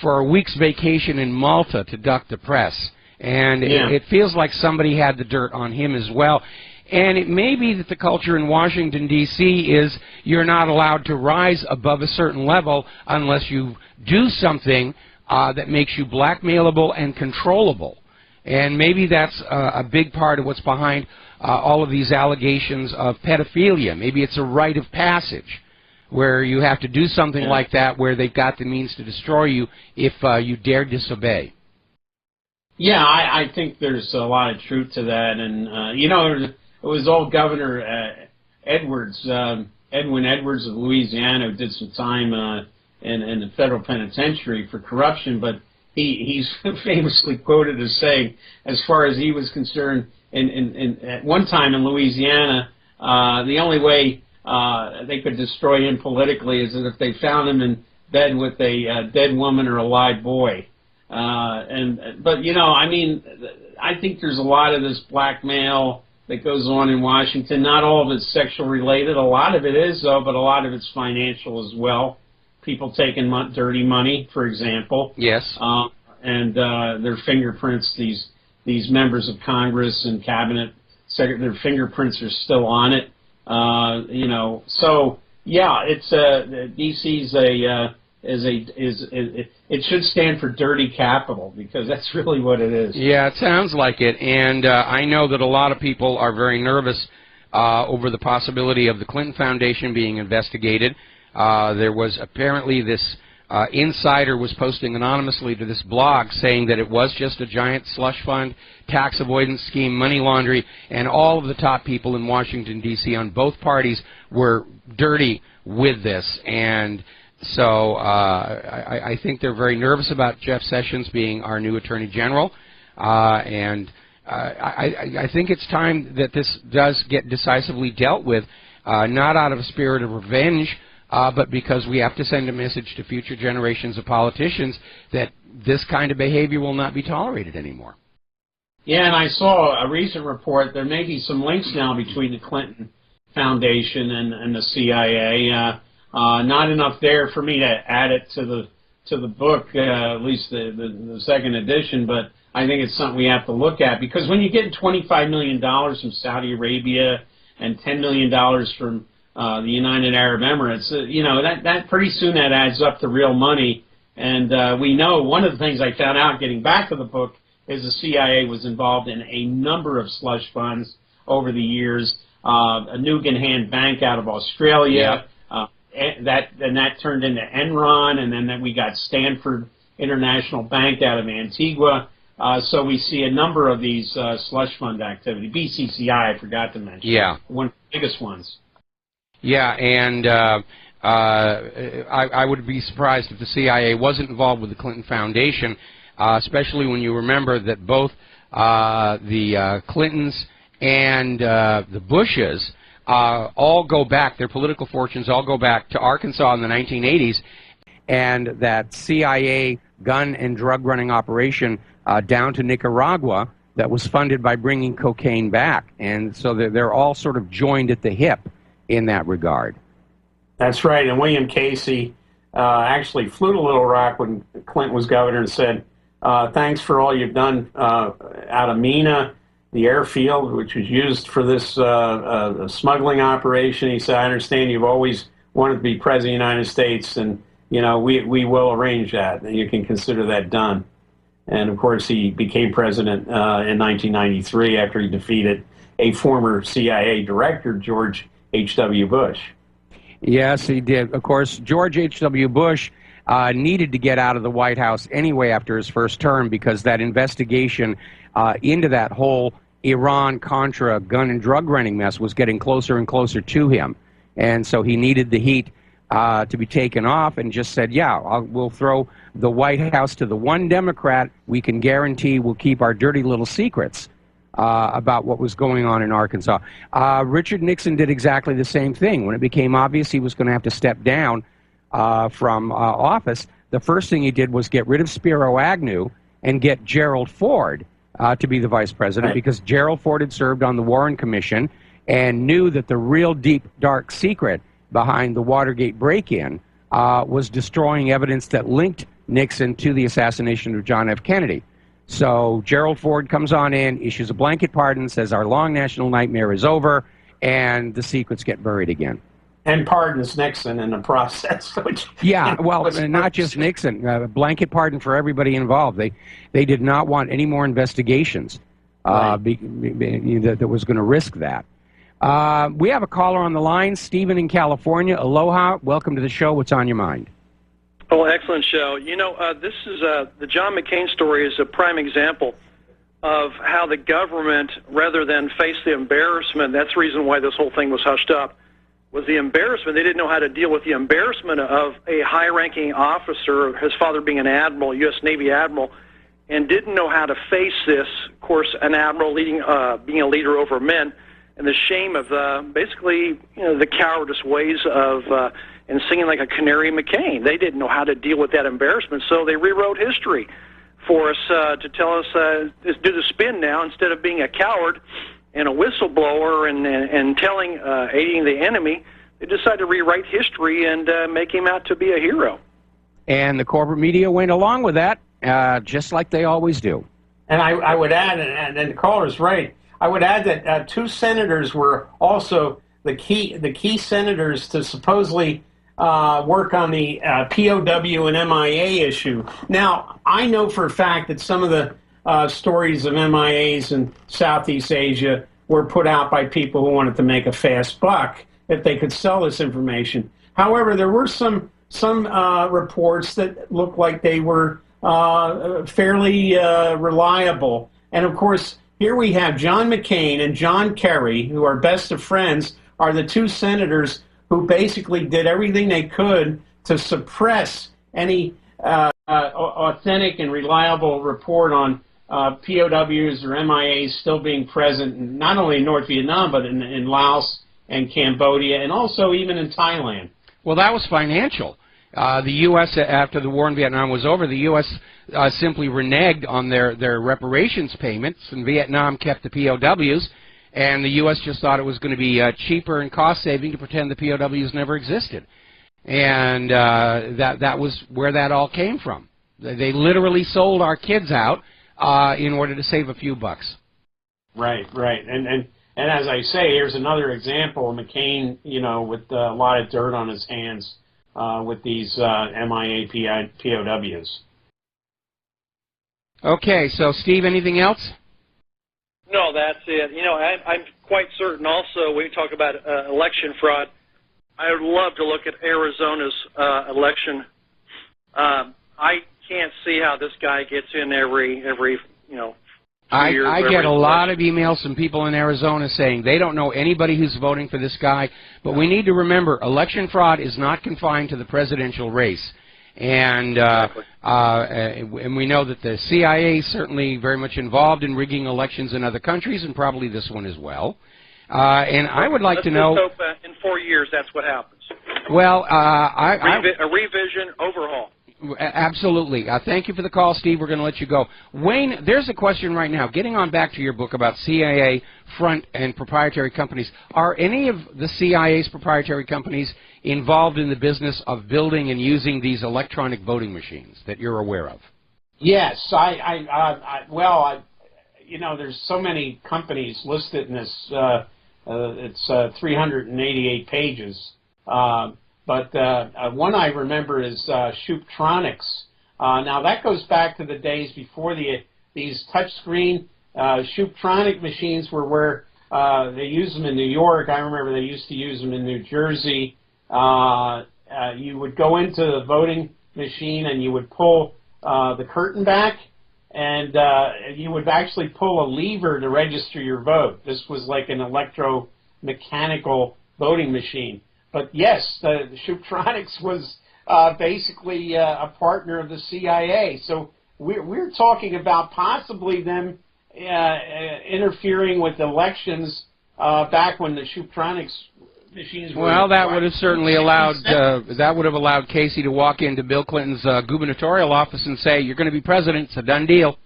for a week's vacation in Malta to duck the press. And it feels like somebody had the dirt on him as well. And it may be that the culture in Washington, D.C. is you're not allowed to rise above a certain level unless you do something that makes you blackmailable and controllable. And maybe that's a big part of what's behind all of these allegations of pedophilia. Maybe it's a rite of passage where you have to do something like that where they've got the means to destroy you if you dare disobey. Yeah, I think there's a lot of truth to that. And, it was old Governor Edwards, Edwin Edwards of Louisiana, who did some time in the federal penitentiary for corruption. But he's famously quoted as saying, as far as he was concerned, at one time in Louisiana, the only way they could destroy him politically is that if they found him in bed with a dead woman or a live boy. But you know, I mean, I think there's a lot of this blackmail that goes on in Washington. Not all of it's sexual related. A lot of it is, though, but a lot of it's financial as well. People taking dirty money, for example. Yes. And their fingerprints, these members of Congress and cabinet, their fingerprints are still on it. You know, so yeah, it's DC's it should stand for dirty capital, because that's really what it is. Yeah, it sounds like it, and I know that a lot of people are very nervous over the possibility of the Clinton Foundation being investigated. There was apparently this insider was posting anonymously to this blog saying that it was just a giant slush fund, tax avoidance scheme, money laundering, and all of the top people in Washington, D.C. on both parties were dirty with this. And so I think they're very nervous about Jeff Sessions being our new Attorney General. I think it's time that this does get decisively dealt with, not out of a spirit of revenge, but because we have to send a message to future generations of politicians that this kind of behavior will not be tolerated anymore. Yeah, and I saw a recent report. There may be some links now between the Clinton Foundation and the CIA. Not enough there for me to add it to the book, at least the second edition, but I think it's something we have to look at, because when you get $25 million from Saudi Arabia and $10 million from the United Arab Emirates, you know, that pretty soon that adds up to real money. And we know one of the things I found out getting back to the book is the CIA was involved in a number of slush funds over the years. A Nugan Bank out of Australia, that turned into Enron, and then we got Stanford International Bank out of Antigua. So we see a number of these slush fund activity. BCCI, I forgot to mention. Yeah. One of the biggest ones. Yeah, and I would be surprised if the CIA wasn't involved with the Clinton Foundation, especially when you remember that both the Clintons and the Bushes all go back, their political fortunes all go back to Arkansas in the 1980s, and that CIA gun and drug running operation down to Nicaragua that was funded by bringing cocaine back. And so they're all sort of joined at the hip in that regard. That's right. And William Casey actually flew to Little Rock when Clinton was governor and said, thanks for all you've done out of Mina, the airfield, which was used for this smuggling operation. He said, I understand you've always wanted to be president of the United States, and you know, we will arrange that, and you can consider that done. And of course, he became president in 1993 after he defeated a former CIA director, George H.W. Bush. Yes, he did. Of course, George H.W. Bush needed to get out of the White House anyway after his first term, because that investigation into that whole Iran-Contra gun and drug running mess was getting closer and closer to him. And so he needed the heat to be taken off, and just said, yeah, we'll throw the White House to the one Democrat we can guarantee will keep our dirty little secrets about what was going on in Arkansas. Richard Nixon did exactly the same thing. When it became obvious he was going to have to step down from office, the first thing he did was get rid of Spiro Agnew and get Gerald Ford to be the vice president, right, because Gerald Ford had served on the Warren Commission and knew that the real deep, dark secret behind the Watergate break-in was destroying evidence that linked Nixon to the assassination of John F. Kennedy. So Gerald Ford comes on in, issues a blanket pardon, says our long national nightmare is over, and the secrets get buried again. And pardons Nixon in the process. Which yeah, well, not just Nixon. A blanket pardon for everybody involved. They did not want any more investigations that was going to risk that. We have a caller on the line, Stephen in California. Aloha. Welcome to the show. What's on your mind? Oh, excellent show. You know, this is the John McCain story is a prime example of how the government, rather than face the embarrassment, that's the reason why this whole thing was hushed up, was the embarrassment. They didn't know how to deal with the embarrassment of a high-ranking officer, his father being an admiral, U.S. Navy admiral, and didn't know how to face this. Of course, an admiral being a leader over men, and the shame of basically the cowardice ways of and singing like a canary McCain. They didn't know how to deal with that embarrassment, so they rewrote history for us to tell us do the spin now instead of being a coward and a whistleblower and telling aiding the enemy. They decided to rewrite history and make him out to be a hero. And the corporate media went along with that, just like they always do. And I would add, and the caller's right, I would add that 2 senators were also the key senators to supposedly work on the POW and MIA issue. Now, I know for a fact that some of the stories of MIAs in Southeast Asia were put out by people who wanted to make a fast buck if they could sell this information. However, there were some reports that looked like they were fairly reliable. And of course, here we have John McCain and John Kerry, who are best of friends, are the 2 senators who basically did everything they could to suppress any authentic and reliable report on POWs or MIAs still being present, not only in North Vietnam, but in Laos and Cambodia, and also even in Thailand. Well, that was financial. The U.S., after the war in Vietnam was over, the U.S. Simply reneged on their reparations payments, and Vietnam kept the POWs, and the U.S. just thought it was going to be cheaper and cost-saving to pretend the POWs never existed. And that was where that all came from. They literally sold our kids out in order to save a few bucks. Right. And as I say, here's another example of McCain, with a lot of dirt on his hands with these MIA POWs. Okay, so Steve, anything else? No, that's it. I'm quite certain also when you talk about election fraud, I would love to look at Arizona's election. I can't see how this guy gets in every I get a lot of emails from people in Arizona saying they don't know anybody who's voting for this guy, but we need to remember election fraud is not confined to the presidential race. And and we know that the CIA is certainly very much involved in rigging elections in other countries, and probably this one as well. And I would like to know... Let's hope in 4 years that's what happens. Well, a revision, overhaul. Absolutely. Thank you for the call, Steve. We're going to let you go. Wayne, there's a question right now. Getting on back to your book about CIA front and proprietary companies, are any of the CIA's proprietary companies involved in the business of building and using these electronic voting machines that you're aware of? Yes. There's so many companies listed in this. It's 388 pages. But one I remember is Shooptronics. Now that goes back to the days before these touchscreen Shooptronic machines were where they use them in New York. I remember they used to use them in New Jersey. You would go into the voting machine and you would pull the curtain back, and you would actually pull a lever to register your vote. This was like an electromechanical voting machine. But yes, the Shooptronics was basically a partner of the CIA. So we're talking about possibly them interfering with elections back when the Shooptronics machines were... Well, that would have certainly allowed Casey to walk into Bill Clinton's gubernatorial office and say, "You're going to be president. It's a done deal."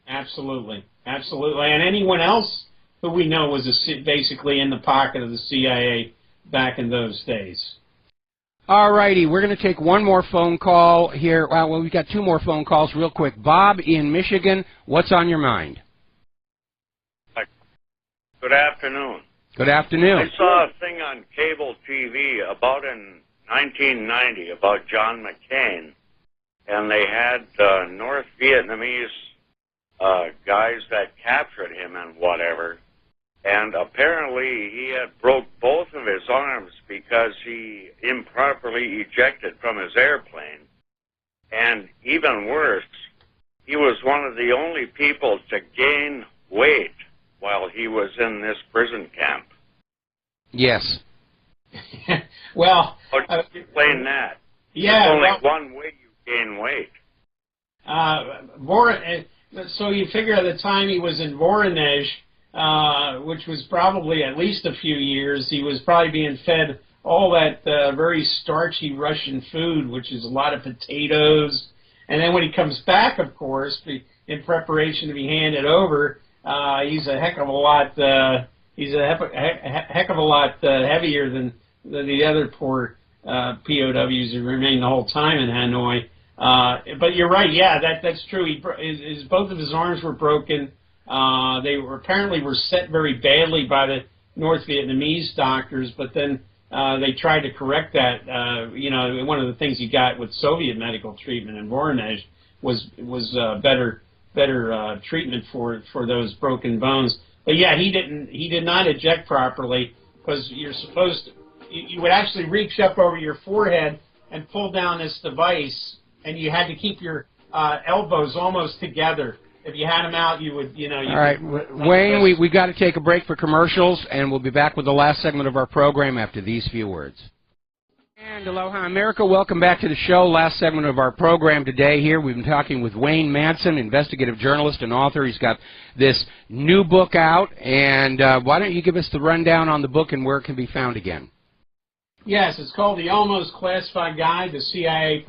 Absolutely, absolutely. And anyone else who we know was basically in the pocket of the CIA back in those days. All righty, we're going to take one more phone call here. Well, we've got 2 more phone calls real quick. Bob in Michigan, what's on your mind? Good afternoon. Good afternoon. I saw a thing on cable TV about in 1990 about John McCain, and they had North Vietnamese guys that captured him and whatever. And apparently he had broke both of his arms because he improperly ejected from his airplane. And even worse, he was one of the only people to gain weight while he was in this prison camp. Yes. Well, How do you explain that? Yeah. There's only one way you gain weight. So you figure at the time he was in Voronezh, which was probably at least a few years, he was probably being fed all that very starchy Russian food, which is a lot of potatoes. And then when he comes back, of course, in preparation to be handed over, he's a heck of a lot. He's a heck of a lot heavier than the other poor POWs who remained the whole time in Hanoi. But you're right. Yeah, that's true. Both of his arms were broken. They were apparently set very badly by the North Vietnamese doctors, but then they tried to correct that. One of the things he got with Soviet medical treatment in Voronezh was better treatment for those broken bones. But yeah, he did not eject properly, because you're supposed to. You would actually reach up over your forehead and pull down this device, and you had to keep your elbows almost together. If you had them out, you would, All right, Wayne, we got to take a break for commercials, and we'll be back with the last segment of our program after these few words. And aloha, America. Welcome back to the show. Last segment of our program today here. We've been talking with Wayne Madsen, investigative journalist and author. He's got this new book out, and why don't you give us the rundown on the book and where it can be found again? Yes, it's called The Almost Classified Guide to CIA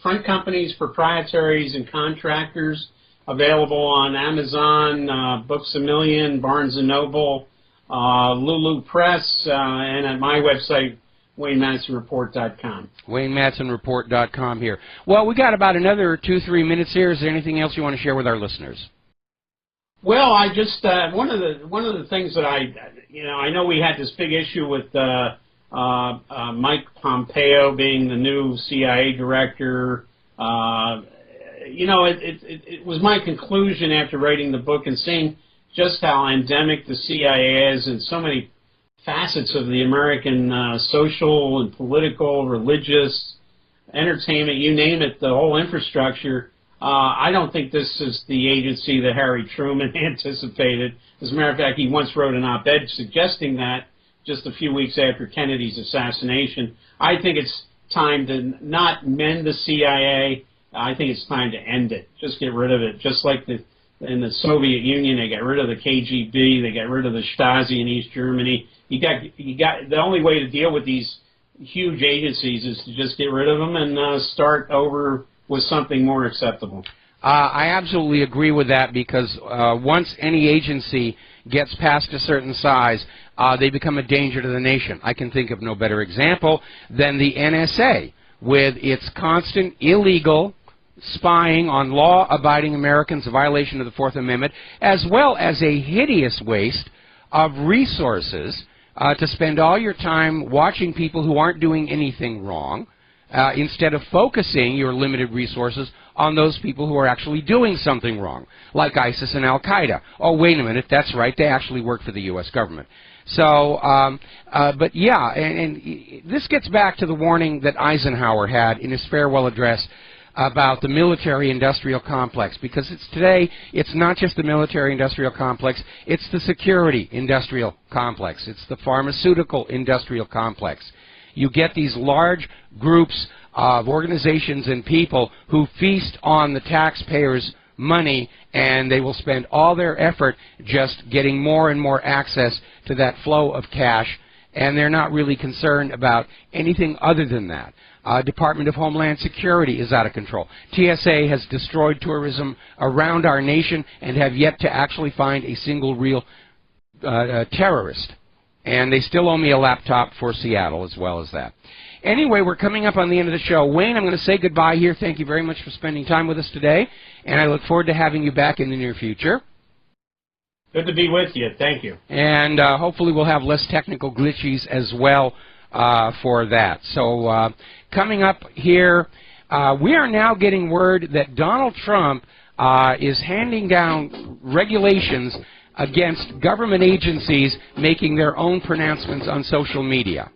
Front Companies, Proprietaries, and Contractors. Available on Amazon, Books A Million, Barnes & Noble, Lulu Press, and at my website, WayneMadsenReport.com. WayneMadsenReport.com here. Well, we got about another 2-3 minutes here. Is there anything else you want to share with our listeners? Well, I just one of the things that I know we had this big issue with Mike Pompeo being the new CIA director. It was my conclusion after writing the book and seeing just how endemic the CIA is in so many facets of the American social and political, religious, entertainment, you name it, the whole infrastructure. I don't think this is the agency that Harry Truman anticipated. As a matter of fact, he once wrote an op-ed suggesting that just a few weeks after Kennedy's assassination. I think it's time to not mend the CIA. I think it's time to end it. Just get rid of it. Just like in the Soviet Union, they got rid of the KGB, they got rid of the Stasi in East Germany. You got the only way to deal with these huge agencies is to just get rid of them and start over with something more acceptable. I absolutely agree with that, because once any agency gets past a certain size, they become a danger to the nation. I can think of no better example than the NSA, with its constant illegal spying on law-abiding Americans, a violation of the Fourth Amendment, as well as a hideous waste of resources to spend all your time watching people who aren't doing anything wrong, instead of focusing your limited resources on those people who are actually doing something wrong, like ISIS and Al-Qaeda. Oh, wait a minute, that's right, they actually work for the U.S. government. So, but yeah, and this gets back to the warning that Eisenhower had in his farewell address about the military-industrial complex, because today it's not just the military-industrial complex, it's the security-industrial complex, it's the pharmaceutical-industrial complex. You get these large groups of organizations and people who feast on the taxpayers' money, and they will spend all their effort just getting more and more access to that flow of cash, and they're not really concerned about anything other than that. Department of Homeland Security is out of control. TSA has destroyed tourism around our nation and have yet to actually find a single real terrorist. And they still owe me a laptop for Seattle as well as that. Anyway, we're coming up on the end of the show. Wayne, I'm going to say goodbye here. Thank you very much for spending time with us today, and I look forward to having you back in the near future. Good to be with you. Thank you. And hopefully we'll have less technical glitches as well for that. So coming up here, we are now getting word that Donald Trump is handing down regulations against government agencies making their own pronouncements on social media,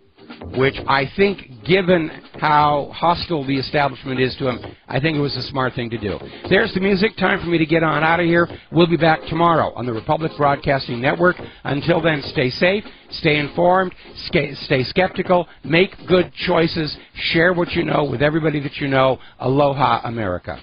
which I think, given how hostile the establishment is to him, I think it was a smart thing to do. There's the music. Time for me to get on out of here. We'll be back tomorrow on the Republic Broadcasting Network. Until then, stay safe, stay informed, stay skeptical, make good choices, share what you know with everybody that you know. Aloha, America.